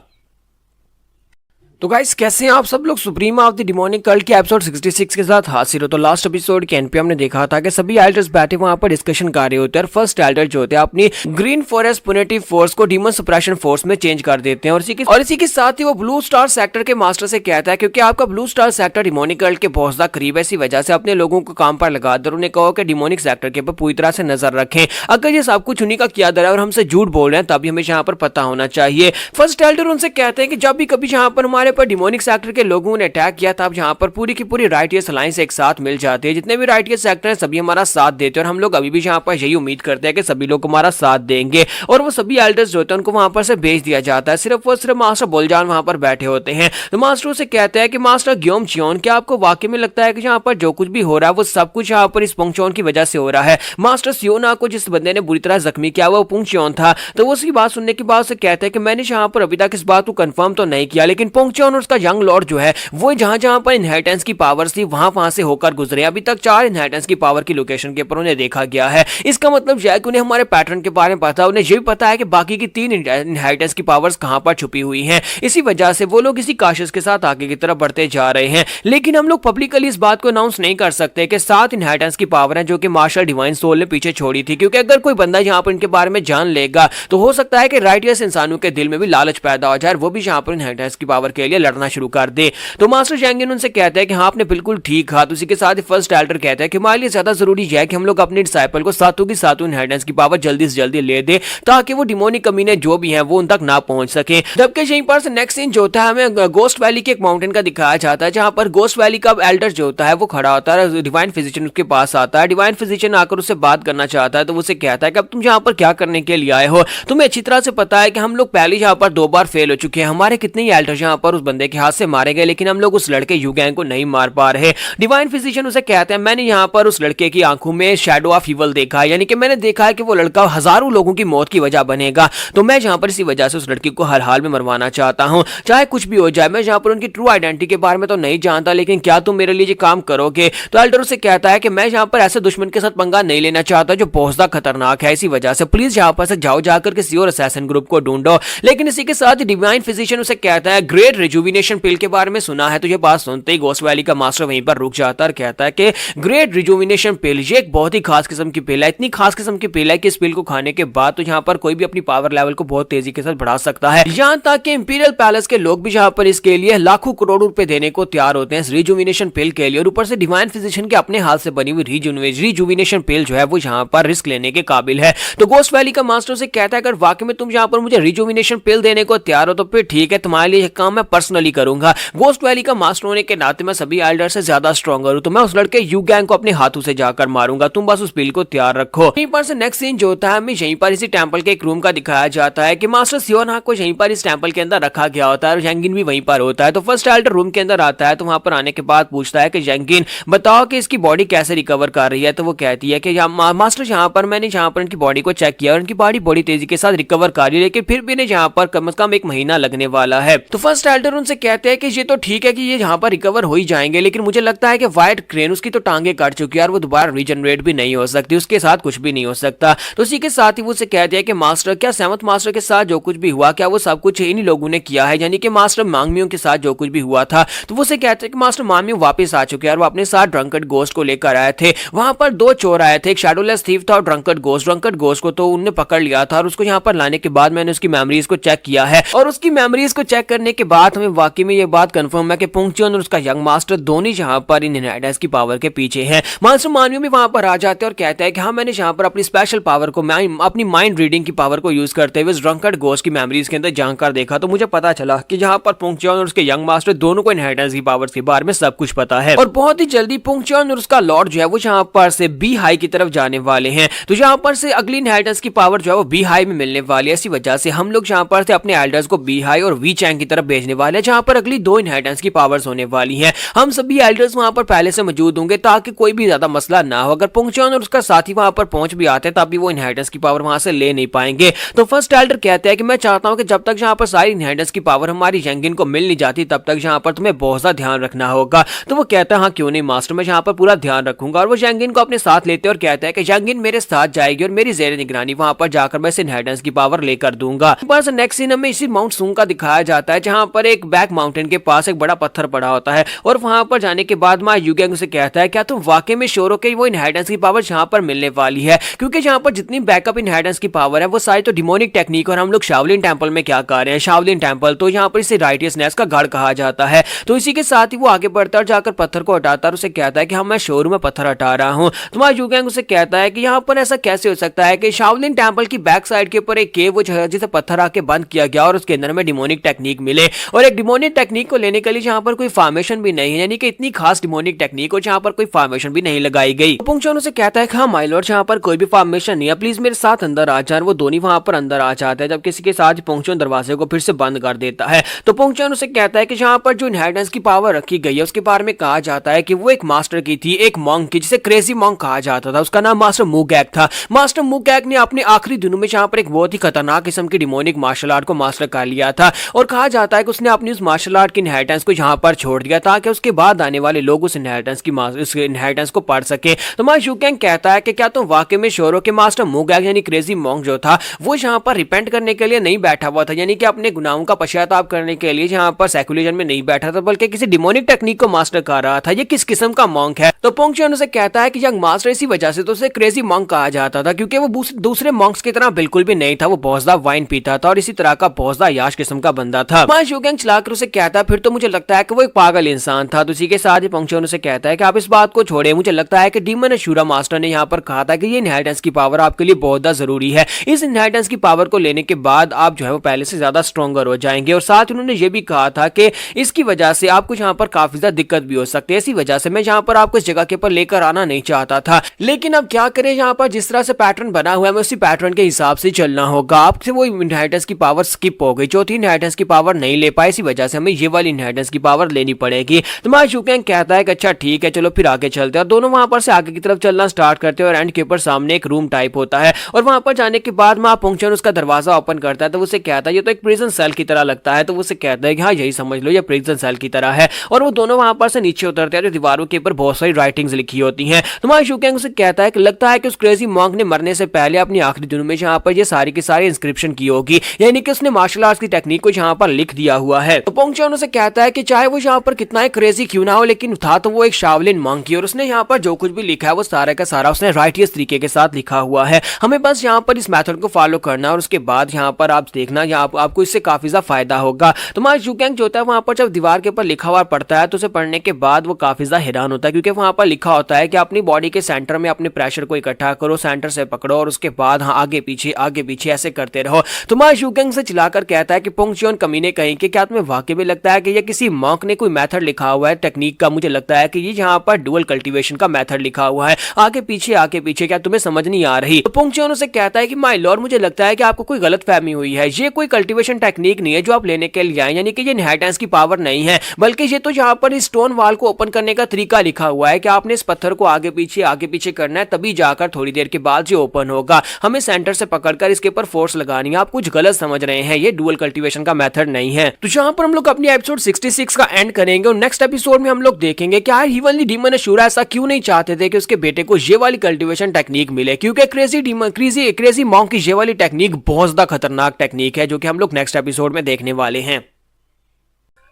तो गाइस कैसे हैं आप सब लोग? सुप्रीमा ऑफ द डिमोनिक कल्ट के एपिसोड 66 के साथ हाजिर हो। तो लास्ट एपिसोड के एंड पे हमने देखा था कि सभी एल्डर्स बैठे वहां पर डिस्कशन कर रहे होते हैं और फर्स्ट एल्डर जो होते हैं अपनी ग्रीन फॉरेस्ट पुनेटिव फोर्स को डीमन सप्रेशन फोर्स में चेंज कर देते हैं। और इसी के साथ ही वो ब्लू स्टार सेक्टर के मास्टर से कहता है क्योंकि आपका blue star sector demonic cult के बहुत ज्यादा करीब है, इसी वजह से अपने लोगों को काम पर लगा दो। उन्हें कहो कि डिमोनिक सेक्टर के ऊपर पूरी तरह से नजर रखें। अगर ये सब कुछ उन्हीं का किया धरा है और हमसे झूठ बोल रहे हैं तभी हमें यहाँ पर पता होना चाहिए। फर्स्ट एल्डर उनसे कहते हैं कि जब भी कभी यहाँ पर हमारे पर डिमोनिक सेक्टर के लोगों ने अटैक किया तब यहाँ पर पूरी की पूरी राइटियस अलायंस एक साथ मिल जाती है। जितने भी राइटियस सेक्टर हैं सभी हमारा साथ देते हैं और हम लोग अभी भी यहाँ पर यही उम्मीद करते हैं कि सभी लोग हमारा साथ देंगे। और वो सभी एल्डर्स जो होते हैं उनको वहां पर से भेज दिया जाता है। सिर्फ मास्टर बुलजान वहां पर बैठे होते हैं। तो मास्टर उसे कहते हैं कि मास्टर ग्योमचियोन, क्या आपको वाकई में लगता है कि यहाँ पर जो कुछ भी हो रहा है वो सब कुछ यहाँ पर इस पोंगचियोन की वजह से हो रहा है? मास्टर सियोना को जिस बंदे ने बुरी तरह जख्मी किया वो पोंगचियोन था। तो वो उसकी बात सुनने के बाद उसे कहते हैं कि मैंने यहाँ पर अभी तक इस बात को कंफर्म तो नहीं किया, लेकिन पोंगचियोन पुंगचॉन और उसका यंग लॉर्ड जो है वो जहां जहां पर इनहेरिटेंस की पावर्स थी वहां से होकर गुजरे। अभी तक 4 इनहेरिटेंस की पावर की लोकेशन के ऊपर उन्हें देखा गया है। इसका मतलब यह है कि उन्हें हमारे पैटर्न के बारे में पता है, उन्हें यह भी पता है कि बाकी की 3 इनहेरिटेंस की पावर्स कहां पर छुपी हुई हैं। इसी वजह से वो लोग इसी काशिश के साथ आगे की तरफ बढ़ते जा रहे हैं। लेकिन हम लोग पब्लिकली इस बात को अनाउंस नहीं कर सकते कि 7 इनहेरिटेंस की पावर है जो कि मार्शल डिवाइन सोल ने पीछे छोड़ी थी, क्योंकि अगर कोई बंदा यहाँ पर इनके बारे में जान लेगा तो हो सकता है कि राइटियस इंसानों के दिल में भी लालच पैदा हो जाए, वो भी यहाँ पर इनहेरिटेंस की पावर के लिए लड़ना शुरू कर दे। तो मास्टर जैंगिन उनसे कहते हैं कि हाँ आपने बिल्कुल ठीक कहा। तो उसी के साथ फर्स्ट एल्डर कहता है कि हमारे लिए ज्यादा जरूरी है कि हम लोग अपने डिसाइपल को सातों की सातों इनहेरिटेंस की पावर जल्दी से जल्दी ले दे ताकि वो डिमोनिक कमीने जो भी हैं वो उन तक ना पहुंच सके। जबकि यहीं पर से नेक्स्ट सीन जो होता है हमें गोस्ट वैली के एक माउंटेन का दिखाया जाता है, जहां पर गोस्ट वैली का एल्डर जो होता है वो खड़ा होता है। डिवाइन फिजिशियन उसके पास आता है। डिवाइन फिजिशियन आकर उससे बात करना चाहता है तो उसे कहता है कि अब तुम यहाँ पर क्या करने के लिए आए हो, तुम्हें अच्छी तरह से पता है कि हम लोग पहले यहाँ पर 2 बार फेल हो चुके हैं, हमारे कितने ही एल्डर यहाँ पर उस बंदे के हाथ से मारे गए लेकिन हम लोग उस लड़के यूगैंग को नहीं मार पा रहे। डिवाइन फिजिशियन उसे कहते हैं मैंने यहाँ पर उस लड़के की आंखों में शैडो ऑफ इविल देखा है, यानी कि मैंने देखा है कि वो लड़का हजारों लोगों की मौत की वजह बनेगा। तो मैं यहाँ पर इसी वजह से उस लड़की को हर हाल में मरवाना चाहता हूँ, चाहे कुछ भी हो जाए। मैं यहाँ पर उनकी ट्रू आइडेंटिटी के बारे में तो नहीं जानता, लेकिन क्या तुम मेरे लिए ये काम करोगे? तो एल्डर उसे कहता है कि मैं यहाँ पर ऐसे दुश्मन के साथ पंगा नहीं लेना चाहता जो बहुत ज्यादा खतरनाक है, इसी वजह से प्लीज यहाँ पर से जाओ, जाकर किसी और असैसिन ग्रुप को ढूंढो। लेकिन इसी के साथ डिवाइन फिजिशियन उसे कहता है ग्रेट रिजुविनेशन पिल के बारे में सुना है? तो ये बात सुनते ही गोस्ट वैली का मास्टर वहीं पर रुक जाता है और कहता है कि ग्रेट रिजुविनेशन पिल ये एक बहुत ही खास किस्म की पिल है, इतनी खास किस्म की पिल है कि इस पिल को खाने के बाद तो यहाँ पर कोई भी अपनी पावर लेवल को बहुत तेजी के साथ बढ़ा सकता है। यहाँ तक कि इंपीरियल पैलेस के लोग भी यहाँ पर इसके लिए लाखों करोड़ों रुपए देने को तैयार होते हैं इस रिजुविनेशन पिल के लिए। और ऊपर से डिवाइन फिजिशियन के अपने हाथ से बनी हुई रिजुविनेशन पिल जो है वो यहाँ पर रिस्क लेने के काबिल है। तो गोस्ट वैली का मास्टर से कहता है अगर वाकई में तुम यहाँ पर मुझे रिजुविनेशन पिल देने को तैयार हो तो फिर ठीक है, तुम्हारे लिए काम मैं पर्सनली करूंगा। गोस्ट वैली का मास्टर होने के नाते मैं सभी एल्डर से ज्यादा स्ट्रॉन्गर हूं, तो मैं उस लड़के यूगैंग को अपने हाथों से जाकर मारूंगा, तुम बस उस पिल को तैयार रखो। यहीं पर से नेक्स्ट सीन जो होता है हमें यहीं पर इसी टेंपल के एक रूम का दिखाया जाता है कि मास्टर सियोना को यहीं पर इस टेंपल के अंदर रखा गया होता है और जैंगिन भी वहीं पर होता है। तो फर्स्ट एल्डर रूम के अंदर आता है, तो वहां पर आने के बाद पूछता है कि जैंगिन बताओ कि इसकी बॉडी कैसे रिकवर कर रही है? तो वो कहती है कि मास्टर यहाँ पर मैंने यहाँ पर इनकी बॉडी को चेक किया और इनकी बॉडी बड़ी तेजी के साथ रिकवर कर रही है, लेकिन फिर भी यहाँ पर कम से कम 1 महीना लगने वाला है। तो फर्स्ट एल्डर उनसे कहते हैं कि ये तो ठीक है कि ये यहाँ पर रिकवर हो ही जाएंगे, लेकिन मुझे लगता है कि व्हाइट क्रेन उसकी तो टांगे काट चुकी है और वो दोबारा रीजनरेट भी नहीं हो सकती, उसके साथ कुछ भी नहीं हो सकता। तो उसी के साथ ही वो उसे कहते हैं कि मास्टर क्या 7th मास्टर के साथ जो कुछ भी हुआ क्या वो सब कुछ इन्हीं लोगों ने किया है, यानी कि मास्टर मांगमियों के साथ जो कुछ भी हुआ था। तो वो उसे कहते हैं कि मास्टर मांगमियों वापस आ चुके हैं और वो अपने साथ ड्रंकर्ड गोस्ट को लेकर आए थे। वहां पर 2 चोर आए थे, एक शैडोलेस थीफ था और ड्रंकर्ड गोस्ट को तो उन्होंने पकड़ लिया था और उसको यहाँ पर लाने के बाद मैंने उसकी मेमोरीज को चेक किया है और उसकी मेमोरीज को चेक करने के बाद हमें वाकई में ये बात कंफर्म है कि पुंगचॉन और उसका यंग मास्टर दोनों यहाँ पर इन इनहेरिटेंस की पावर के पीछे हैं। मास्टर मानवियों भी वहां पर आ जाते हैं और कहते हैं कि हाँ मैंने यहाँ पर अपनी स्पेशल पावर को अपनी माइंड रीडिंग की पावर को यूज करते हुए ड्रंकर्ड गोस्ट की मेमोरीज के अंदर जानकर देखा, तो मुझे पता चला कि यहाँ पर पुंगचॉन और उसके यंग मास्टर दोनों को इनहेरिटेंस की पावर के बारे में सब कुछ पता है और बहुत ही जल्दी पुंगचॉन और उसका लॉर्ड जो है वो यहाँ पर से बी हाई की तरफ जाने वाले हैं। तो यहाँ पर से अगली इनहेरिटेंस की पावर जो है वो बी हाई में मिलने वाली है। इसी वजह से हम लोग यहाँ पर से अपने एल्डर्स को बी हाई और वी चैंग की तरफ भेजने वाले हैं, जहाँ पर अगली 2 इनहेरिटेंस की पावर्स होने वाली हैं। हम सभी एल्डर्स वहां पर पहले से मौजूद होंगे ताकि कोई भी ज्यादा मसला ना हो। अगर पुंगचॉन और उसका साथी वहां पर पहुंच भी आते हैं तब भी वो इनहेरिटेंस की पावर वहां से ले नहीं पाएंगे। तो फर्स्ट एल्डर कहते हैं कि मैं चाहता हूं कि जब तक यहाँ पर सारी इनहेरिटेंस की पावर हमारी जैंगिन को मिल नहीं जाती तब तक यहाँ पर तुम्हें बहुत ज्यादा ध्यान रखना होगा। तो वो कहता है हाँ क्यों नहीं मास्टर, मैं यहाँ पर पूरा ध्यान रखूंगा। और वो जैंगिन को अपने साथ लेते और कहता है कि जैंगिन मेरे साथ जाएगी और मेरी जेर निगरानी वहां पर जाकर मैं इस इनहेरिटेंस की पावर लेकर दूंगा। बस नेक्स्ट सीन में इसी माउंट सूंग का दिखाया जाता है, जहां पर एक बैक माउंटेन के पास एक बड़ा पत्थर पड़ा होता है और वहां पर जाने के बाद मां यूगैंग उसे कहता है क्या तुम वाकई में श्योर हो कि वो इनहेरिटेंस की पावर जहां पर मिलने वाली है? क्योंकि जहां पर जितनी बैकअप इनहेरिटेंस की पावर है वो सारी तो डिमोनिक टेक्निक, और हम लोग शाओलिन टेंपल में क्या कर रहे हैं, शाओलिन टेंपल तो यहाँ पर इसे राइटियसनेस का गढ़ कहा जाता है। तो इसी के साथ ही वो आगे बढ़ता और जाकर पत्थर को हटाता और उसे कहता है कि हाँ मैं शोरूम में पत्थर हटा रहा हूँ। तुम्हारा यूगैंग उसे कहता है कि यहाँ पर ऐसा कैसे हो सकता है कि शाओलिन टेंपल की बैक साइड के ऊपर एक केव जिसे पत्थर आके बंद किया गया और उसके अंदर में डिमोनिक टेक्निक मिले, और एक डिमोनिक टेक्निक को लेने के लिए जहां पर कोई फॉर्मेशन भी नहीं है, यानी कि इतनी खास डिमोनिक टेक्निक हो जहां पर कोई फॉर्मेशन भी नहीं लगाई गई। पुंगचॉन उसे कहता है कि हाँ माय लॉर्ड जहां पर कोई भी फॉर्मेशन नहीं है, प्लीज मेरे साथ अंदर आ जाए। वो दोनों वहां पर अंदर आ जाते हैं, जब किसी के साथ पुंगचॉन दरवाजे को फिर से बंद कर देता है। तो पुंगचॉन उसे कहता है कि जहां पर जो इनहेरिटेंस की पावर रखी गई है उसके बारे में कहा जाता है कि वो एक मास्टर की थी, एक मॉन्क की जिसे क्रेजी मॉन्क कहा जाता था, उसका नाम मास्टर मुगैक था। मास्टर मुगैक ने अपने आखिरी दिनों में जहां पर एक बहुत ही खतरनाक किस्म की डिमोनिक मार्शल आर्ट को मास्टर कर लिया था और कहा जाता है कि उसने उसने अपनी उस मार्शल आर्ट की इनहेरिटेंस को यहाँ पर छोड़ दिया ताकि उसके बाद आने वाले लोग उस इनहेरिटेंस को पढ़ सके। तो मा शुगेंग कहता है कि क्या तुम वाकई में श्योर हो कि मास्टर मोगैग यानी क्रेजी मॉन्क जो था वो यहाँ पर रिपेंट करने के लिए नहीं बैठा हुआ था, यानी कि अपने गुनाहों का पश्चाताप करने के लिए यहाँ पर सेकुलरिज्म में नहीं बैठा था, बल्कि किसी डिमोनिक टेक्निक को मास्टर कर रहा था। ये किस किस्म का मॉन्क है? तो पोंग चियोन उसे कहता है कि यंग मास्टर इसी वजह से तो उसे क्रेजी मॉन्क कहा जाता था, क्योंकि वो दूसरे मॉन्क्स की तरह बिल्कुल भी नहीं था। वो बहुत ज्यादा वाइन पीता था और इसी तरह का बहुत ज्यादा याश किस्म का बंदा था। मा शुगेंग चलाकर उसे कहता है फिर तो मुझे लगता है कि वो एक पागल इंसान था। तो इसी के साथ ही पोंग चियोन उसे कहता है कि आप इस बात को छोड़े, मुझे लगता है कि डीमन अशूरा मास्टर ने यहाँ पर कहा था कि ये इनहेरिटेंस की पावर आपके लिए बहुत ज्यादा जरूरी है। इस इनहेरिटेंस की पावर को लेने के बाद आप जो है वो पहले से ज्यादा स्ट्रॉन्गर हो जाएंगे, और साथ ही उन्होंने ये भी कहा था कि इसकी वजह से आपको यहाँ पर काफी ज्यादा दिक्कत भी हो सकती है। इसी वजह से मैं यहाँ पर आपको इस जगह के ऊपर लेकर आना नहीं चाहता था, लेकिन अब क्या करें, यहाँ पर जिस तरह से पैटर्न बना हुआ है उसी पैटर्न के हिसाब से चलना होगा। आपसे वो इनहेरिटेंस की पावर स्किप हो गई, चौथी इनहेरिटेंस की पावर नहीं ले पाए, इसी वजह से हमें ये वाली इनहेरिटेंस की पावर लेनी पड़ेगी। तो मा शुगेंग कहता है कि अच्छा ठीक है, चलो फिर आगे चलते हैं। दोनों वहां पर से आगे की तरफ चलना स्टार्ट करते हैं और एंड के ऊपर सामने एक रूम टाइप होता है, और वहां पर जाने के बाद मा पोंग चियोन उसका दरवाजा ओपन करता है। तो उसे कहता है ये तो एक प्रिजन सेल की तरह लगता है। तो उसे कहता है कि हाँ यही समझ लो, ये प्रिजन सेल की तरह है। और वो दोनों वहां पर से नीचे उतरते हैं, तो दीवारों के ऊपर बहुत सारी राइटिंग्स लिखी होती हैं। तो मा शुगेंग उसे कहता है कि लगता है कि उस क्रेजी मॉन्क ने मरने से पहले अपनी आखिरी दिनों में यहाँ पर ये सारी की सारी इंस्क्रिप्शन की होगी, यानी कि उसने मार्शल आर्ट्स की टेक्निक को यहाँ पर लिख दिया हुआ है। तो पोंग चियोन उसे कहता है कि चाहे वो यहाँ पर कितना ही क्रेजी क्यों ना हो, लेकिन था तो वो एक शाओलिन मॉन्क ही, और उसने यहाँ पर जो कुछ भी लिखा है वो सारा का सारा उसने राइटियस तरीके के साथ लिखा हुआ है। हमें बस यहाँ पर इस मेथड को फॉलो करना और उसके बाद यहाँ पर आप देखना आपको इससे काफी ज्यादा फायदा होगा। तो मा शुगेंग जो होता है वहां पर जब दीवार के ऊपर लिखा हुआ पढ़ता है तो उसे पढ़ने के बाद वो काफी ज्यादा हैरान होता है, क्योंकि वहां पर लिखा होता है कि अपनी बॉडी के सेंटर में अपने प्रेशर को इकट्ठा करो, सेंटर से पकड़ो और उसके बाद हाँ आगे पीछे ऐसे करते रहो। तो मा शुगेंग से चिल्लाकर कहता है कि पोंग चियोन कमीने कहीं कि क्या तुम्हें वाकई में लगता है कि ये किसी मॉन्क ने कोई मेथड लिखा हुआ है टेक्निक का? मुझे लगता है कि ये यहाँ पर डुअल कल्टीवेशन का मेथड लिखा हुआ है, आगे पीछे, क्या तुम्हें समझ नहीं आ रही? तो पोंग चियोन उसे कहता है कि माय लॉर्ड मुझे लगता है कि आपको कोई गलत फहमी हुई है, ये कोई कल्टीवेशन टेक्निक नहीं है जो आप लेने के लिए आए, यानी कि ये इनहेरिटेंस की पावर नहीं है, बल्कि ये तो यहाँ पर इस स्टोन वॉल को ओपन करने का तरीका लिखा हुआ है कि आपने इस पत्थर को आगे पीछे करना है, तभी जाकर थोड़ी देर के बाद ये ओपन होगा। हमें सेंटर से पकड़कर इसके ऊपर फोर्स लगानी है। आप कुछ गलत समझ रहे हैं, ये डुअल कल्टीवेशन का मेथड नहीं है। तो यहाँ पर हम लोग अपनी एपिसोड 66 का एंड करेंगे और नेक्स्ट एपिसोड में हम लोग देखेंगे कि यार हेवनली डीमन अशूरा ऐसा क्यों नहीं चाहते थे कि उसके बेटे को ये वाली कल्टीवेशन टेक्निक मिले, क्योंकि क्रेजी मॉन्क की ये वाली टेक्निक बहुत ज्यादा खतरनाक टेक्निक है, जो कि हम लोग नेक्स्ट एपिसोड में देखने वाले हैं।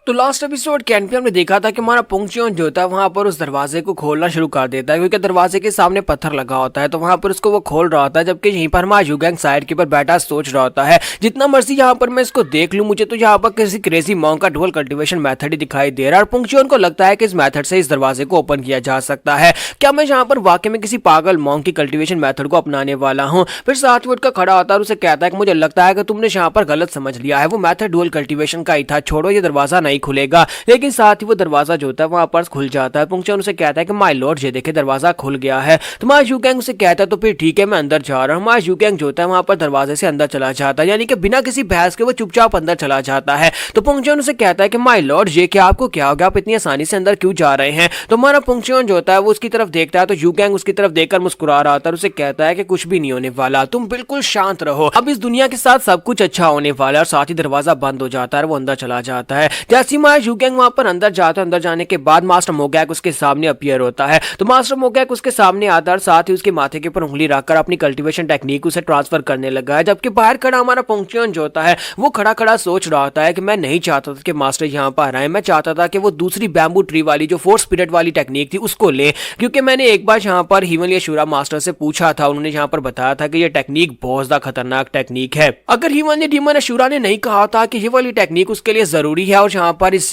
तो लास्ट एपिसोड कैन पे हमने देखा था कि हमारा पोंग चियोन जो होता है वहां पर उस दरवाजे को खोलना शुरू कर देता है, क्योंकि दरवाजे के सामने पत्थर लगा होता है, तो वहां पर उसको वो खोल रहा होता है, जबकि यहीं पर हमारा शुगेंग साइड के ऊपर बैठा सोच रहा होता है जितना मर्जी यहाँ पर मैं इसको देख लूं, मुझे तो यहाँ पर किसी क्रेजी मॉन्क का डुअल कल्टीवेशन मेथड ही दिखाई दे रहा है। और पोंग चियोन को लगता है कि इस मेथड से इस दरवाजे को ओपन किया जा सकता है। क्या मैं यहाँ पर वाकई में किसी पागल मॉन्क की कल्टीवेशन मेथड को अपनाने वाला हूँ? फिर साथ में उठकर खड़ा होता है और उसे कहता है कि मुझे लगता है कि तुमने यहाँ पर गलत समझ लिया है, वो मेथड डुअल कल्टीवेशन का ही था, छोड़ो ये दरवाजा नहीं खुलेगा। लेकिन साथ ही वो दरवाजा जो होता है वहां पर खुल जाता है। पोंग चियोन उसे कहता है कि माय लॉर्ड ये देखे दरवाजा खुल गया है। तो मा शुगेंग उसे कहता है तो फिर ठीक है मैं अंदर जा रहा हूँ। मा शुगेंग जो होता है वहां पर दरवाजे से अंदर चला जाता है, यानी कि बिना किसी बहस के वो चुपचाप अंदर चला जाता है। तो पोंग चियोन उसे कहता है कि माय लॉर्ड ये क्या आपको क्या हो गया, आप इतनी आसानी से अंदर क्यों जा रहे हैं? तो हमारा पोंग चियोन जो होता है वो उसकी तरफ देखता है, तो शुगेंग उसकी तरफ देखकर मुस्कुरा रहा था और उसे कहता है कि कुछ भी नहीं होने वाला, तुम बिल्कुल शांत रहो, अब इस दुनिया के साथ सब कुछ अच्छा होने वाला है। और साथ ही दरवाजा बंद हो जाता है, वो अंदर चला जाता है। जैसे ही मा शुगेंग वहां पर अंदर जाता है, अंदर जाने के बाद मास्टर मोगैक उसके सामने अपीयर होता है। तो मास्टर मोगैक उसके सामने आता है, साथ ही उसके माथे के ऊपर उंगली रखकर अपनी कल्टीवेशन टेक्निक उसे ट्रांसफर करने लगा है। जबकि बाहर खड़ा हमारा पोंग चियोन जो होता है वो खड़ा सोच रहा होता है कि मैं नहीं चाहता था कि मास्टर यहाँ पर आए, मैं चाहता था कि वो दूसरी बैम्बू ट्री वाली जो फोर्स स्पिरिट वाली टेक्निक थी उसको ले, क्योंकि मैंने एक बार यहाँ पर हेवनली अशूरा मास्टर से पूछा था, उन्होंने यहाँ पर बताया था कि ये टेक्निक बहुत ज्यादा खतरनाक टेक्निक है। अगर हेवनली डीमन अशूरा ने नहीं कहा था कि ये वाली टेक्निक उसके लिए जरूरी है और यहाँ पर इस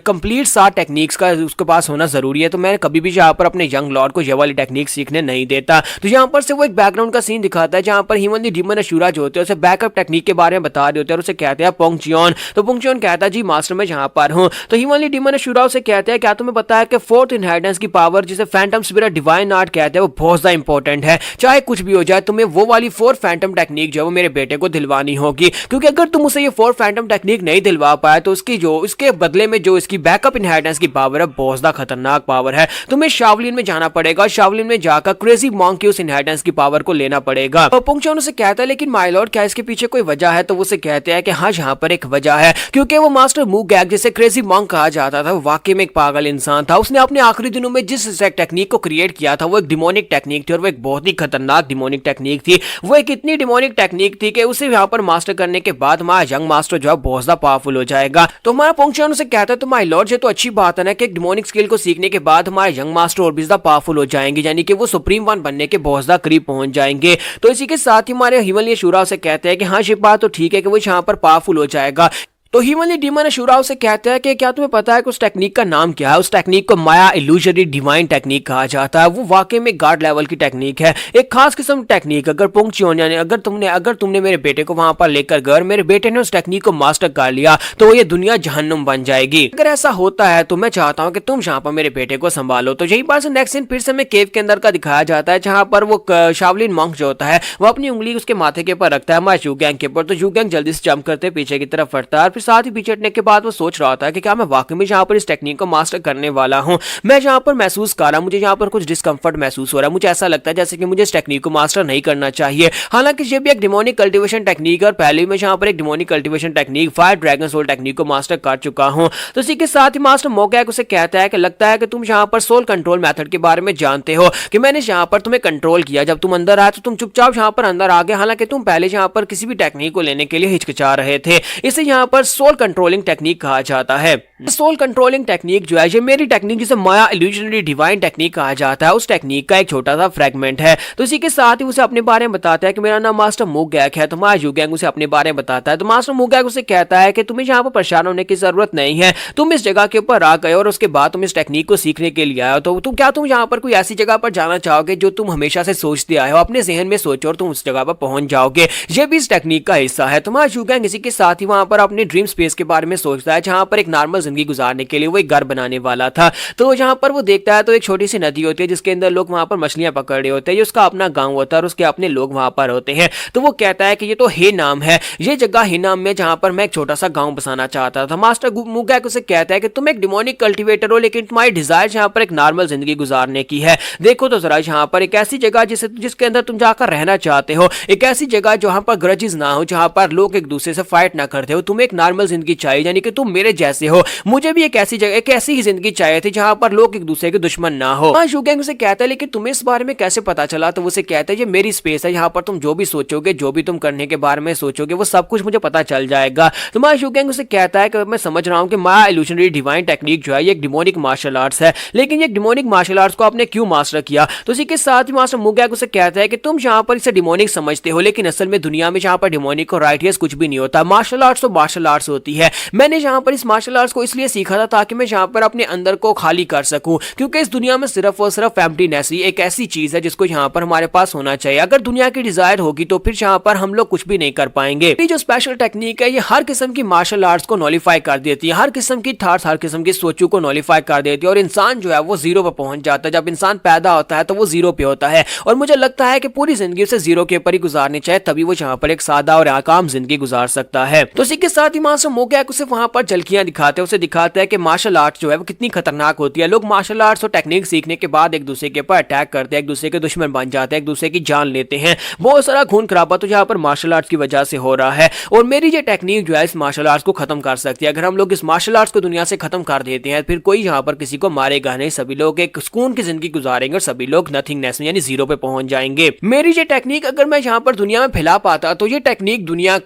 कंप्लीट 7 टेक्निक्स का उसके पास होना जरूरी है, तो मैं कभी भी यहाँ पर अपने यंग लॉर्ड को ये वाली टेक्निक सीखने नहीं देता। तो यहाँ पर से वो एक बैकग्राउंड का सीन दिखाता है जहाँ पर हेवनली डीमन अशूरा जो होते हैं उसे बैकअप टेक्निक के बारे में बता रहे होते हैं और उसे कहते हैं पोंग चियोन। तो पोंग चियोन कहता है जी मास्टर मैं यहाँ पर हूँ। तो हेवनली डीमन अशूरा उसे कहते हैं क्या तुम्हें पता है कि 4th इनहेरिटेंस की पावर जिसे फैंटम स्पिरिट डिवाइन आर्ट कहते हैं वो बहुत ज्यादा इंपॉर्टेंट है, चाहे कुछ भी हो जाए तुम्हें वो वाली 4 फैंटम टेक्निक जो है वो मेरे बेटे को दिलवानी होगी, क्योंकि अगर तुम उसे ये 4 फैंटम टेक्निक नहीं दिलवा पाए तो उसकी उसके बदले में जो इसकी बैकअप इनहेरिटेंस की पावर है बहुत ज्यादा खतरनाक पावर है। तुम्हें शावलिन में जाना पड़ेगा, शावलिन में जाकर क्रेजी मॉन्क की उस इनहेरिटेंस की पावर को लेना पड़ेगा। पुंगचौन उसे कहता है लेकिन माय लॉर्ड क्या इसके पीछे कोई वजह है? तो वो उसे कहते हैं कि हाँ यहाँ पर एक वजह है, क्योंकि वो मास्टर मू गैग जिसे क्रेजी मॉन्क कहा जाता था वाकई में एक पागल इंसान था। उसने अपने आखिरी दिनों में जिस टेक्निक को क्रिएट किया था वो एक डिमोनिक टेक्निक थी और वो एक बहुत ही खतरनाक डिमोनिक टेक्निक थी। वो एक इतनी डिमोनिक टेक्निक थी कि उसे यहाँ पर मास्टर करने के बाद हमारा यंग मास्टर जो है बहुत ज्यादा पावरफुल हो जाएगा। तो हमारा पुंगचौन उसे कहता है तो माय लॉर्ड ये तो अच्छी बात है ना कि एक डिमोनिक स्किल को सीखने के बाद हमारे यंग मास्टर और भी ज्यादा पावरफुल हो जाएंगे, यानी कि वो सुप्रीम वन बनने के बहुत ज्यादा करीब पहुंच जाएंगे। तो इसी के साथ ही हमारे हिमलय शूरा उसे कहते हैं कि हाँ ये बात तो ठीक है कि वो यहाँ पर पावरफुल हो जाएगा। तो हिमलय डीमन अशूरा उसे कहता है कि क्या तुम्हें पता है कि उस टेक्निक का नाम क्या है? उस टेक्निक को माया इल्यूजरी डिवाइन टेक्निक कहा जाता है। वो वाकई में गार्ड लेवल की टेक्निक है, एक खास किस्म टेक्निक। अगर पुंगचौन यानी अगर तुमने मेरे बेटे को वहां पर लेकर गए, मेरे बेटे ने उस टेक्निक को मास्टर कर लिया तो ये दुनिया जहन्नुम बन जाएगी। अगर ऐसा होता है तो मैं चाहता हूँ कि तुम यहाँ पर मेरे बेटे को संभालो। तो यही बात से नेक्स्ट सीन फिर से हमें केव के अंदर का दिखाया जाता है, जहाँ पर वो शावलिन मॉन्क जो होता है वो अपनी उंगली उसके माथे के ऊपर रखता है हमारे यू गैंग के ऊपर। तो यू गैंग जल्दी से जंप करते पीछे की तरफ फटता है, फिर साथ ही पीछे हटने के बाद वो सोच रहा था कि क्या मैं वाकई में यहाँ पर इस टेक्निक को मास्टर करने वाला हूँ। मैं यहाँ पर महसूस कर रहा हूँ, मुझे यहाँ पर कुछ डिस्कम्फर्ट महसूस हो रहा है। मुझे ऐसा लगता है जैसे कि मुझे इस टेक्निक को मास्टर नहीं करना चाहिए। हालांकि ये भी एक डिमोनिक कल्टीवेशन टेक्निक है और पहले मैं यहाँ पर एक demonic cultivation technique fire dragon soul technique को मास्टर कर चुका हूँ। तो इसी के साथ ही मास्टर मोगैक उसे कहता है कि लगता है कि तुम यहाँ पर सोल कंट्रोल मेथड के बारे में जानते हो कि मैंने यहाँ पर तुम्हें कंट्रोल किया। जब तुम अंदर आए तो तुम चुपचाप यहाँ पर अंदर आ गए, हालांकि तुम पहले यहाँ पर किसी भी टेक्निक को लेने के लिए हिचकिचा रहे थे। इसे यहाँ पर सोल कंट्रोलिंग टेक्निक कहा जाता है। सोल कंट्रोलिंग टेक्निक जो है ये मेरी टेक्निक जिसे माया इल्यूजनरी डिवाइन टेक्निक कहा जाता है उस टेक्निक का एक छोटा सा फ्रेगमेंट है। तो इसी के साथ ही उसे अपने बारे में बताता है कि मेरा नाम मास्टर मुगैक है। तो माया युगैंग उसे अपने बारे में बताता है। तो मास्टर मुगैक उसे कहता है कि तुम्हें यहाँ पर परेशान होने की जरूरत नहीं है, तुम इस जगह के ऊपर आ गए और उसके बाद तुम इस टेक्निक को सीखने के लिए आए हो। तो क्या तुम यहाँ पर कोई ऐसी जगह पर जाना चाहोगे जो तुम हमेशा से सोचते आए हो? अपने जहन में सोचो और तुम उस जगह पर पहुंच जाओगे। ये भी इस टेक्निक का हिस्सा है। तो माया युगैंग इसी के साथ ही वहां पर अपने ड्रीम स्पेस के बारे में सोचता है, जहां पर एक नॉर्मल जिंदगी गुजारने के लिए वो एक घर बनाने वाला था। तो जहां पर वो देखता है तो एक छोटी सी नदी होती है जिसके अंदर लोग वहां पर मछलियां पकड़ रहे होते हैं। ये उसका अपना गांव होता है और उसके अपने लोग वहां पर होते हैं। तो वो कहता है कि ये तो हे नाम है, ये जगह हे नाम में जहां पर मैं एक छोटा सा गांव बसाना चाहता था। मास्टर मुगैक उसे कहता है कि तुम एक डिमोनिक कल्टीवेटर हो लेकिन तुम्हारी डिजायर यहाँ पर एक नॉर्मल जिंदगी गुजारने की है। देखो तो जरा यहाँ पर एक ऐसी जगह जिसके अंदर तुम जाकर रहना चाहते हो, एक ऐसी जगह जहां पर ग्रजेस ना हो, जहां पर लोग एक दूसरे से फाइट ना करते हो। तुम्हें एक नॉर्मल जिंदगी चाहिए, यानी कि तुम मेरे जैसे हो। मुझे भी एक ऐसी जगह, एक ऐसी ही जिंदगी चाहिए थी जहां पर लोग एक दूसरे के दुश्मन ना हो। हाँ, युगैंग उसे कहता है लेकिन तुम्हें इस बारे में कैसे पता चला? तो उसे कहता है ये मेरी स्पेस है, यहाँ पर तुम जो भी सोचोगे, जो भी तुम करने के बारे में सोचोगे वो सब कुछ मुझे पता चल जाएगा। तो माया युगैंग उसे कहता है कि मैं समझ रहा हूँ कि माया इल्यूजनरी डिवाइन टेक्निक जो है ये एक डिमोनिक मार्शल आर्ट्स है, लेकिन ये डिमोनिक मार्शल आर्ट्स को आपने क्यों मास्टर किया? तो इसी के साथ ही मास्टर मुगैक उसे कहता है कि तुम यहाँ पर इसे डिमोनिक समझते हो, लेकिन असल में दुनिया में यहाँ पर डिमोनिक और राइटियस कुछ भी नहीं होता। मार्शल आर्ट्स तो मार्शल आर्ट्स होती है। मैंने यहाँ पर इस मार्शल आर्ट्स को इसलिए सीखा था ताकि मैं यहाँ पर अपने अंदर को खाली कर सकूं, क्योंकि इस दुनिया में सिर्फ और सिर्फ एम्प्टीनेस ही एक ऐसी चीज है जिसको यहाँ पर हमारे पास होना चाहिए। अगर दुनिया की डिजायर होगी तो फिर यहाँ पर हम लोग कुछ भी नहीं कर पाएंगे। ये जो स्पेशल टेक्निक है ये हर किस्म की मार्शल आर्ट्स को नॉलिफाई कर देती है, हर किस्म की थॉट्स, हर किस्म की सोचों को नॉलिफाई कर देती है और इंसान जो है वो जीरो पर पहुंच जाता है। जब इंसान पैदा होता है तो वो जीरो पे होता है और मुझे लगता है कि पूरी जिंदगी उसे जीरो के ऊपर ही गुजारनी चाहिए, तभी वो यहाँ पर एक सादा और आकाम जिंदगी गुजार सकता है। तो इसी के साथ ही मास्टर मोगैक उसे वहां पर झलकियां दिखाते हैं, उसे दिखाता है कि मार्शल आर्ट जो है वो कितनी खतरनाक होती है। लोग मार्शल आर्ट्स और टेक्निक सीखने के बाद एक दूसरे के ऊपर अटैक करते हैं, एक दूसरे के दुश्मन बन जाते हैं, एक दूसरे की जान लेते हैं। बहुत सारा खून खराबा तो यहाँ पर मार्शल आर्ट्स की वजह से हो रहा है और मेरी ये टेक्निक जो है इस मार्शल आर्ट्स को खत्म कर सकती है। अगर हम लोग इस मार्शल आर्ट्स को दुनिया से खत्म कर देते हैं फिर कोई यहाँ पर किसी को मारेगा नहीं, सभी लोग एक सुकून की जिंदगी गुजारेंगे और सभी लोग नथिंगनेस में यानी जीरो पे पहुंच जाएंगे। मेरी ये टेक्निक अगर मैं यहाँ पर दुनिया में फैला पाता तो ये टेक्निक दुनिया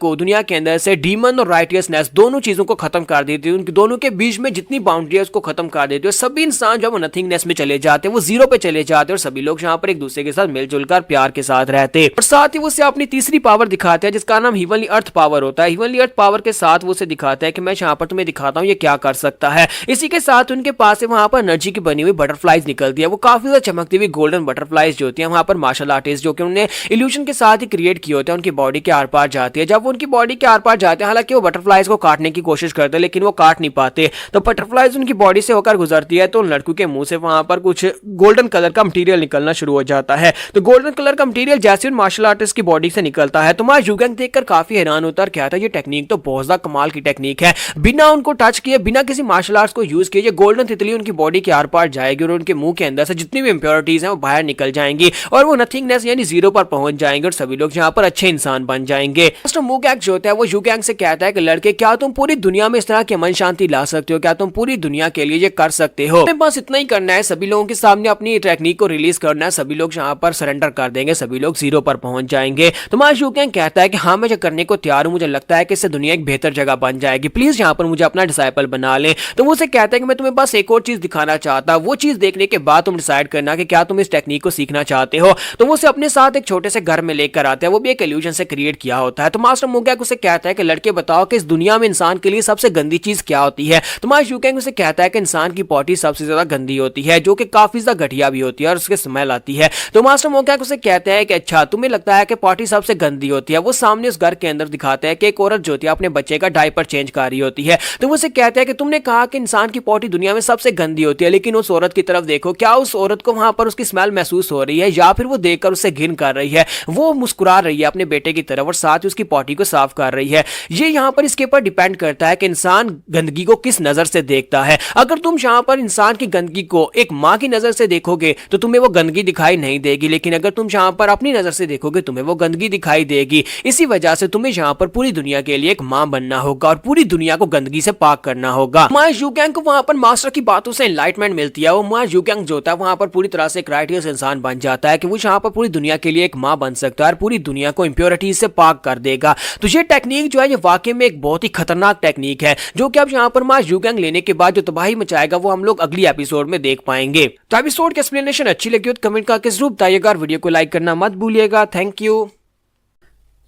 के अंदर से डीमन और राइटियसनेस दोनों चीजों को खत्म कर देती है। उनके दोनों के बीच में जितनी बाउंड्री है उसको खत्म कर देती है। सभी इंसान जब वो नथिंगनेस में चले जाते हैं, वो जीरो पे चले जाते हैं और सभी लोग यहाँ पर एक दूसरे के साथ मिलजुल कर प्यार के साथ रहते हैं। और साथ ही वो उसे अपनी तीसरी पावर दिखाते हैं जिसका नाम हिवनली अर्थ पावर होता है। हिवनली अर्थ पावर के साथ वो उसे दिखाता है कि मैं यहाँ पर तुम्हें दिखाता हूँ ये क्या कर सकता है। इसी के साथ उनके पास से वहां पर एनर्जी की बनी हुई बटरफ्लाइज निकलती है, वो काफी ज्यादा चमकती हुई गोल्डन बटरफ्लाइज जो होती है वहां पर मार्शल आर्टिस्ट जो कि उन्होंने इल्यूजन के साथ ही क्रिएट किए होते हैं उनकी बॉडी के आर पार जाती है। जब वो उनकी बॉडी के आर पार जाते हैं, हालांकि वो बटरफ्लाई बटरफ्लाइज को काटने की कोशिश करते हैं, लेकिन वो काट नहीं पाते। तो बटरफ्लाइज उनकी बॉडी से होकर गुजरती है, तो उन लड़कों के मुंह से वहां पर कुछ गोल्डन कलर का मटेरियल निकलना शुरू हो जाता है। तो गोल्डन कलर का मटेरियल जैसे उन मार्शल आर्टिस्ट की बॉडी से निकलता है, तो मा जुगैंग देखकर काफी हैरान होता है और कहता है ये टेक्निक तो बहुत ज्यादा कमाल की टेक्निक है। बिना उनको टच किए, बिना किसी मार्शल आर्ट्स को यूज किए, ये गोल्डन तितली उनकी बॉडी के आर पार जाएगी और उनके मुंह के अंदर से जितनी भी इंप्योरिटीज हैं वो बाहर निकल जाएंगी और वो नथिंगनेस यानी जीरो पर पहुंच जाएंगे और सभी लोग यहाँ पर अच्छे इंसान बन जाएंगे। मास्टर मुगैंग जो होता है वो जुगैंग से कहता है कि लड़के, क्या तुम पूरी दुनिया में इस तरह की अमन शांति ला सकते हो? क्या तुम पूरी दुनिया के लिए ये कर सकते हो? तुम्हें बस इतना ही करना है, सभी लोगों के सामने अपनी टेक्निक को रिलीज करना है, सभी लोग यहाँ पर सरेंडर कर देंगे, सभी लोग जीरो पर पहुंच जाएंगे। तो मास्टर जुगैंग कहता है कि हाँ, मैं जो करने को तैयार हूँ, मुझे लगता है कि इससे दुनिया एक बेहतर जगह बन जाएगी, प्लीज यहाँ पर मुझे अपना डिसाइपल बना ले। तो वो उसे कहता है कि मैं तुम्हें बस एक और चीज दिखाना चाहता, वो चीज देखने के बाद तुम डिसाइड करना कि क्या तुम इस टेक्निक को सीखना चाहते हो। तो वो उसे अपने साथ एक छोटे से घर में लेकर आते हैं, वो भी एक इल्यूजन से क्रिएट किया होता है। तो मास्टर मुगैंग उसे कहता है कि लड़के बताओ कि इस दुनिया में इंसान के लिए सबसे गंदी चीज क्या होती है? तो मास्टर जुगैंग उसे कहता है कि इंसान की पॉटी सबसे ज्यादा गंदी होती है, जो कि काफी ज्यादा घटिया भी होती है और उसके स्मेल आती है। तो मास्टर मुगैंग उसे कहते हैं कि अच्छा, तुम्हें लगता है कि पॉटी सबसे गंदी होती है? वो सामने उस घर के अंदर दिखाते हैं कि एक औरत जो होती है अपने बच्चे का डायपर चेंज कर रही होती है। तो वो उसे कहते हैं कि तुमने कहा कि इंसान की पॉटी दुनिया में सबसे गंदी होती है, लेकिन उस औरत की तरफ देखो, क्या उस औरत को वहां पर उसकी स्मेल महसूस हो रही है या फिर वो देखकर उससे घिन कर रही है? वो मुस्कुरा रही है अपने बेटे की तरफ और साथ ही उसकी पॉटी को साफ कर रही है। ये यहाँ पर इसके ऊपर डिपेंड करता है कि इंसान गंदगी को किस नजर से देखता है। अगर तुम यहाँ पर इंसान की गंदगी को एक माँ की नजर से देखोगे तो तुम्हें वो गंदगी दिखाई नहीं देगी, लेकिन अगर तुम यहाँ पर अपनी नजर से देखोगे तुम्हें वो गंदगी दिखाई देगी। इसी वजह से तुम्हें यहाँ पर पूरी दुनिया के लिए एक माँ बनना होगा और पूरी दुनिया को गंदगी से पाक करना होगा। मा जुगैंग को वहां पर मास्टर की बातों से एनलाइटमेंट मिलती है। वो मा जुगैंग जो होता है वहां पर पूरी तरह से एक राइटियस इंसान बन जाता है कि वो यहाँ पर पूरी दुनिया के लिए एक माँ बन सकता है और पूरी दुनिया को इंप्योरिटीज से पाक कर देगा। तो ये टेक्निक जो है ये वाकई में एक बहुत ही खतरनाक टेक्निक है, जो कि अब यहाँ पर मा जुगैंग लेने के बाद जो तबाही मचाएगा वो हम लोग अगली एपिसोड में देख पाएंगे। तो एपिसोड की एक्सप्लेनेशन अच्छी लगी हो तो कमेंट करके जरूर बताइएगा और वीडियो को लाइक करना मत भूलिएगा। Thank you.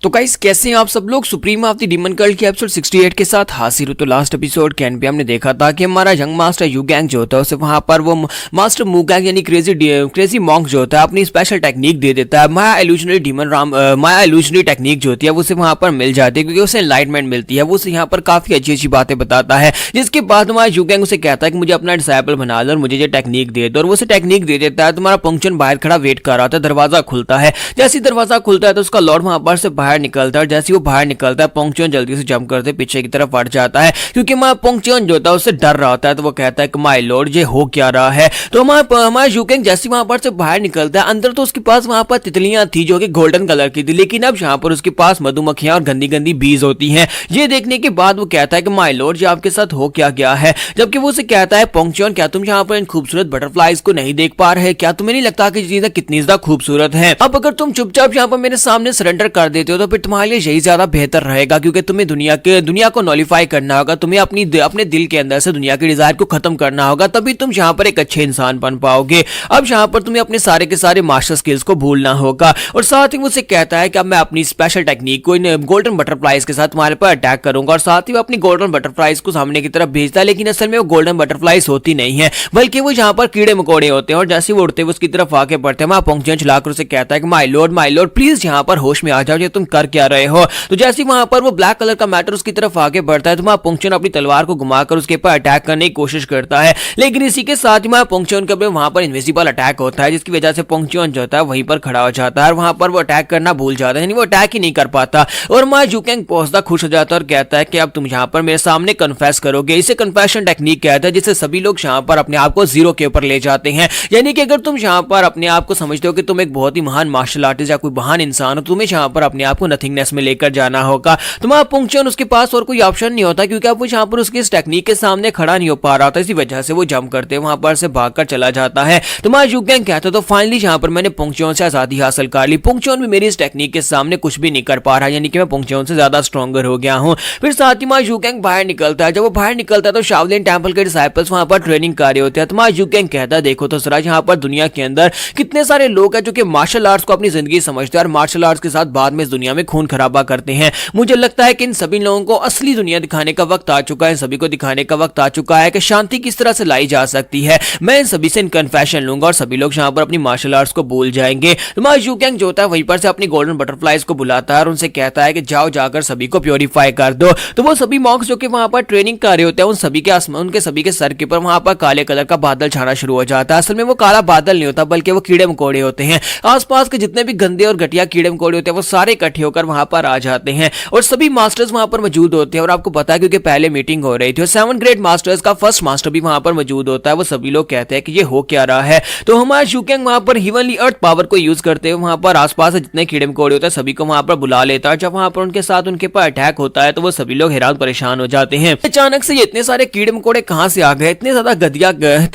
तो गाइस, कैसे हैं आप सब लोग? Supreme of the demon cult के एपिसोड 68 के साथ हाजिर हो। तो लास्ट एपिसोड के एंड पे हमने देखा था कि हमारा यंग मास्टर युगैंग जो होता है उसे वहां पर वो मास्टर मुगैंग यानी क्रेजी मॉन्क जो होता है अपनी स्पेशल टेक्निक दे देता है। माया इल्यूजनरी टेक्निक जो होती है उसे वहां पर मिल जाती है क्योंकि उसे एनलाइटमेंट मिलती है। वो उसे यहाँ पर काफी अच्छी अच्छी बातें बताता है, जिसके बाद हमारा युगैंग उसे कहता है कि मुझे अपना डिसाइपल बना लो और मुझे ये टेक्निक दे दो। और वो उसे टेक्निक दे देता है। तुम्हारा पंक्चन बाहर खड़ा वेट कर रहा था, दरवाजा खुलता है। जैसे दरवाजा खुलता है तो उसका लॉर्ड वहां पर से बाहर निकलता है। वो बाहर निकलता है, पोंगचुन जल्दी से जंप करते पीछे की तरफ हट जाता है क्योंकि पोंगचुन जो होता है उससे डर रहा होता है। तो वो कहता है कि माय लॉर्ड ये हो क्या रहा है? तो हमारा युगैंग जैसे वहां पर से बाहर निकलता है, अंदर तो उसके पास वहां पर तितलियां थी जो कि गोल्डन कलर की थी, लेकिन अब यहाँ पर उसके पास मधुमक्खियां और गंदी गंदी बीज होती हैं। ये देखने के बाद वो कहता है कि माय लॉर्ड ये आपके साथ हो क्या गया है? जबकि वो उसे कहता है पोंगचुन, क्या तुम यहाँ पर इन खूबसूरत बटरफ्लाइज को नहीं देख पा रहे? क्या तुम्हें नहीं लगता कि चीजें कितनी ज्यादा खूबसूरत है? अब अगर तुम चुपचाप यहाँ पर मेरे सामने सरेंडर कर देते हो तो फिर तुम्हारे लिए यही ज्यादा बेहतर रहेगा, क्योंकि तुम्हें दुनिया को नॉलिफाई करना होगा, तुम्हें अपने दिल के अंदर से दुनिया के डिजायर को खत्म करना होगा, तभी तुम यहाँ पर एक अच्छे इंसान बन पाओगे। अब यहाँ पर तुम्हें अपने सारे के सारे मास्टर स्किल्स को भूलना होगा। और साथ ही मुझसे कहता है कि अब मैं अपनी स्पेशल टेक्निक को इन गोल्डन बटरफ्लाइज के साथ तुम्हारे पर अटैक करूंगा। और साथ ही वो अपनी गोल्डन बटरफ्लाइज को सामने की तरफ भेजता है, लेकिन असल में वो गोल्डन बटरफ्लाइज होती नहीं है, बल्कि वो यहाँ पर कीड़े मकोड़े होते हैं। और जैसे वो उड़ते हुए उसकी तरफ आगे बढ़ते हैं, वहां पोंगचुन चलाकर उसे कहता है कि माय लॉर्ड प्लीज यहाँ पर होश में आ जाओ, ये तुम कर क्या रहे हो? तो जैसे वहां पर वो ब्लैक कलर का मैटर उसकी तरफ आगे बढ़ता है तो वहां पोंगचुन अपनी तलवार को घुमाकर उसके ऊपर अटैक करने की कोशिश करता है, लेकिन इसी के साथ ही पोंगचुन के ऊपर वहां पर इनविजिबल अटैक होता है, जिसकी वजह से पोंगचुन जो होता है वहीं पर खड़ा हो जाता है और वहां पर वो अटैक करना भूल जाता है, यानी वो अटैक ही नहीं कर पाता। और मां जुगैंग पहुंचता खुश हो जाता है और कहता है कि अब तुम यहाँ पर मेरे सामने कन्फेस करोगे। इसे कन्फेशन टेक्निक कहता है, जिससे सभी लोग यहाँ पर अपने आप को जीरो के ऊपर ले जाते हैं। यानी कि अगर तुम यहाँ पर अपने आप को समझते हो कि तुम एक बहुत ही महान मार्शल आर्टिस्ट या कोई महान इंसान हो, तुम्हें यहाँ पर अपने आप को नथिंगनेस में लेकर जाना होगा। तो पोंगचुन उसके पास और कोई ऑप्शन नहीं होता, क्योंकि अब वो यहाँ पर उसकी इस टेक्निक के सामने खड़ा नहीं हो पा रहा था। इसी वजह से वो जंप करते वहां पर से भागकर चला जाता है। तो मां जुगैंग कहता तो फाइनली यहाँ पर मैंने पोंगचुन से आजादी हासिल कर ली। पोंगचुन भी मेरी इस टेक्निक के सामने कुछ भी नहीं कर पा रहा, यानी कि मैं पोंगचुन से ज्यादा स्ट्रॉन्गर हो गया हूँ। फिर साथ ही मां जुगैंग बाहर निकलता है। जब वो बाहर निकलता है तो शाओलिन टेंपल के डिसाइपल्स वहां पर ट्रेनिंग कर रहे होते हैं। तो मां जुगैंग कहता है देखो तो जरा यहाँ पर दुनिया के अंदर कितने सारे लोग हैं जो कि मार्शल आर्ट्स को अपनी जिंदगी समझते हैं और मार्शल आर्ट्स के साथ बाद में इस दुनिया दुनिया में खून खराबा करते हैं। मुझे लगता है कि इन सभी लोगों को असली दुनिया दिखाने का वक्त आ चुका है, सभी को दिखाने का वक्त आ चुका है कि शांति किस तरह से लाई जा सकती है। मैं इन सभी से कन्फेशन लूंगा और सभी लोग यहाँ पर अपनी मार्शल आर्ट्स को भूल जाएंगे। तो यू कैंग जो होता है वहीं पर से अपनी गोल्डन बटरफ्लाइज को बुलाता है और उनसे कहता है कि जाओ जाकर सभी को प्योरीफाई कर दो। तो वो सभी मॉन्क्स जो कि वहां पर ट्रेनिंग कर रहे होते हैं, उन सभी के आसमान उनके सभी के सर के ऊपर वहां पर काले कलर का बादल छाना शुरू हो जाता है। असल में वो काला बादल नहीं होता बल्कि वो कीड़े मकोड़े होते हैं। आसपास के जितने भी गंदे और घटिया कीड़े मकोड़े होते हैं वो सारे इकट्ठे होकर वहां पर आ जाते हैं और सभी मास्टर्स वहां पर मौजूद होते हैं। और आपको पता है क्योंकि पहले मीटिंग हो रही थी और 7 ग्रेड मास्टर्स का फर्स्ट मास्टर भी वहां पर मौजूद होता है। वो सभी लोग कहते हैं कि ये हो क्या रहा है। तो हमारे यू कैंग वहां पर हेवनली अर्थ पावर को यूज करते हुए वहां पर आसपास जितने कीड़े मकोड़े होते हैं सभी को वहां पर बुला लेता है। जब वहां पर उनके साथ उनके पर अटैक होता है तो वो सभी लोग हैरान परेशान हो जाते हैं। अचानक से इतने सारे कीड़े मकोड़े कहां से आ गए, इतने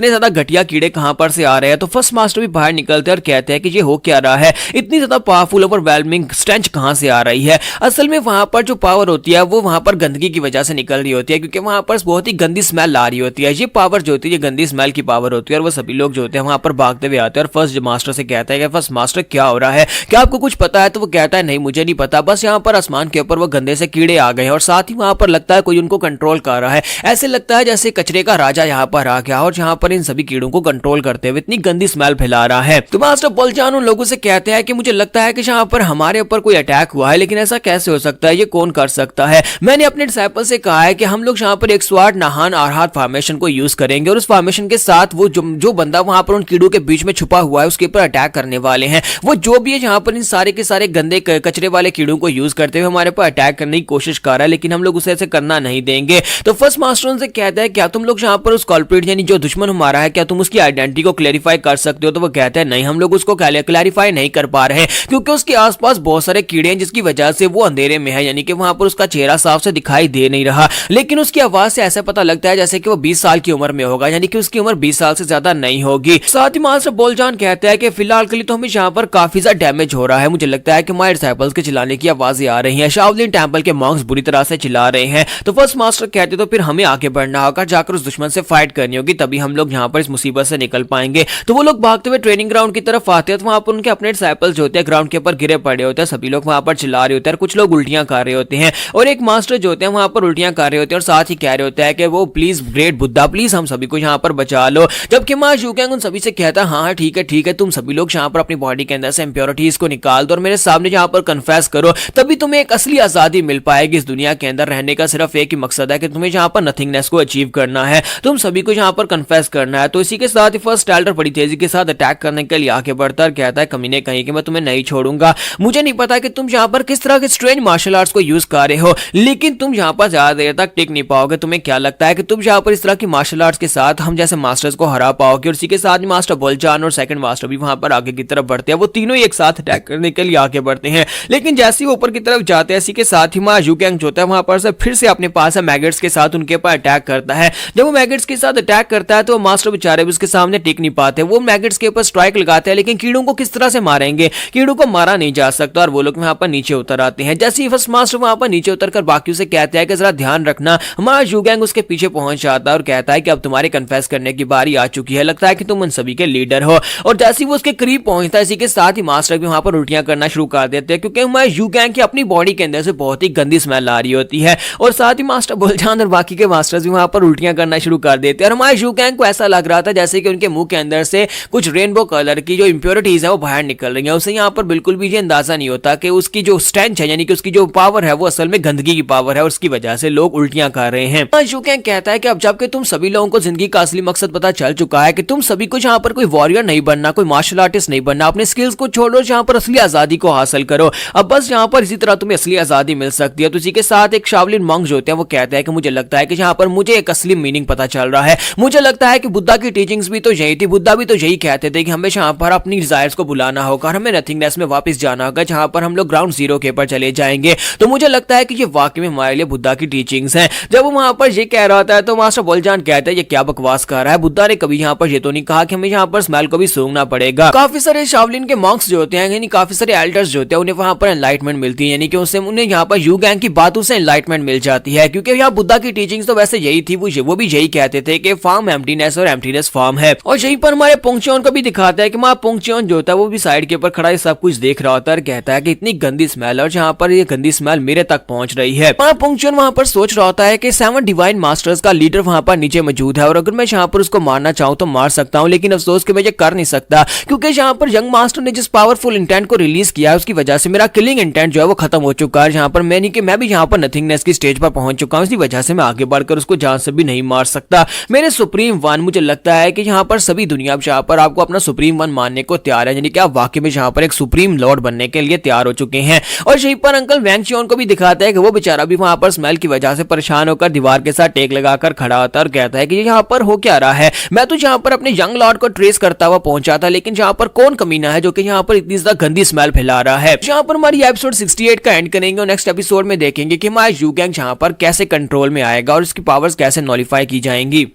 ज्यादा घटिया कीड़े कहां पर से आ रहे हैं। तो फर्स्ट मास्टर भी बाहर निकलते हैं और कहते हैं कि ये हो क्या रहा है, इतनी ज्यादा पावरफुल ओवरवेलमिंग स्ट्रेंथ कहां से आ रही है। असल में वहां पर जो पावर होती है वो वहां पर गंदगी की वजह से निकल रही होती है, क्योंकि वहां पर बहुत ही गंदी स्मेल आ रही होती है। ये पावर जो होती है ये गंदी स्मेल की पावर होती है और वो सभी लोग जो होते हैं वहां पर भागते हुए आते हैं और फर्स्ट मास्टर से कहता है कि फर्स्ट मास्टर क्या हो रहा है, क्या आपको कुछ पता है। तो वो कहता है नहीं मुझे नहीं पता, बस यहाँ पर आसमान के ऊपर वो गंदे से कीड़े आ गए हैं और साथ ही वहां पर लगता है कोई उनको कंट्रोल कर रहा है। ऐसे लगता है जैसे कचरे का राजा यहाँ पर आ गया और यहाँ पर इन सभी कीड़ों को कंट्रोल करते हुए इतनी गंदी स्मेल फैला रहा है। तो मास्टर बोलचान उन लोगों से कहते हैं कि मुझे लगता है कि यहाँ पर हमारे ऊपर कोई अटैक हुआ है, लेकिन ऐसा कैसे हो सकता है, ये कौन कर सकता है। मैंने अपने डिसाइपल से कहा है कि हम लोग यहाँ पर एक स्वाड नाहान आरहात फॉर्मेशन को यूज करेंगे और उस फॉर्मेशन के साथ वो जो बंदा वहां पर उन कीड़ों के बीच में छुपा हुआ है उसके ऊपर अटैक करने वाले हैं। वो जो भी है यहाँ पर इन सारे के सारे गंदे कचरे वाले कीड़ों को यूज करते हुए हमारे पर अटैक करने की कोशिश कर रहा है, लेकिन हम लोग उसे ऐसे करना नहीं देंगे। तो फर्स्ट मास्टर उनसे कहता है क्या तुम लोग यहाँ पर उस कल्प्रिट यानी जो दुश्मन हमारा है क्या तुम उसकी आइडेंटिटी को क्लैरिफाई कर सकते हो। तो वो कहता है नहीं हम लोग उसको क्लैरिफाई नहीं कर पा रहे हैं क्योंकि उसके आसपास बहुत सारे कीड़े हैं जिसकी वजह से वो अंधेरे में है, यानी कि वहां पर उसका चेहरा साफ से दिखाई दे नहीं रहा, लेकिन उसकी आवाज से ऐसा पता लगता है जैसे कि वो 20 साल की उम्र में होगा, यानी कि उसकी उम्र 20 साल से ज्यादा नहीं होगी। साथ ही मास्टर बोलजान कहता है कि फिलहाल के लिए तो हमें यहाँ पर काफी ज्यादा डैमेज हो रहा है, मुझे लगता है कि हमारे डिसाइपल्स के चिल्लाने की आवाजें आ रही हैं, शाओलिन टेंपल के मॉन्क्स बुरी तरह से चिल्ला रहे हैं। तो फर्स्ट मास्टर कहते तो फिर हमें आगे बढ़ना होगा, जाकर उस दुश्मन से फाइट करनी होगी, तभी हम लोग यहाँ पर इस मुसीबत से निकल पाएंगे। तो वो लोग भागते हुए ट्रेनिंग ग्राउंड की तरफ आते हैं तो वहां पर उनके अपने डिसाइपल्स जो होते हैं ग्राउंड के ऊपर गिरे पड़े होते हैं, सभी लोग वहां पर चिल्ला रहे होते हैं, कुछ लोग उल्टियां कर रहे होते हैं और एक मास्टर जो होते हैं वहां पर उल्टियां कर रहे होते हैं और साथ ही कह रहे होते हैं कि वो प्लीज ग्रेट बुद्धा प्लीज हम सभी को यहाँ पर बचा लो। जबकि मां यू कैंग उन सभी से कहता है हाँ ठीक है तुम सभी लोग यहाँ पर अपनी बॉडी के अंदर से इंप्योरिटीज को निकाल दो और मेरे सामने यहाँ पर कन्फेस करो, तभी तुम्हें एक असली आजादी मिल पाएगी। इस दुनिया के अंदर रहने का सिर्फ एक ही मकसद है कि तुम्हें यहाँ पर नथिंगनेस को अचीव करना है, तुम सभी को यहाँ पर कन्फेस करना है। तो इसी के साथ ही फर्स्ट एल्डर बड़ी तेजी के साथ अटैक करने के लिए आगे बढ़ता कहता है कमीने कहीं कि मैं तुम्हें नहीं छोड़ूंगा, मुझे नहीं पता कि तुम यहाँ पर किस तरह के स्ट्रेंज मार्शल आर्ट्स को यूज कर रहे हो, लेकिन तुम यहाँ पर ज्यादा देर तक टिक नहीं पाओगे। तुम्हें क्या लगता है कि तुम यहाँ पर इस तरह की मार्शल आर्ट्स के साथ हम जैसे मास्टर्स को हरा पाओगे। और इसी के साथ मास्टर बोलजान और सेकंड मास्टर भी वहां पर आगे की तरफ बढ़ते हैं, वो तीनों ही एक साथ अटैक करने के लिए आगे बढ़ते हैं, लेकिन जैसे ही ऊपर की तरफ जाते हैं इसी के साथ ही मां यू कैंग जो होता है वहां पर से फिर से अपने पास है मैगेट्स के साथ उनके ऊपर अटैक करता है। जब वो मैगेट्स के साथ अटैक करता है तो मास्टर बेचारे भी उसके सामने टिक नहीं पाते, वो मैगेट्स के ऊपर स्ट्राइक लगाते हैं, लेकिन कीड़ों को किस तरह से मारेंगे, कीड़ों को मारा नहीं जा सकता और वो लोग वहां पर नीचे उतर आते हैं। जैसे ही फर्स्ट मास्टर वहां पर नीचे उतरकर बाकियों से कहते हैं कि जरा ध्यान रखना, हमारा यू कैंग उसके पीछे पहुंच जाता है और कहता है कि अब तुम्हारे कन्फेस करने की बारी आ चुकी है, लगता है कि तुम उन सभी के लीडर हो। और जैसे ही वो उसके करीब पहुंचता है इसी के साथ ही मास्टर भी वहां पर उल्टियां करना शुरू कर देते हैं, क्योंकि हमारे यू कैंग की अपनी बॉडी के अंदर से बहुत ही गंदी स्मेल आ रही होती है और साथ ही मास्टर बोलजान और बाकी के मास्टर्स भी वहां पर उल्टियां करना शुरू कर देते हैं। और हमारे यू कैंग को ऐसा लग रहा था जैसे कि उनके मुंह के अंदर से कुछ रेनबो कलर की जो इंप्योरिटीज है वो बाहर निकल रही है। उसे यहाँ पर बिल्कुल भी ये अंदाजा नहीं होता कि उसकी जो स्ट्रेंथ है यानी कि उसकी जो पावर है वो असल में गंदगी की पावर है और उसकी वजह से लोग उल्टियां कर रहे हैं। यू कैंग कहता है कि अब जबकि तुम सभी लोगों को जिंदगी का असली मकसद पता चल चुका है कि तुम सभी को यहाँ पर कोई वॉरियर नहीं बनना, कोई मार्शल आर्टिस्ट नहीं बनना, अपने स्किल्स को छोड़ो, यहाँ पर असली आजादी को हासिल करो। अब बस यहाँ पर इसी तरह तुम्हें असली आजादी मिल सकती है। तो इसी के साथ एक शाओलिन मॉन्क जो होते हैं वो कहते हैं कि मुझे लगता है कि यहाँ पर मुझे एक असली मीनिंग पता चल रहा है, मुझे लगता है कि बुद्धा की टीचिंग्स भी तो यही थी, बुद्धा भी तो यही कहते थे कि हमेशा यहाँ पर अपनी डिजायर्स को बुलाना होगा और हमें नथिंगनेस में वापस जाना होगा, जहाँ पर हम लोग ग्राउंड जीरो के ऊपर चले जाएंगे। तो मुझे लगता है कि ये वाकई में हमारे लिए बुद्धा की टीचिंग्स हैं। जब वो वहां पर ये कह रहा होता है तो मास्टर बोलजान कहता है ये क्या बकवास कर रहा है, बुद्धा ने कभी यहाँ पर ये तो नहीं कहा कि हमें यहाँ पर स्मेल को भी सूंघना पड़ेगा। काफी सारे शाओलिन के मॉन्क्स जो होते हैं यानी काफी सारे एल्डर्स जो होते हैं उन्हें वहां पर एनलाइटमेंट मिलती है, यानी कि उससे उन्हें यहाँ पर यू कैंग की बातों से एनलाइटमेंट मिल जाती है, क्योंकि यहाँ बुद्धा की टीचिंग्स तो वैसे यही थी, वो भी यही कहते थे कि फॉर्म एम्प्टीनेस और एम्प्टीनेस फॉर्म है। और यहीं पर हमारे पोंगचियोन को भी दिखाता है कि मां पोंगचियोन जो होता है वो भी साइड के ऊपर खड़ा सब कुछ देख रहा होता है और कहता है कि इतनी गंदी स्मेल और जहाँ पर ये गंदी स्मेल मेरे तक पहुंच रही है। वहाँ पुंगचुन वहाँ पर सोच रहा होता है कि 7 डिवाइन मास्टर्स का लीडर वहाँ पर नीचे मौजूद है और अगर मैं यहाँ पर उसको मारना चाहूँ तो मार सकता हूँ, लेकिन अफसोस कि मैं ये कर नहीं सकता क्योंकि यहाँ पर यंग मास्टर ने जिस पावरफुल इंटेंट को रिलीज किया है उसकी वजह से मेरा किलिंग इंटेंट जो है वो खत्म हो चुका है। यहाँ पर मैं भी यहाँ पर नथिंगनेस की स्टेज पर पहुंच चुका हूँ, इसी वजह से मैं आगे बढ़कर उसको जान से भी नहीं मार सकता। मेरे सुप्रीम वन, मुझे लगता है कि यहाँ पर सभी दुनिया यहाँ पर आपको अपना सुप्रीम वन मानने को तैयार है, यानी कि आप वाकई में यहाँ पर एक सुप्रीम लॉर्ड बनने के लिए तैयार हो चुके हैं। और यहीं पर अंकल वैंग चियोन को भी दिखाता है कि वो बेचारा भी वहां पर स्मेल की वजह से परेशान होकर दीवार के साथ टेक लगाकर खड़ा होता है और कहता है कि यहाँ पर हो क्या रहा है। मैं तो यहाँ पर अपने यंग लॉर्ड को ट्रेस करता हुआ पहुंचा था, लेकिन यहाँ पर कौन कमीना है जो कि यहाँ पर इतनी ज्यादा गंदी स्मेल फैला रहा है। यहाँ पर हमारी एपिसोड 68 का एंड करेंगे और नेक्स्ट एपिसोड में देखेंगे कि हमारा यू गैंग यहाँ पर कैसे कंट्रोल में आएगा और इसकी पावर्स कैसे नॉलिफाई की जाएंगी।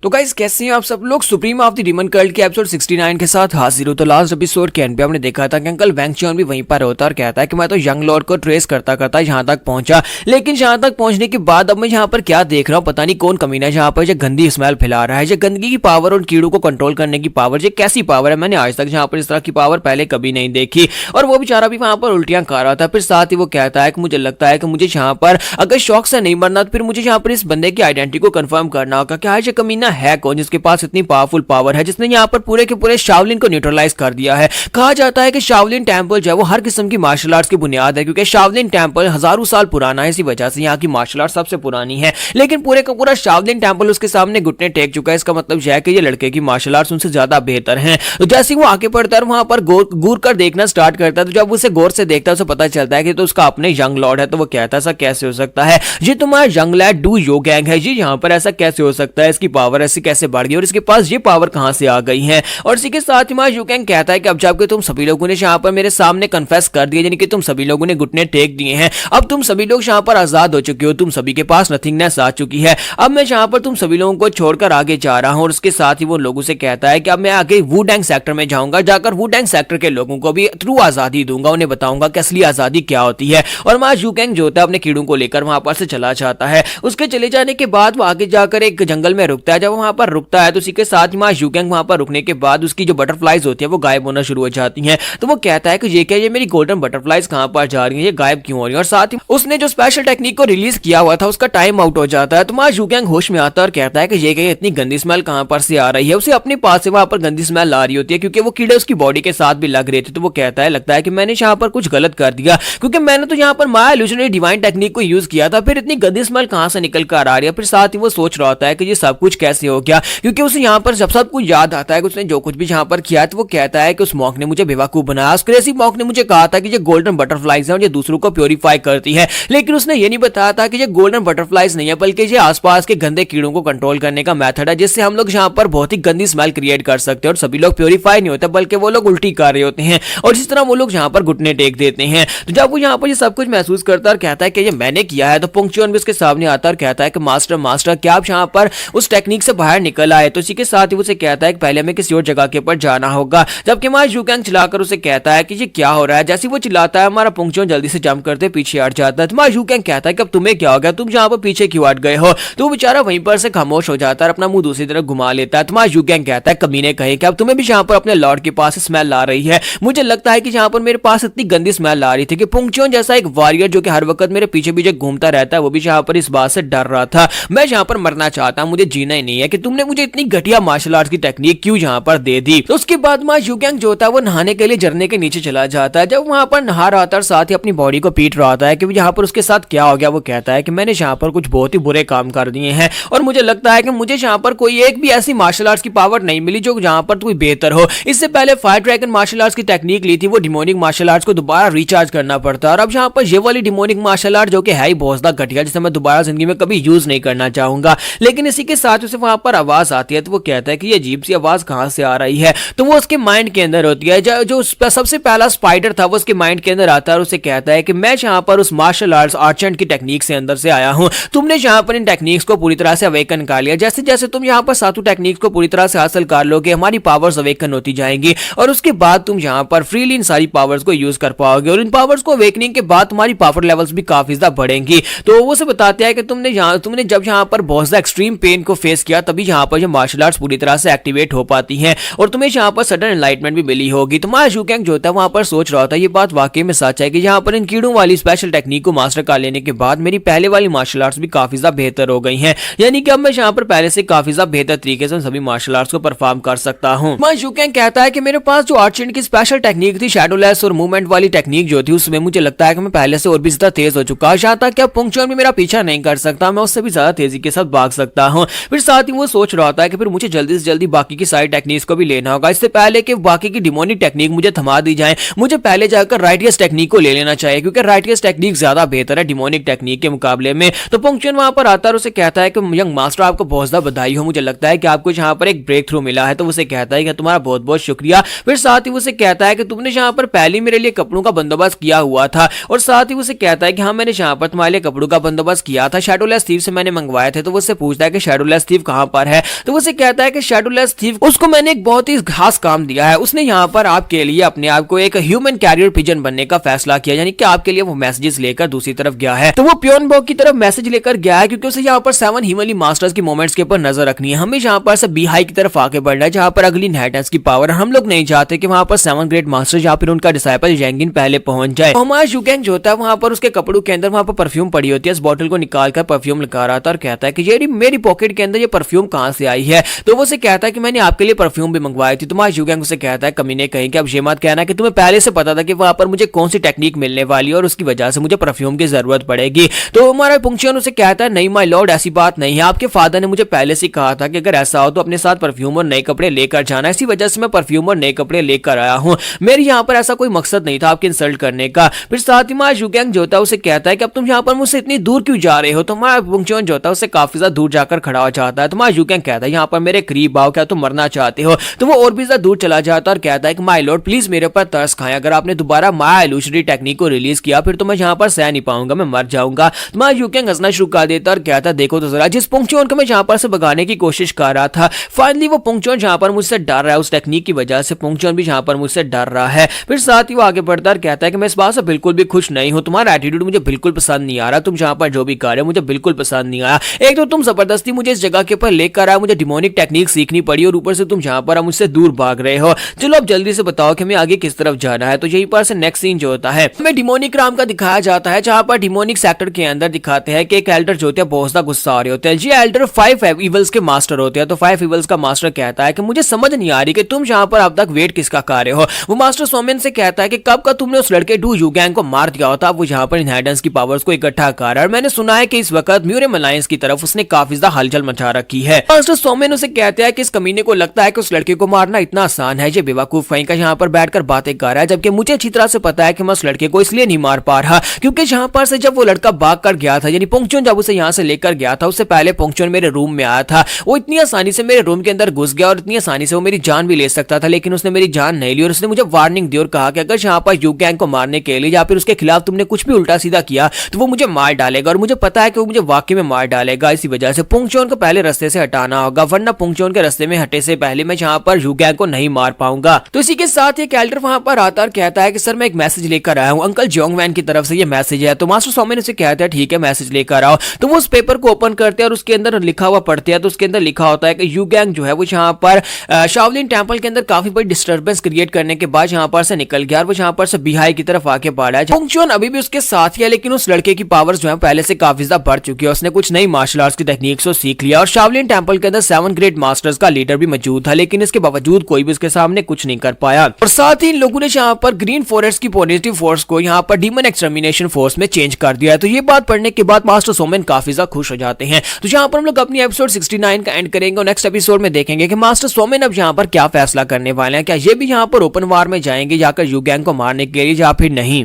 तो गाइस कैसे हैं आप सब लोग। Supreme of the demon cult के एपिसोड 69 के साथ हाजिर हो। तो लास्ट एपिसोड के एंड पे हमने देखा था कि अंकल वैंग चियोन भी वहीं पर होता और कहता है कि मैं तो यंग लॉर्ड को ट्रेस करता करता यहाँ तक पहुंचा, लेकिन यहाँ तक पहुंचने के बाद अब मैं यहाँ पर क्या देख रहा हूँ, पता नहीं कौन कमीना यहाँ पर ये गंदी स्मेल फैला रहा है। ये गंदगी की पावर और कीड़ों को कंट्रोल करने की पावर, ये कैसी पावर है, मैंने आज तक यहाँ पर इस तरह की पावर पहले कभी नहीं देखी। और वो बेचारा भी वहां पर उल्टियां खा रहा था। फिर साथ ही वो कहता है कि मुझे लगता है कि मुझे यहाँ पर अगर शौक से नहीं मरना तो फिर मुझे यहाँ पर इस बंदे की आइडेंटिटी को कंफर्म करना होगा कि ये कमीना है कौन जिसके पास इतनी पावरफुल पावर है, जिसने यहाँ पर पूरे के पूरे शाओलिन को न्यूट्रलाइज कर दिया है। कहा जाता है कि शाओलिन टेंपल जो है वो हर किस्म की मार्शल आर्ट्स की बुनियाद है, क्योंकि शाओलिन टेंपल हजारों साल पुराना है, इसी वजह से यहाँ की मार्शल आर्ट सबसे पुरानी है। लेकिन पूरे का पूरा शाओलिन टेंपल उसके सामने घुटने टेक चुका है। इसका मतलब यह है कि ये लड़के की मार्शल आर्ट्स उनसे ज्यादा बेहतर हैं। तो जैसे ही वो आगे बढ़ता है वहां पर घूर कर देखना स्टार्ट करता है, तो जब उसे गौर से देखता है उसे पता चलता है कि तो उसका अपने यंग लॉर्ड है। तो वो कहता है ऐसा कैसे हो सकता है, ये तुम्हारा young lead do yo gang है, ये यहाँ पर ऐसा कैसे हो सकता है, इसकी पावर ऐसी कैसे बढ़ गई और इसके पास ये पावर कहां से आ गई है। और इसी के साथ ही यू गैंग कहता है कि अब जबकि तुम सभी लोगों ने यहाँ पर मेरे सामने कन्फेस कर दिया, यानी कि तुम सभी लोगों ने घुटने टेक दिए हैं, अब तुम सभी लोग यहाँ पर आजाद हो चुके हो, तुम सभी के पास नथिंगनेस आ चुकी है। अब मैं यहाँ पर तुम सभी लोगों को छोड़कर आगे जा रहा हूँ। और उसके साथ ही वो लोगों से कहता है कि अब मैं आगे वुडैंग सेक्टर में जाऊंगा, जाकर वुडैंग सेक्टर के लोगों को भी ट्रू आजादी दूंगा, उन्हें बताऊंगा कि असली आजादी क्या होती है। और वहां यू गैंग जो होता है अपने कीड़ों को लेकर वहां पर से चला जाता है। उसके चले जाने के बाद वो आगे जाकर एक जंगल में रुकता है। जब वहां पर रुकता है तो उसी के साथ ही यू गैंग वहां पर रुकने के बाद उसकी जो बटरफ्लाइज होती है वो गायब होना शुरू हो जाती हैं। तो वो कहता है कि ये क्या, ये मेरी गोल्डन बटरफ्लाइज कहां पर जा रही हैं, ये गायब क्यों हो रही हैं। और साथ ही उसने जो स्पेशल टेक्निक को रिलीज किया हुआ था उसका टाइम आउट हो जाता है। तो वहां यू गैंग होश में आता है और कहता है कि ये क्या, इतनी गंदी स्मेल कहां पर से आ रही है। उसे अपने पास से वहां पर गंदी स्मेल आ रही होती है क्योंकि वो कीड़े उसकी बॉडी के साथ भी लग रहे थे। तो वो कहता है लगता है कि मैंने यहाँ पर कुछ गलत कर दिया, क्योंकि मैंने तो यहाँ पर माया इल्यूजनरी डिवाइन टेक्निक को यूज किया था, फिर इतनी गंदी स्मेल कहां से निकल कर आ रही है। फिर साथ ही वो सोच रहा होता है कि ये सब कुछ कैसे हो गया, क्योंकि उसे यहाँ पर जब सब कुछ याद आता है कि उसने जो कुछ भी यहाँ पर किया, तो वो कहता है कि उस मॉक ने मुझे बेवकूफ बनाया। उस क्रेजी मॉक ने मुझे कहा था कि ये गोल्डन बटरफ्लाइज है और ये दूसरों को प्योरीफाई करती है, लेकिन उसने ये नहीं बताया था कि ये गोल्डन बटरफ्लाइज नहीं है, बल्कि ये आसपास के गंदे कीड़ों को कंट्रोल करने का मेथड है, जिससे हम लोग यहाँ पर बहुत ही गंदी स्मेल क्रिएट कर सकते हैं। और सभी लोग प्योरीफाई नहीं होते बल्कि वो लोग उल्टी कर रहे होते हैं और जिस तरह वो लोग यहाँ पर घुटने टेक देते हैं। तो जब वो यहाँ पर ये सब कुछ महसूस करता है और कहता है कि ये मैंने किया है, तो पुंगचुन भी उसके सामने आता है और कहता है कि मास्टर क्या आप यहाँ पर उस टेक्निक से बाहर निकल आए। तो इसी के साथ ही उसे कहता है कि पहले हमें किसी और जगह के ऊपर जाना होगा। जबकि हमारा यू गैंग चिल्लाकर उसे कहता है कि ये क्या हो रहा है। जैसे वो चिल्लाता है हमारा पुंगचुन जल्दी से जंप करते पीछे हट जाता है। हमारा यू गैंग कहता है कि अब तुम्हें क्या हो गया, तुम यहाँ पर पीछे क्यों हट गए हो। तो बेचारा वहीं पर से खामोश हो जाता है और अपना मुंह दूसरी तरफ घुमा लेता है। तुम्हारा यू गैंग कहता है कमीने कहे कि अब तुम्हें भी यहाँ पर अपने लॉर्ड के पास स्मेल आ रही है। मुझे लगता है कि यहाँ पर मेरे पास इतनी गंदी स्मेल आ रही थी कि पुंगचुन जैसा एक वॉरियर जो कि हर वक्त मेरे पीछे पीछे घूमता रहता है, वो भी यहाँ पर इस बात से डर रहा था। मैं यहाँ पर मरना चाहता हूँ, मुझे जीना ही नहीं है कि तुमने मुझे इतनी घटिया मार्शल आर्ट्स की टेक्निक क्यों यहाँ पर दे दी। तो उसके बाद यू गैंग जो होता है वो नहाने के लिए झरने के नीचे चला जाता है। जब वहां पर नहा रहा था और साथ ही अपनी बॉडी को पीट रहा था कि यहाँ पर उसके साथ क्या हो गया, वो कहता है कि मैंने यहाँ पर कुछ बहुत ही बुरे काम कर दिए हैं और मुझे लगता है कि मुझे यहाँ पर कोई एक भी ऐसी मार्शल आर्ट्स की पावर नहीं मिली जो यहाँ पर कोई बेहतर हो। इससे पहले फायर ड्रैगन मार्शल आर्ट्स की टेक्निक ली थी, वो डिमोनिक मार्शल आर्ट्स को दोबारा रिचार्ज करना पड़ता है। और अब यहाँ पर ये वाली डिमोनिक मार्शल आर्ट जो कि है ही बहुत ज्यादा घटिया, जिसे मैं दोबारा जिंदगी में कभी यूज नहीं करना चाहूंगा। लेकिन इसी के साथ उसे वहां पर आवाज आती है, तो वो कहता है कि ये अजीब सी आवाज कहां से आ रही है। तो वो उसके माइंड के अंदर होती है। जो सबसे पहला स्पाइडर था वो उसके माइंड के अंदर आता है और उसे कहता है कि मैं यहाँ पर उस मार्शल आर्ट्स आर्चेंट की टेक्निक से अंदर से आया हूँ। तुमने यहाँ पर इन टेक्निक्स को पूरी तरह से अवेकन कर लिया। जैसे जैसे तुम यहाँ पर सातों टेक्निक्स को पूरी तरह से हासिल कर लोगे, हमारी पावर्स अवेकन होती जाएंगी और उसके बाद तुम यहाँ पर फ्रीली इन सारी पावर्स को यूज कर पाओगे और इन पावर्स को अवेकनिंग के बाद तुम्हारी पावर लेवल्स भी काफी ज्यादा बढ़ेंगी। तो वो से बताते हैं कि तुमने जब यहाँ पर बहुत ज्यादा एक्सट्रीम पेन को फेस किया किया, तभी यहाँ पर जो मार्शल आर्ट्स पूरी तरह से एक्टिवेट हो पाती हैं और तुम्हें यहाँ पर सडन एनलाइटमेंट भी मिली होगी। तुम्हारा जू कैंग जो होता है वहां पर सोच रहा था ये बात वाकई में सच है कि यहाँ पर इन कीड़ों वाली स्पेशल टेक्निक को मास्टर कर लेने के बाद मेरी पहले वाली मार्शल आर्ट्स भी काफी ज्यादा बेहतर हो गई हैं, यानी कि अब मैं यहाँ पर पहले से काफी ज्यादा बेहतर तरीके से सभी मार्शल आर्ट्स को परफॉर्म कर सकता हूँ। जू कैंग कहता है कि मेरे पास जो आर्चर की स्पेशल टेक्निक थी शैडोलेस और मूवमेंट वाली टेक्निक जो थी उसमें मुझे लगता है कि मैं पहले से और भी ज्यादा तेज हो चुका हूँ, जहाँ तक कि अब पुंगचुआन भी मेरा पीछा नहीं कर सकता, मैं उससे भी ज्यादा तेजी के साथ भाग सकता हूँ। फिर साथ ही वो सोच रहा था कि फिर मुझे जल्दी से जल्दी बाकी की सारी टेक्निक्स को भी लेना होगा, इससे पहले कि बाकी की डिमोनिक टेक्निक मुझे थमा दी जाए मुझे पहले जाकर राइटियस टेक्निक को ले लेना चाहिए, क्योंकि राइटियस टेक्निक ज्यादा बेहतर है डिमोनिक टेक्निक के मुकाबले में। तो पुंगचुआन वहां पर आता है और उसे कहता है कि यंग मास्टर आपको बहुत ज्यादा बधाई हो, मुझे लगता है कि आपको यहाँ पर एक ब्रेक थ्रू मिला है। तो उसे कहता है कि तुम्हारा बहुत बहुत शुक्रिया। फिर साथ ही उसे कहता है कि तुमने यहाँ पर पहले मेरे लिए कपड़ों का बंदोबस्त किया हुआ था, और साथ ही उसे कहता है कि हाँ मैंने यहाँ पर तुम्हारे लिए कपड़ों का बंदोबस्त किया था, शैडोलेस थीव से मैंने मंगवाए थे। तो वो उससे पूछता है कि शैडोलेस थीव कहाँ पर है। तो वो उसे कहता है कि शैडोलेस थीव उसको मैंने एक बहुत ही खास काम दिया है, उसने यहाँ पर आपके लिए अपने आप को एक ह्यूमन कैरियर पिजन बनने का फैसला किया, यानी कि आपके लिए वो मैसेजेस लेकर दूसरी तरफ गया है। तो वो प्योन बॉग की तरफ मैसेज लेकर गया है क्योंकि उसे यहाँ पर 7 हिमली मास्टर्स की मोमेंट्स के ऊपर नजर रखनी है। हमें यहाँ पर से बी हाई की तरफ आगे बढ़ना है जहाँ पर अगली इनहेरिटेंस की पावर, हम लोग नहीं चाहते कि वहाँ पर 7 ग्रेट मास्टर्स या फिर उनका डिसाइपल जैंगिन पहले पहुंच जाए। तो हमारा जू कैंग जो होता है वहाँ पर उसके कपड़ों के अंदर वहाँ पर परफ्यूम पड़ी होती है, इस बॉटल को निकालकर परफ्यूम लगा रहा था और कहता है कि ये मेरी पॉकेट के अंदर ये परफ्यूम कहाँ से आई है। तो वो उसे कहता है कि मैंने आपके लिए परफ्यूम भी मंगवाई थी। तुम्हारा जू कैंग उसे कहता है कमीने कहीं कि अब ये मत कहना कि तुम्हें पहले से पता था कि वहाँ पर मुझे कौन सी टेक्निक मिलने वाली है और उसकी वजह से मुझे परफ्यूम की जरूरत पड़ेगी। तो हमारा पुंगचुआन उसे कहता है नहीं माय लॉर्ड, ऐसी बात नहीं है, आपके फादर ने मुझे पहले से कहा था कि अगर ऐसा हो तो अपने साथ परफ्यूम और नए कपड़े लेकर जाना, इसी वजह से मैं परफ्यूम और नए कपड़े लेकर आया हूँ, मेरी यहाँ पर ऐसा कोई मकसद नहीं था आपके इंसल्ट करने का। फिर साथ ही हमारा जू कैंग जो होता है उसे कहता है कि अब तुम यहाँ पर मुझसे इतनी दूर क्यों जा रहे हो। तो हमारा पुंगचुआन जो होता है उससे काफी ज्यादा दूर जाकर खड़ा हो जाता है। तुम्हारा जू कैंग कहता है यहाँ पर मेरे करीब आओ, क्या तुम मरना चाहते हो। तो वो और भी ज्यादा दूर चला जाता है और कहता है कि माय लॉर्ड प्लीज मेरे ऊपर तरस खाएं, अगर आपने दोबारा माया इल्यूशनरी टेक्निक को रिलीज किया फिर तो मैं यहाँ पर सह नहीं पाऊंगा, मैं मर जाऊंगा। तुम्हारा जू कैंग हंसना शुरू कर देता और कहता है देखो तो जरा, जिस पुंगचुआन को मैं यहाँ पर से भगाने की कोशिश कर रहा था फाइनली वो पुंगचुआन यहाँ पर मुझसे डर रहा है, उस टेक्निक की वजह से पुंगचुआन भी यहाँ पर मुझसे डर रहा है। फिर साथ ही वो आगे बढ़ता और कहता है कि मैं इस बात से बिल्कुल भी खुश नहीं हूँ, तुम्हारा एटीट्यूड मुझे बिल्कुल पसंद नहीं आ रहा, तुम यहाँ पर जो भी कर रहे हो मुझे बिल्कुल पसंद नहीं आया। एक तो तुम जबरदस्ती मुझे इस जगह के ऊपर लेकर आए, मुझे डिमोनिक टेक्निक सीखनी पड़ी और ऊपर से तुम यहाँ पर मुझसे दूर भाग रहे हो। चलो अब जल्दी से बताओ कि हमें आगे किस तरफ जाना है। तो यहीं पर से नेक्स्ट सीन जो होता है हमें डिमोनिक राम का दिखाया जाता है, जहाँ पर डिमोनिक सेक्टर के अंदर दिखाते हैं कि एक एल्डर जो होते हैं बहुत ज्यादा गुस्सा आ रहे होते हैं। ये एल्डर 5 इवल्स के मास्टर होते हैं। तो 5 इवल्स का मास्टर कहता है कि मुझे समझ नहीं आ रही कि तुम यहाँ पर अब तक वेट किसका कर रहे हो। वो मास्टर सोमेन से कहता है कि कब का तुमने उस लड़के डू यू गैंग को मार दिया होता, वो यहाँ पर इनहेरिटेंस की पावर्स को इकट्ठा कर रहा है। मैंने सुना है कि इस वक्त म्यूरियम अलायंस की तरफ उसने काफी ज्यादा हलचल मचा रखी है। मास्टर सोमेन उसे कहते हैं कि इस कमीने को लगता है कि उस लड़के को मारना इतना आसान है, ये बेवकूफ कहीं का यहाँ पर बैठकर बातें कर रहा है, जबकि मुझे अच्छी तरह से पता है कि मैं उस लड़के को इसलिए नहीं मार पा रहा क्योंकि यहाँ पर से जब वो लड़का भाग कर गया था, यानी पुंगचुआन जब उसे यहाँ से लेकर गया था, उससे पहले पुंगचुआन मेरे रूम में आया था। वो इतनी आसानी से मेरे रूम के अंदर घुस गया और इतनी आसानी से वो मेरी जान भी ले सकता था, लेकिन उसने मेरी जान नहीं ली और उसने मुझे वार्निंग दी और कहा कि अगर यहाँ पर यू गैंग को मारने के लिए या फिर उसके खिलाफ तुमने कुछ भी उल्टा सीधा किया तो वो मुझे मार डालेगा, और मुझे पता है कि वो मुझे वाकई में मार डालेगा। इसी वजह से पुंगचुआन को पहले रास्ते से हटाना होगा, वरना पुंगचुआन के रास्ते में हटे से पहले मैं यहाँ पर यू गैंग को नहीं मार पाऊंगा। तो इसी के साथ एक एल्डर वहां पर आता और कहता है कि सर मैं एक मैसेज लेकर आया हूँ, अंकल जोंगवैन की तरफ से ये मैसेज है। तो मास्टर सोमेन उसे कहता है ठीक है मैसेज लेकर आओ। तो वो उस पेपर को ओपन करते हैं और उसके अंदर लिखा हुआ पढ़ते हैं। तो उसके अंदर लिखा होता है कि यू गैंग जो है वो यहाँ पर शाओलिन टेंपल के अंदर काफी बड़ी डिस्टर्बेंस क्रिएट करने के बाद यहाँ पर से निकल गया और वो यहाँ पर से बिहाई की तरफ आके बढ़ा है। पुंगचुआन अभी भी उसके साथ ही है, लेकिन उस लड़के की पावर्स जो है पहले से काफी ज्यादा बढ़ चुकी है, उसने कुछ नई मार्शल आर्ट्स की टेक्निक्स को सीख लिया और शाओलिन टेंपल के अंदर 7 ग्रेट मास्टर्स का लीडर भी मौजूद था, लेकिन इसके बावजूद कोई भी उसके सामने कुछ नहीं कर पाया। और साथ ही इन लोगों ने यहाँ पर ग्रीन फॉरेस्ट की पॉजिटिव फोर्स को यहाँ पर डीमन एक्सटर्मिनेशन फोर्स में चेंज कर दिया है। तो ये बात पढ़ने के बाद मास्टर सोमेन काफी ज्यादा खुश हो जाते हैं। तो यहाँ पर हम लोग अपनी एपिसोड 69 का एंड करेंगे और नेक्स्ट एपिसोड में देखेंगे कि मास्टर सोमेन अब यहाँ पर क्या फैसला करने वाले हैं, क्या ये भी यहाँ पर ओपन वार में जाएंगे जाकर यू गैंग को मारने के लिए या फिर नहीं।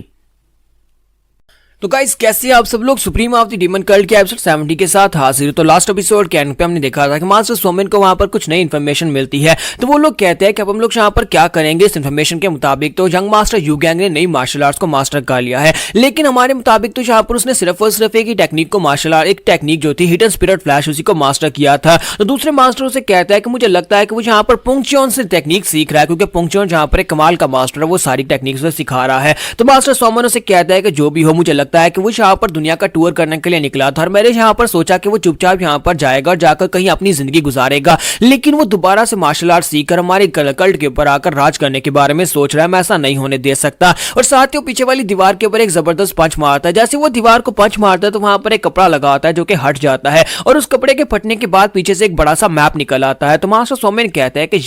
तो गाइस कैसे आप सब लोग, supreme of the demon cult के एपिसोड 70 के साथ हाजिर। तो लास्ट एपिसोड के एंड पे हमने देखा था कि मास्टर सोमेन को वहां पर कुछ नई इन्फॉर्मेशन मिलती है। तो वो लोग कहते हैं कि अब हम लोग यहाँ पर क्या करेंगे इस इन्फॉर्मेशन के मुताबिक। तो यंग मास्टर यू गैंग ने नई मार्शल आर्ट्स को मास्टर कर लिया है, लेकिन हमारे मुताबिक तो यहाँ पर उसने सिर्फ और सिर्फ एक ही टेक्निक को मार्शल आर्ट, एक टेक्निक जो थी हिडन स्पिरिट फ्लैश, उसी को मास्टर किया था। तो दूसरे मास्टर उसे कहता है कि मुझे लगता है कि वो यहाँ पर पुंगचुआन से टेक्निक सीख रहा है, क्योंकि पुंगचुआन जहाँ पर एक कमाल का मास्टर है वो सारी टेक्निक से सिखा रहा है। तो मास्टर सोमेन उसे कहता है कि जो भी हो मुझे लगता लगता है कि वो यहाँ पर दुनिया का टूर करने के लिए निकला था और मैंने यहाँ पर सोचा कि वो चुपचाप यहाँ पर जाएगा और जाकर कहीं अपनी जिंदगी गुजारेगा, लेकिन वो दोबारा से मार्शल आर्ट सीखकर हमारे कल्ट के ऊपर आकर राज करने के बारे में सोच रहा है। मैं ऐसा नहीं होने दे सकता। और साथ ही वो पीछे वाली दीवार के ऊपर एक जबरदस्त पंच मारता है। जैसे वो दीवार को पंच मारता है तो वहां पर एक कपड़ा लगा आता है जो कि हट जाता है और उस कपड़े के फटने के बाद पीछे से एक बड़ा सा मैप निकल आता है। तो मास्टर सोमेन कहता है कि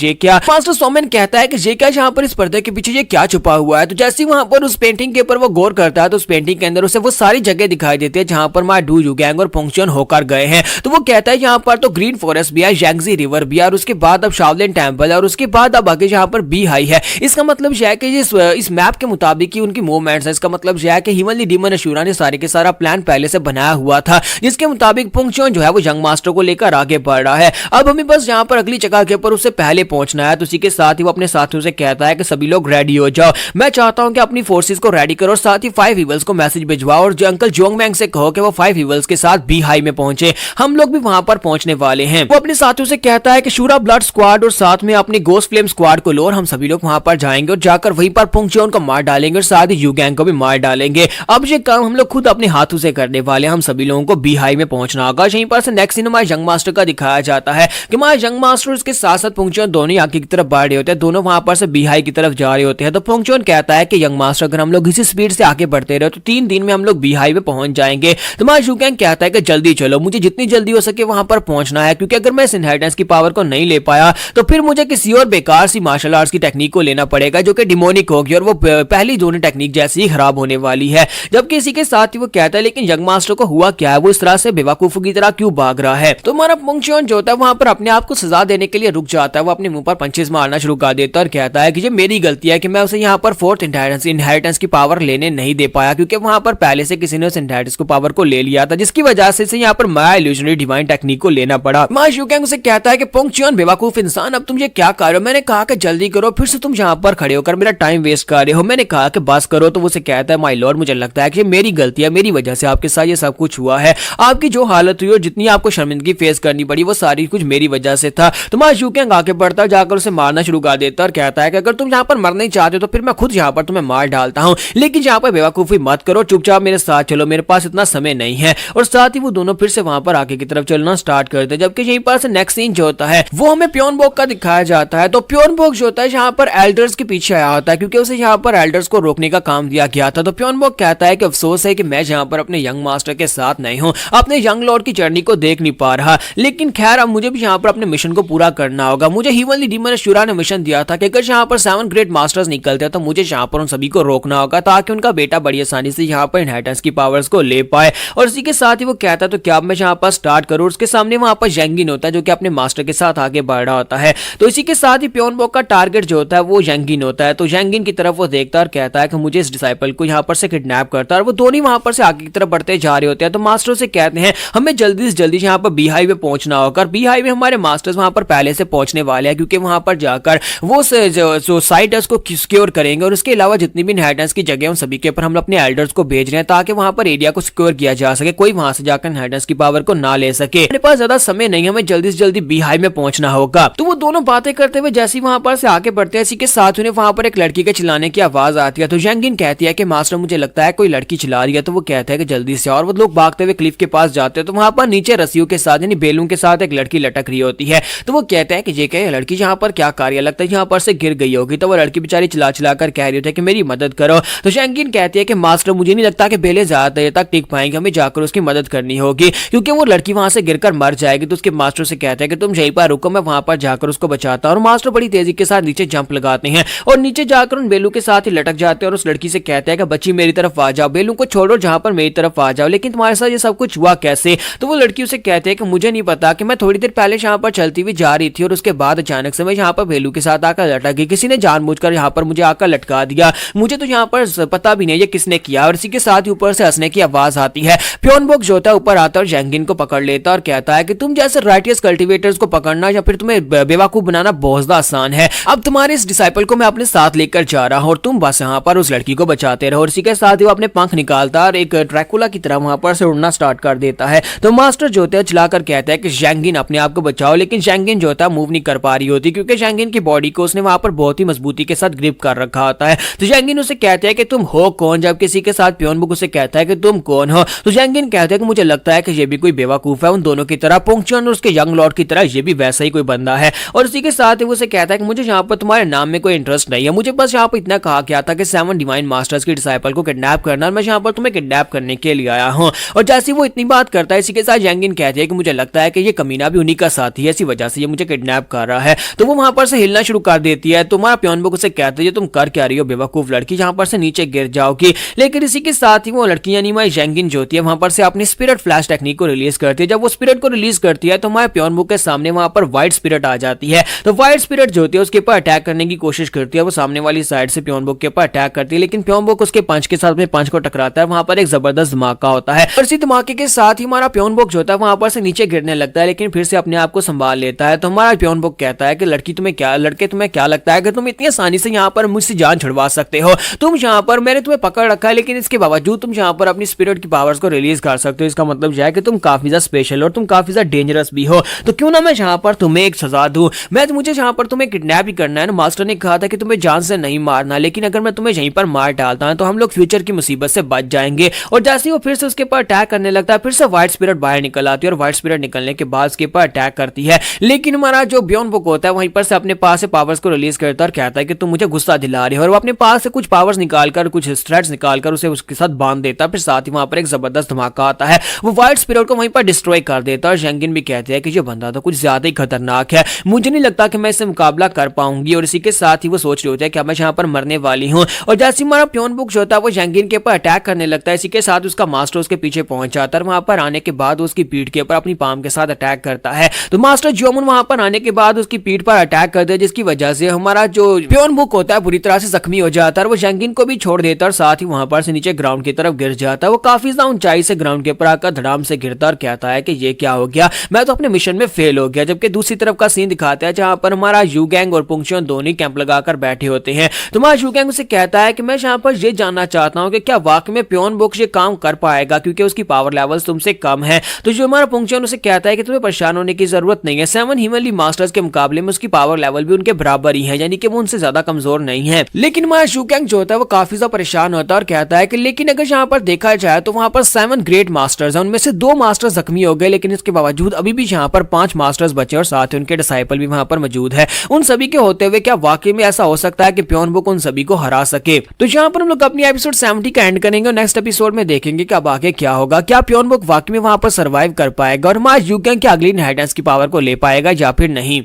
ये क्या यहाँ पर इस पर्दे के पीछे ये क्या छुपा हुआ है। तो जैसे वहां पर उस पेंटिंग के ऊपर वो गौर करता है तो उस पेंटिंग के अंदर उसे वो सारी जगह दिखाई देती है जहां पर माँ डू युगैंग और पोंगचुन होकर गए हैं। तो वो कहता है यहाँ पर तो ग्रीन फॉरेस्ट भी है, यांगजी रिवर भी है और उसके बाद अब शाओलिन टेंपल है और उसके बाद अब आगे यहाँ पर बी हाई है। इसका मतलब यह है कि इस मैप के मुताबिक ही उनकी मूवमेंट्स है। इसका मतलब यह है कि हिमनली डीमन अशूरा ने सारे के सारा प्लान पहले से बनाया हुआ था, जिसके मुताबिक पोंगचुन जो है वो यंग मास्टर को लेकर आगे बढ़ रहा है। अब हमें बस यहाँ पर अगली जगह के ऊपर उससे पहले पहुंचना है। तो उसी के साथ ही वो अपने साथियों से कहता है कि सभी लोग रेडी हो जाओ, मैं चाहता हूं कि अपनी फोर्सेस को रेडी करो और साथ ही 5 ईवल्स को मैसेज भिजवाओ और जो अंकल जोंगमैंग से कहो कि वो 5 ईवल्स के साथ बी हाई में पहुंचे। हम लोग भी वहां पर पहुंचने वाले हैं। वो अपने साथियों से कहता है कि शूरा ब्लड स्क्वाड और साथ में अपनी गोस्ट फ्लेम स्क्वाड को लो और हम सभी लोग वहां पर जाएंगे और जाकर वहीं पर पोंगचुन को मार डालेंगे और साथ ही युगैंग को भी मार डालेंगे। अब ये काम हम लोग खुद अपने हाथों से करने वाले हैं। हम सभी लोगों को बी हाई में पहुंचना होगा। यहीं पर से नेक्स्ट सीन हमारे यंग मास्टर का दिखाया जाता है कि हमारे यंग मास्टर उसके साथ साथ पोंगचुन दोनों आगे की तरफ बढ़ रहे होते हैं, दोनों वहां पर से बी हाई की तरफ जा रहे होते हैं। तो पोंगचुन कहता है कि यंग मास्टर अगर हम लोग इसी स्पीड से आगे बढ़ते रहे तो 3 दिन में हम लोग बी हाई में पहुंच जाएंगे। तो हमारा युगैंग कहता है कि जल्दी चलो, मुझे जितनी जल्दी हो सके वहां पर पहुंचना है, क्योंकि अगर मैं इस इनहेरिटेंस की पावर को नहीं ले पाया तो फिर मुझे किसी और बेकार सी मार्शल आर्ट्स की टेक्निक को लेना पड़ेगा जो कि डिमोनिक होगी और वो पहली दोनों टेक्निक जैसी ही खराब होने वाली है। जबकि इसी के साथ ही वो कहता है लेकिन यंग मास्टर को हुआ क्या है, वो इस तरह से बेवकूफों की तरह क्यों भाग रहा है। तो हमारा पोंगचुन जो होता है वहां पर अपने आप को सजा देने के लिए रुक जाता है। वो अपने मुंह पर पंचेस मारना शुरू कर देता है और कहता है कि ये मेरी गलती है कि मैं उसे यहाँ पर 4th इनहेरिटेंस की पावर लेने नहीं दे पाया, क्योंकि वहां पर पहले से किसी ने उस इनहेरिटेंस को पावर को ले लिया था, जिसकी वजह से यहाँ पर माया इल्यूजनरी डिवाइन टेक्निक को लेना पड़ा। मां युगैंग उसे कहता है कि पोंगचुन बेवकूफ इंसान, अब तुम ये क्या कर रहे हो। मैंने कहा कि जल्दी करो, फिर से तुम यहाँ पर खड़े होकर मेरा टाइम वेस्ट कर रहे हो। मैंने कहा कि बस करो। तो वो उसे कहता है माय लॉर्ड, मुझे लगता है कि मेरी गलती है, मेरी वजह से आपके साथ ये सब कुछ हुआ है। आपकी जो हालत हुई और जितनी आपको शर्मिंदगी फेस करनी पड़ी वो सारी कुछ मेरी वजह से था। तो मां युगैंग आगे बढ़ता जाकर उसे मारना शुरू कर देता और कहता है कि अगर तुम यहाँ पर मरना ही चाहते हो तो फिर मैं खुद यहाँ पर तुम्हें मार डालता हूँ, लेकिन यहाँ पर बेवकूफी मत करो, चुपचाप मेरे साथ चलो, मेरे पास इतना समय नहीं है। और साथ ही वो दोनों फिर से वहां पर आगे की तरफ चलना स्टार्ट करते हैं। जबकि यहीं पर से नेक्स्ट सीन जो होता है वो हमें प्योनबोक का दिखाया जाता है। तो प्योनबोक जो होता है यहाँ पर एल्डर्स के पीछे आया होता है, क्योंकि उसे यहाँ पर एल्डर्स को रोकने का काम दिया गया था। तो प्योनबोक कहता है कि अफसोस है कि मैं यहाँ पर अपने यंग मास्टर के साथ नहीं हूँ, अपने यंग लॉर्ड की जर्नी को देख नहीं पा रहा, लेकिन खैर अब मुझे भी यहाँ पर अपने मिशन को पूरा करना होगा। मुझे हिमनली डीमन अशूरा ने मिशन दिया था कि अगर यहाँ पर 7 ग्रेट मास्टर्स निकलते हैं तो मुझे यहाँ पर उन सभी को रोकना होगा ताकि उनका बेटा बड़ी आसानी से यहाँ पर इनहेरिटेंस की पावर्स को ले पाए। और इसी के साथ ही वो कहता है तो क्या मैं यहाँ पर स्टार्ट करूँ। उसके सामने वहां पर यंगिन होता है जो कि अपने मास्टर के साथ आगे बढ़ रहा होता है। तो इसी के साथ ही प्योनबोक का टारगेट जो होता है वो यंगिन होता है। तो यंगिन की तरफ वो देखता है और कहता है कि मुझे इस डिसाइपल को यहाँ पर से किडनैप करता है। और वो दोनों वहां पर से आगे की तरफ बढ़ते जा रहे होते हैं। तो मास्टर से कहते हैं हमें जल्दी से जल्दी यहाँ पर बी हाई में पहुंचना होगा। बी हाई में हमारे मास्टर्स वहां पर पहले से पहुंचने वाले हैं, क्योंकि वहां पर जाकर वो जो साइटर्स को सिक्योर करेंगे और उसके अलावा जितनी भी इनहेरिटेंस की जगह उन सभी के ऊपर हम अपने एल्डर्स को भेज रहे हैं ताकि वहां पर एरिया को सिक्योर किया जा सके, कोई वहां से जाकर इनहेरिटेंस की पावर को ना ले सके। मेरे पास ज्यादा समय नहीं है, हमें जल्दी से जल्दी बी हाई में पहुंचना होगा। तो वो दोनों बातें करते हुए जैसे वहां पर से आगे बढ़ते हैं, इसी के साथ उन्हें वहां पर एक लड़की के चिल्लाने की आवाज आती है। तो यंगिन कहती है कि मास्टर मुझे लगता है कोई लड़की चिल्ला रही है। तो वो कहता है कि जल्दी से, और वो लोग भागते हुए क्लिफ के पास जाते हैं। तो वहां पर नीचे रस्सियों के साथ यानी बेलून के साथ एक लड़की लटक रही होती है। तो वो कहता है कि ये क्या लड़की यहाँ पर क्या कार्य, लगता है यहाँ पर से गिर गई होगी। तो वो लड़की बेचारी चिल्ला चिल्ला कर कह रही होती है कि मेरी मदद करो। तो यंगिन कहती है कि मास्टर मुझे नहीं लगता कि बेले ज्यादा देर तक टिक पाएंगे, हमें जाकर उसकी मदद करनी होगी क्योंकि वो लड़की वहां से गिरकर मर जाएगी। तो उसके मास्टर से कहते हैं कि तुम यहीं पर रुको, मैं वहां पर जाकर उसको बचाता हूं। और मास्टर बड़ी तेजी के साथ नीचे जंप लगाते हैं और नीचे जाकर उन बेलू के साथ ही लटक जाते हैं और उस लड़की से कहते हैं कि बच्ची मेरी तरफ आ जाओ, बेलू को छोड़ो, जहां पर मेरी तरफ आ जाओ, लेकिन तुम्हारे साथ ये सब कुछ हुआ कैसे। तो वो लड़की उसे कहते हैं कि मुझे नहीं पता, कि मैं थोड़ी देर पहले यहाँ पर चलती हुई जा रही थी और उसके बाद अचानक से मैं यहाँ पर बेलू के साथ आकर लटक गई, किसी ने जानबूझकर यहाँ पर मुझे आकर लटका दिया, मुझे तो यहाँ पर पता भी नहीं ये किसने किया। और इसी के साथ ही ऊपर से हंसने की आवाज आती है। प्योनबोक जो होता है ऊपर आता और यंगिन को पकड़ लेता और कहता है कि तुम जैसे राइटियस कल्टीवेटर्स को पकड़ना या फिर तुम्हें बेवकूफ बनाना बहुत ज्यादा आसान है। अब तुम्हारे इस डिसाइपल को मैं अपने साथ लेकर जा रहा हूं और तुम बस यहाँ पर उस लड़की को बचाते रहो। और इसी के साथ ही वो अपने पंख निकालता और एक ड्रैकुला की तरह वहां पर से उड़ना स्टार्ट कर देता है। तो मास्टर जो होता है चिल्लाकर कहता है कि यंगिन अपने आप को बचाओ, लेकिन यंगिन जो होता है मूव नहीं कर पा रही होती क्योंकि यंगिन की बॉडी को उसने वहां पर बहुत ही मजबूती के साथ ग्रिप कर रखा होता है। तो यंगिन उसे कहते हैं कि तुम हो कौन, जब किसी के साथ प्योनबुक उसे कहता है कि तुम कौन हो। तो जैंगिन कहता है कि मुझे लगता है कि ये भी कोई बेवकूफ है, उन दोनों की तरह, पोंगचुआन और उसके यंग लॉर्ड की तरह ये भी वैसा ही कोई बंदा है। और उसी के साथ ही वो उसे कहता है कि मुझे यहाँ पर तुम्हारे नाम में कोई इंटरेस्ट नहीं है, मुझे बस यहाँ पर इतना कहा गया था कि 7 डिवाइन मास्टर्स के डिसाइपल को किडनैप करना, और मैं यहाँ पर तुम्हें किडनैप करने के लिए आया हूँ। और जैसे वो इतनी बात करता है, इसी के साथ जैंगिन कहती है कि मुझे लगता है कि ये कमीना भी उन्हीं का साथी है, इसी वजह से ये मुझे किडनैप कर रहा है। तो वो वहां पर से हिलना शुरू कर देती है। तुम्हारा प्योनबुक उसे कहते हैं तुम कर क्या रही हो बेवकूफ लड़की, जहां पर से नीचे गिर जाओगी। लेकिन इसी के साथ ही वो लड़की यानी माई जैंगिन जो होती है वहां पर से अपनी स्पिरिट फ्लैश टेक्निक को रिलीज करती है। जब वो स्पिरिट को रिलीज करती है तो हमारे प्योनबुक के सामने वहां पर व्हाइट स्पिरिट आ जाती है। तो व्हाइट स्पिरिट जो होती है उसके ऊपर अटैक करने की कोशिश करती है, वो सामने वाली साइड से प्योनबुक के ऊपर अटैक करती है, लेकिन प्योनबुक उसके पंच के साथ अपने पंच को टकराता है। वहां पर एक जबरदस्त धमाका होता है और इसी धमाके के साथ ही हमारा प्योनबुक जो होता है वहां पर से नीचे गिरने लगता है, लेकिन फिर से अपने आप को संभाल लेता है। तो हमारा प्योनबुक कहता है कि लड़के तुम्हें क्या लगता है कि तुम इतनी आसानी से यहाँ पर मुझसे जान छुड़वा सकते हो? तुम यहाँ पर मैंने तुम्हें पकड़ रखा है, लेकिन इसके बावजूद तुम यहाँ पर अपनी स्पिरिट की पावर्स को रिलीज कर सकते हो। इसका मतलब यह है कि तुम काफी ज्यादा स्पेशल और तुम काफी ज्यादा डेंजरस भी हो। तो क्यों ना मैं यहाँ पर तुम्हें एक सजा दूं, मुझे यहाँ पर तुम्हें किडनैप ही करना है ना। मास्टर ने कहा था कि तुम्हें जान से नहीं मारना, लेकिन अगर मैं तुम्हें यहीं पर मार डालता हूं तो हम लोग फ्यूचर की मुसीबत से बच जाएंगे। और जैसे वो फिर से उसके ऊपर अटैक करने लगता है, फिर से व्हाइट स्पिरिट बाहर निकल आती है और व्हाइट स्पिरिट निकलने के बाद उसके ऊपर अटैक करती है। लेकिन हमारा जो प्योनबुक होता है वहीं पर से अपने पास से पावर्स को रिलीज करता है और कहता है कि तुम मुझे गुस्सा दिला रहे हो, और वो अपने पास से कुछ पावर्स निकालकर, कुछ थ्रेड्स निकालकर उसे उसके साथ बांध देता है। फिर साथ ही वहां पर एक जबरदस्त धमाका आता है, वो व्हाइट स्पिरिट को वहीं पर डिस्ट्रॉय कर देता है। और जैंगिन भी कहते हैं कि ये बंदा तो कुछ ज्यादा ही खतरनाक है, मुझे नहीं लगता कि मैं इससे मुकाबला कर पाऊंगी। और इसी के साथ ही वो सोच रहे होते हैं कि मैं यहाँ पर मरने वाली हूँ। और जैसे हमारा प्योनबुक जो होता है वो जैंगिन के ऊपर अटैक करने लगता है, इसी के साथ उसका मास्टर उसके पीछे पहुंच जाता है। वहां पर आने के बाद उसकी पीठ के ऊपर अपनी पाम के साथ अटैक करता है। तो मास्टर ज्योमुन वहां पर आने के बाद उसकी पीठ पर अटैक करते हैं, जिसकी वजह से हमारा जो प्योनबुक होता है बुरी तरह से जख्मी हो जाता है और वो जैंगिन को भी छोड़ देता है और साथ ही वहां पर से नीचे ग्राउंड की तरफ गिर जाता है। वो काफी ज्यादा ऊंचाई से ग्राउंड के ऊपर आकर धड़ाम से गिरता और कहता है कि ये क्या हो गया, मैं तो अपने मिशन में फेल हो गया। जबकि दूसरी तरफ का सीन दिखाता है जहां पर हमारा यू गैंग और पोंगचुआन दोनों कैंप लगाकर बैठे होते हैं। तो हमारा यू गैंग उसे कहता है कि मैं यहाँ पर ये जानना चाहता हूँ कि क्या वाकई में प्योनबुक ये काम कर पाएगा, क्योंकि उसकी पावर लेवल्स तुमसे कम है। तो जो हमारा पोंगचुआन उसे कहता है कि तुम्हें परेशान होने की जरूरत नहीं है, 7 हिमली मास्टर्स के मुकाबले में उसकी पावर लेवल भी उनके बराबर ही है, यानी कि वो उनसे ज्यादा कमजोर नहीं है। लेकिन हमारा यू गैंग जो होता है वो काफी ज्यादा परेशान होता है और कहता है कि लेकिन अगर यहाँ पर देखा जाए तो वहां पर 7 ग्रेट मास्टर्स हैं, उनमें से 2 मास्टर्स जख्मी हो गए, लेकिन इसके बावजूद अभी भी यहाँ पर 5 मास्टर्स बचे और साथ ही उनके डिसाइपल भी वहां पर मौजूद है। उन सभी के होते हुए क्या वाकई में ऐसा हो सकता है कि प्योनबुक उन सभी को हरा सके? तो यहाँ पर हम लोग अपनी एपिसोड 70 का एंड करेंगे और नेक्स्ट एपिसोड में देखेंगे कि अब आगे क्या होगा, क्या प्योनबुक वाकई में वहां पर सर्वाइव कर पाएगा और हमारा यू गैंग की अगली इनहेरिटेंस की पावर को ले पाएगा या फिर नहीं।